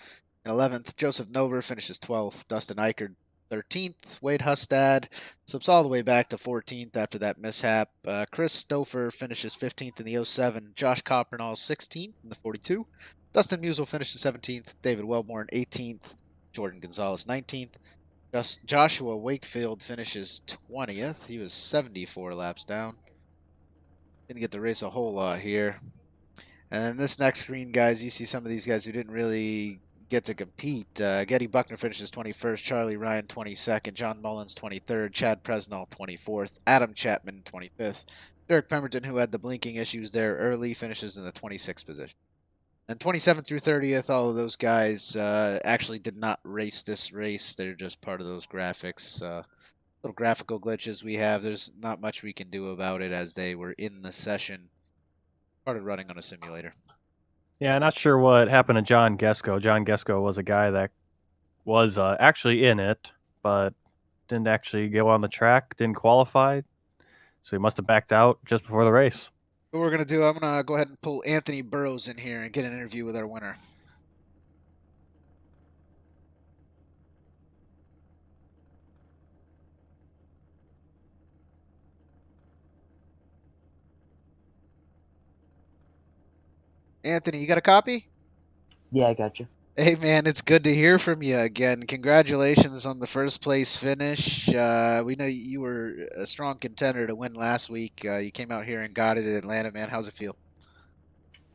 in 11th. Joseph Nover finishes 12th. Dustin Eichert 13th. Wade Hustad slips all the way back to 14th after that mishap. Chris Stouffer finishes 15th in the 07. Josh Coppernall 16th in the 42. Dustin Musial finishes 17th. David Wellborn 18th. Jordan Gonzalez 19th. Joshua Wakefield finishes 20th. He was 74 laps down. Didn't get to race a whole lot here. And then this next screen, guys, you see some of these guys who didn't really get to compete. Getty Buckner finishes 21st, Charlie Ryan 22nd, John Mullins 23rd, Chad Presnell 24th, Adam Chapman 25th. Derek Pemberton, who had the blinking issues there early, finishes in the 26th position. And 27th through 30th, all of those guys actually did not race this race. They're just part of those graphics. Little graphical glitches we have. There's not much we can do about it as they were in the session. Started running on a simulator. Yeah, not sure what happened to John Gesko. John Gesko was a guy that was actually in it, but didn't actually go on the track, didn't qualify, so he must have backed out just before the race. What we're going to do, I'm going to go ahead and pull Anthony Burrows in here and get an interview with our winner. Anthony, you got a copy? Yeah, I got you. Hey, man, it's good to hear from you again. Congratulations on the first place finish. We know you were a strong contender to win last week. You came out here and got it at Atlanta, man. How's it feel?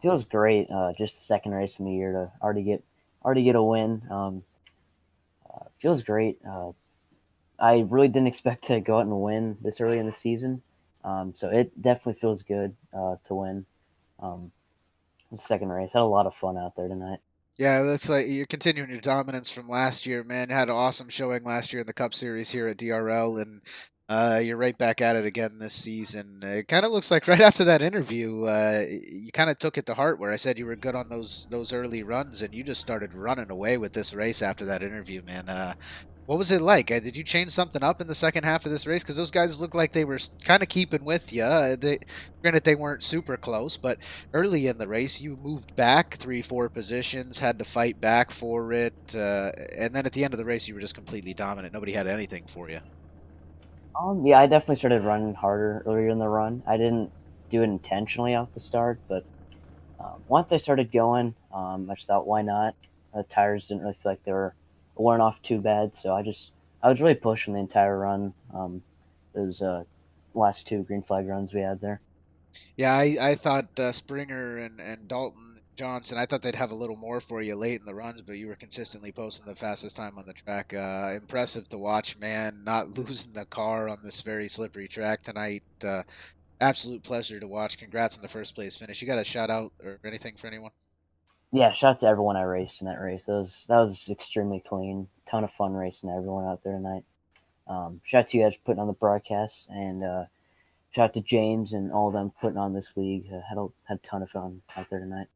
Feels great. Just the second race in the year to already get a win. Feels great. I really didn't expect to go out and win this early in the season, so it definitely feels good to win. The second race, had a lot of fun out there tonight. Yeah, it looks like you're continuing your dominance from last year, man. Had an awesome showing last year in the Cup Series here at DRL, and you're right back at it again this season. It kind of looks like right after that interview, you kind of took it to heart where I said you were good on those early runs, and you just started running away with this race after that interview, man. What was it like? Did you change something up in the second half of this race? Because those guys looked like they were kind of keeping with you. Granted, they weren't super close, but early in the race, you moved back 3-4 positions, had to fight back for it, and then at the end of the race, you were just completely dominant. Nobody had anything for you. Yeah, I definitely started running harder earlier in the run. I didn't do it intentionally off the start, but once I started going, I just thought, why not? The tires didn't really feel like they were weren't off too bad, so I was really pushing the entire run. Those last two green flag runs we had there. Yeah, I thought Springer and Dalton Johnson, I thought they'd have a little more for you late in the runs, but you were consistently posting the fastest time on the track. Impressive to watch, man. Not losing the car on this very slippery track tonight. Absolute pleasure to watch. Congrats on the first place finish. You got a shout out or anything for anyone? Yeah, shout out to everyone I raced in that race. That was extremely clean. Ton of fun racing everyone out there tonight. Shout out to you guys for putting on the broadcast, and shout out to James and all of them putting on this league. Had a ton of fun out there tonight.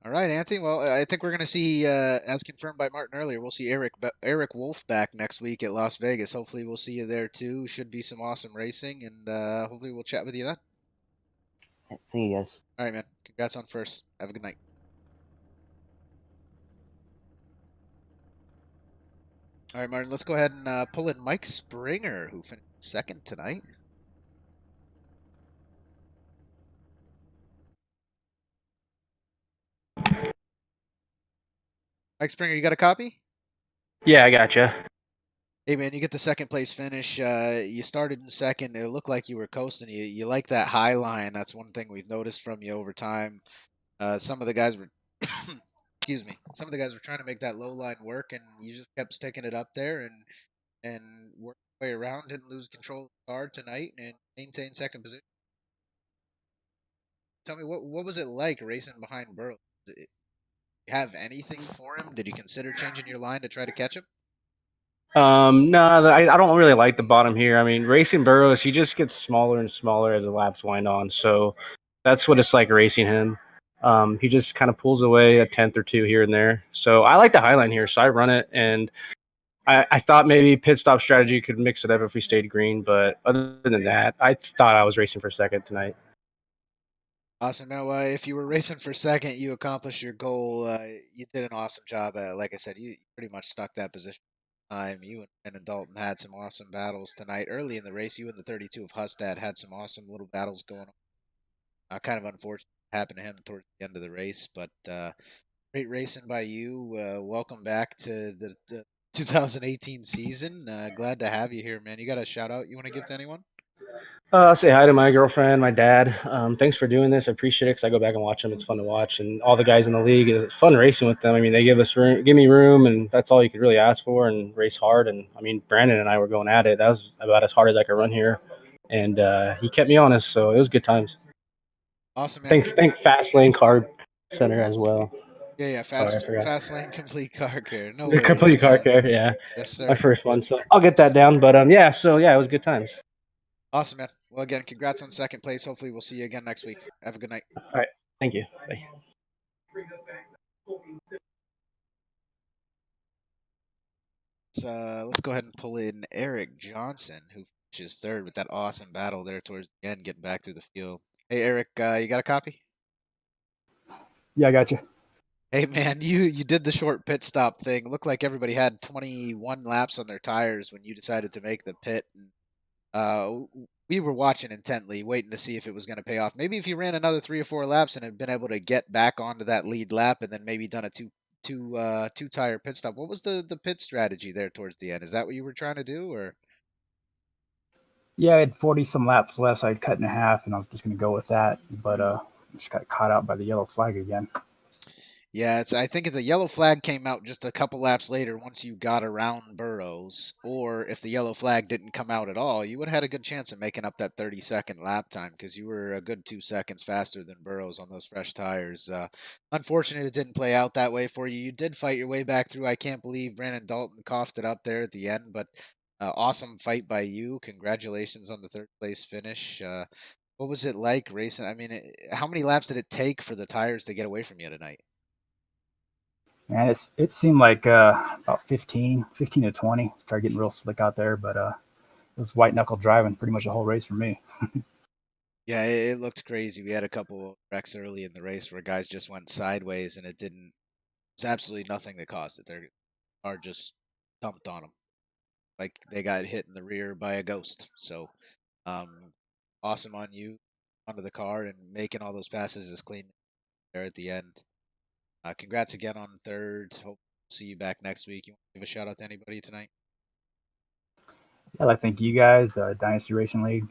All right, Anthony. Well, I think we're going to see, as confirmed by Martin earlier, we'll see Eric Wolf back next week at Las Vegas. Hopefully, we'll see you there too. Should be some awesome racing, and hopefully, we'll chat with you then. Thank you guys. All right, man. Congrats on first. Have a good night. All right, Martin. Let's go ahead and pull in Mike Springer, who finished second tonight. Mike Springer, you got a copy? Yeah, I gotcha. Hey man, you get the second place finish. You started in second. It looked like you were coasting. You like that high line. That's one thing we've noticed from you over time. Some of the guys were, excuse me. Some of the guys were trying to make that low line work, and you just kept sticking it up there and worked your way around. Didn't lose control of the car tonight and maintained second position. Tell me what was it like racing behind Burrows? Did you have anything for him? Did you consider changing your line to try to catch him? No, I don't really like the bottom here. I mean, racing Burrows, he just gets smaller and smaller as the laps wind on. So that's what it's like racing him. He just kind of pulls away a tenth or two here and there. So I like the highline here, so I run it. And I thought maybe pit stop strategy could mix it up if we stayed green. But other than that, I thought I was racing for second tonight. Awesome. Now, if you were racing for second, you accomplished your goal. You did an awesome job. Like I said, you pretty much stuck that position time. You and Brandon Dalton had some awesome battles tonight. Early in the race, you and the 32 of Hustad had some awesome little battles going on. Kind of unfortunate it happened to him towards the end of the race, but great racing by you. Welcome back to the 2018 season. Glad to have you here, man. You got a shout out you want to give to anyone? I'll say hi to my girlfriend, my dad. Thanks for doing this. I appreciate it because I go back and watch them. It's fun to watch, and all the guys in the league. It's fun racing with them. I mean, they give me room, and that's all you could really ask for. And race hard. And I mean, Brandon and I were going at it. That was about as hard as I could run here, and he kept me honest. So it was good times. Awesome, man. Thank Fast Lane Card Center as well. Yeah, Sorry, I forgot. fast lane complete car care. No The worries, complete car man. care, yeah. Yes, My sir. first one. So I'll get that down. But yeah, so yeah, it was good times. Awesome, man. Well, again, congrats on second place. Hopefully, we'll see you again next week. Have a good night. All right. Thank you. Bye. Let's go ahead and pull in Eric Johnson, who finishes third with that awesome battle there towards the end, getting back through the field. Hey, Eric, you got a copy? Yeah, I got you. Hey, man, you did the short pit stop thing. Looked like everybody had 21 laps on their tires when you decided to make the pit. And we were watching intently, waiting to see if it was going to pay off. Maybe if you ran another 3 or 4 laps and had been able to get back onto that lead lap, and then maybe done a two tire pit stop. What was the pit strategy there towards the end? Is that what you were trying to do, or? Yeah, I had 40 some laps left. So I'd cut in half, and I was just going to go with that. But just got caught out by the yellow flag again. Yeah, I think the yellow flag came out just a couple laps later once you got around Burrows, or if the yellow flag didn't come out at all, you would have had a good chance of making up that 30-second lap time because you were a good 2 seconds faster than Burrows on those fresh tires. Unfortunate it didn't play out that way for you. You did fight your way back through. I can't believe Brandon Dalton coughed it up there at the end, but awesome fight by you. Congratulations on the third place finish. What was it like racing? I mean, how many laps did it take for the tires to get away from you tonight? And it seemed like about 15 to 20. Started getting real slick out there, but it was white knuckle driving pretty much the whole race for me. Yeah, it looked crazy. We had a couple wrecks early in the race where guys just went sideways, and it was absolutely nothing that caused it. Their car just dumped on them, like they got hit in the rear by a ghost. So, um, awesome on you onto the car and making all those passes as clean there at the end. Congrats again on third. Hope to see you back next week. You want to give a shout out to anybody tonight? I'd like to thank you guys, Dynasty Racing League,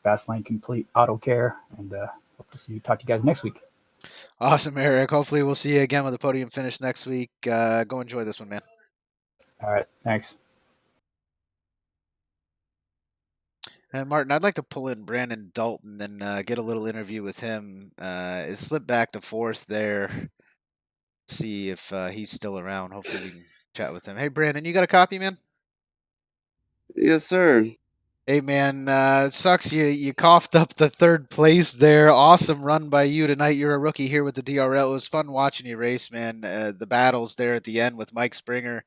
Fast Lane Complete Auto Care, and hope to talk to you guys next week. Awesome, Eric. Hopefully, we'll see you again with a podium finish next week. Go enjoy this one, man. All right, thanks. And Martin, I'd like to pull in Brandon Dalton and get a little interview with him. It slipped back to fourth there. See if he's still around. Hopefully, we can chat with him. Hey, Brandon, you got a copy, man? Yes, sir. Hey, man, it sucks you coughed up the third place there. Awesome run by you tonight. You're a rookie here with the DRL. It was fun watching you race, man. The battles there at the end with Mike Springer.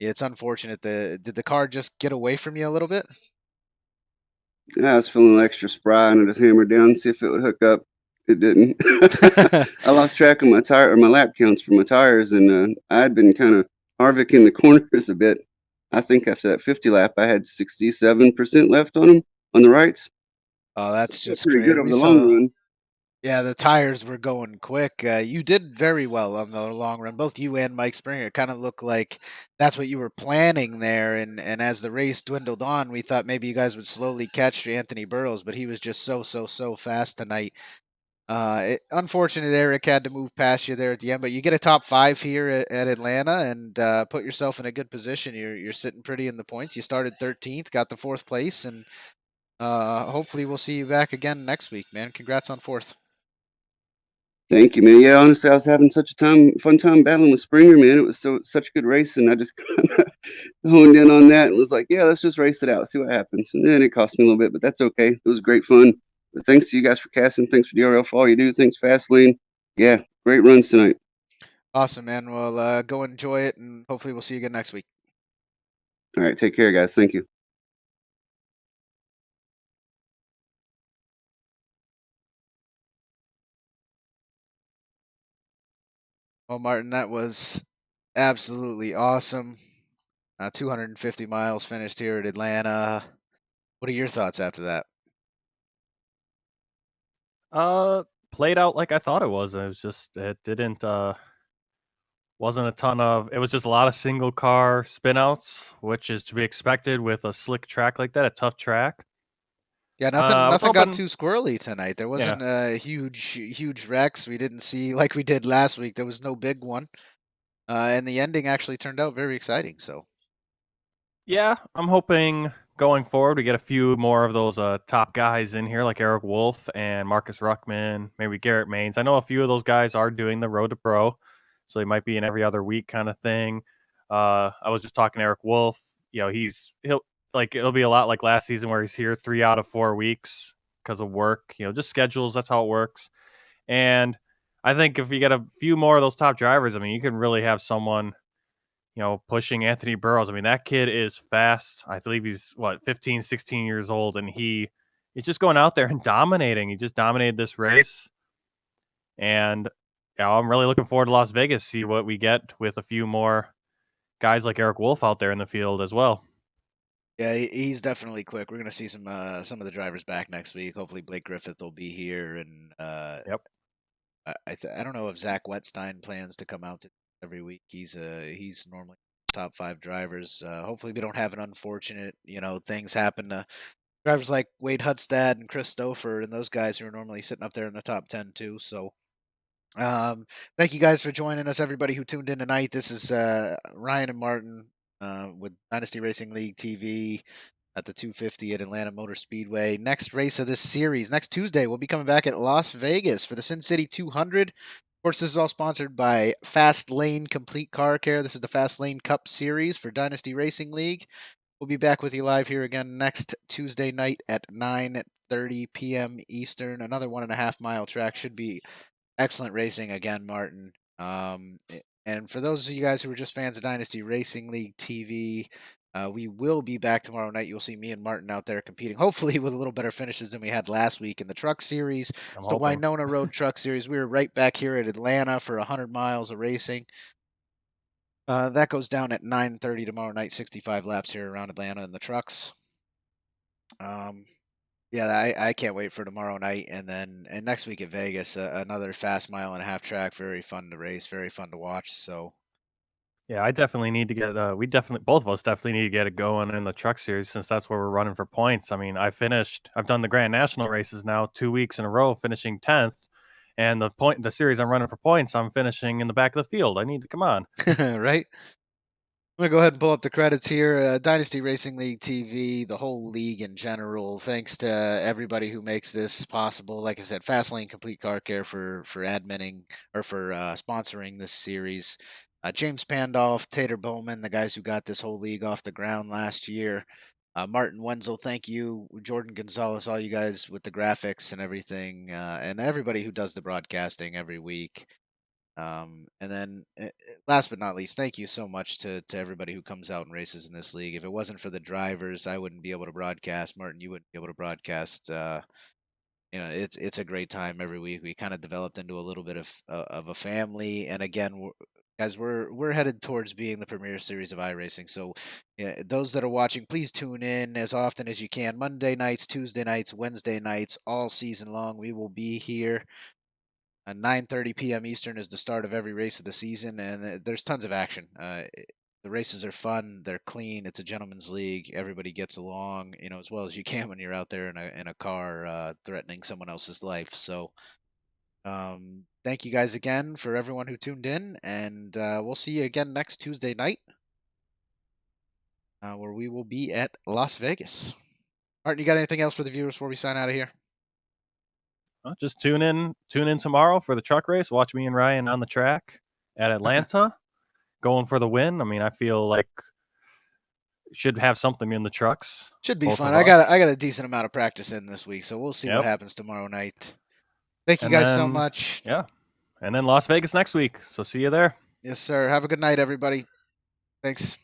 Yeah, it's unfortunate. Did the car just get away from you a little bit? I was feeling extra spry, and I just hammered down to see if it would hook up. It didn't. I lost track of my lap counts for my tires, and I had been kind of Harvick in the corners a bit. I think after that 50 lap, I had 67% left on them on the rights. Oh, So that's I feel just pretty great. good over We the long saw. run. Yeah, the tires were going quick. You did very well on the long run. Both you and Mike Springer. It kind of looked like that's what you were planning there. And as the race dwindled on, we thought maybe you guys would slowly catch Anthony Burrows, but he was just so fast tonight. Unfortunate Eric had to move past you there at the end, but you get a top 5 here at Atlanta and put yourself in a good position. You're sitting pretty in the points. You started 13th, got the 4th place, and hopefully we'll see you back again next week, man. Congrats on 4th. Thank you, man. Yeah, honestly, I was having such a fun time battling with Springer, man. It was such a good race, and I just kind of honed in on that and was like, yeah, let's just race it out, see what happens. And then it cost me a little bit, but that's okay. It was great fun. But thanks to you guys for casting. Thanks for DRL for all you do. Thanks, Fastlane. Yeah, great runs tonight. Awesome, man. Well, go enjoy it, and hopefully we'll see you again next week. All right, take care, guys. Thank you. Well, Martin, that was absolutely awesome. 250 miles finished here at Atlanta. What are your thoughts after that? Played out like I thought it was. It didn't wasn't a ton of. It was just a lot of single car spinouts, which is to be expected with a slick track like that, a tough track. Yeah, I was nothing got hoping, too squirrely tonight. There yeah, wasn't huge wrecks. We didn't see like we did last week. There was no big one. And the ending actually turned out very exciting. So yeah. I'm hoping going forward we get a few more of those top guys in here, like Eric Wolf and Marcus Ruckman, maybe Garrett Maines. I know a few of those guys are doing the Road to Pro, so they might be an every other week kind of thing. I was just talking to Eric Wolf. You know, he'll like it'll be a lot like last season where he's here 3 out of 4 weeks because of work. You know, just schedules. That's how it works. And I think if you get a few more of those top drivers, I mean, you can really have someone, you know, pushing Anthony Burrows. I mean, that kid is fast. I believe he's 15, 16 years old, and he's just going out there and dominating. He just dominated this race. And I'm really looking forward to Las Vegas, see what we get with a few more guys like Eric Wolf out there in the field as well. yeah, he's definitely quick. We're gonna see some of the drivers back next week. Hopefully Blake Griffith will be here, and Yep. I don't know if Zach Wetstein plans to come out every week. He's normally top 5 drivers. Hopefully we don't have an unfortunate things happen to drivers like Wade Hudstad and Chris Stouffer and those guys who are normally sitting up there in the top 10 too. So thank you guys for joining us, everybody who tuned in tonight. This is Ryan and Martin with Dynasty Racing League TV at the 250 at Atlanta Motor Speedway. Next race of this series, next Tuesday, we'll be coming back at Las Vegas for the Sin City 200. Of course, this is all sponsored by Fast Lane Complete Car Care. This is the Fast Lane Cup Series for Dynasty Racing League. We'll be back with you live here again next Tuesday night at 9:30 p.m. Eastern. Another 1.5 mile track. Should be excellent racing again, Martin. And for those of you guys who are just fans of Dynasty Racing League TV, we will be back tomorrow night. You'll see me and Martin out there competing, hopefully with a little better finishes than we had last week in the Truck Series. I'm It's the hoping. Winona Road Truck Series. We were right back here at Atlanta for 100 miles of racing. That goes down at 9:30 tomorrow night. 65 laps here around Atlanta in the trucks. Yeah, I can't wait for tomorrow night, and next week at Vegas, another fast 1.5 mile track. Very fun to race, very fun to watch. So Yeah, I definitely need to get. We definitely, both of us definitely need to get it going in the truck series since that's where we're running for points. I mean, I've done the Grand National races now 2 weeks in a row, finishing 10th, and the series I'm running for points, I'm finishing in the back of the field. I need to come on. right. I'm gonna go ahead and pull up the credits here. Dynasty Racing League TV, the whole league in general. Thanks to everybody who makes this possible. Like I said, Fastlane Complete Car Care for adminning or for sponsoring this series. James Pandolf, Tater Bowman, the guys who got this whole league off the ground last year. Martin Wenzel, thank you. Jordan Gonzalez, all you guys with the graphics and everything, and everybody who does the broadcasting every week. And then, last but not least, thank you so much to everybody who comes out and races in this league. If it wasn't for the drivers, I wouldn't be able to broadcast. Martin, you wouldn't be able to broadcast. It's a great time every week. We kind of developed into a little bit of a family. And again, guys, we're headed towards being the premier series of iRacing. So, yeah, those that are watching, please tune in as often as you can. Monday nights, Tuesday nights, Wednesday nights, all season long. We will be here. 9:30 p.m. Eastern is the start of every race of the season, and there's tons of action. The races are fun, they're clean. It's a gentleman's league. Everybody gets along, as well as you can when you're out there in a car threatening someone else's life. So, thank you guys again for everyone who tuned in, and we'll see you again next Tuesday night, where we will be at Las Vegas. Martin, you got anything else for the viewers before we sign out of here? Just tune in tomorrow for the truck race. Watch me and Ryan on the track at Atlanta, going for the win. I mean, I feel like should have something in the trucks. Should be both fun. of I got us. a decent amount of practice in this week, so we'll see what Yep. happens tomorrow night. Thank you And guys so then- much. Yeah. And then Las Vegas next week. So see you there. Yes, sir. Have a good night, everybody. Thanks.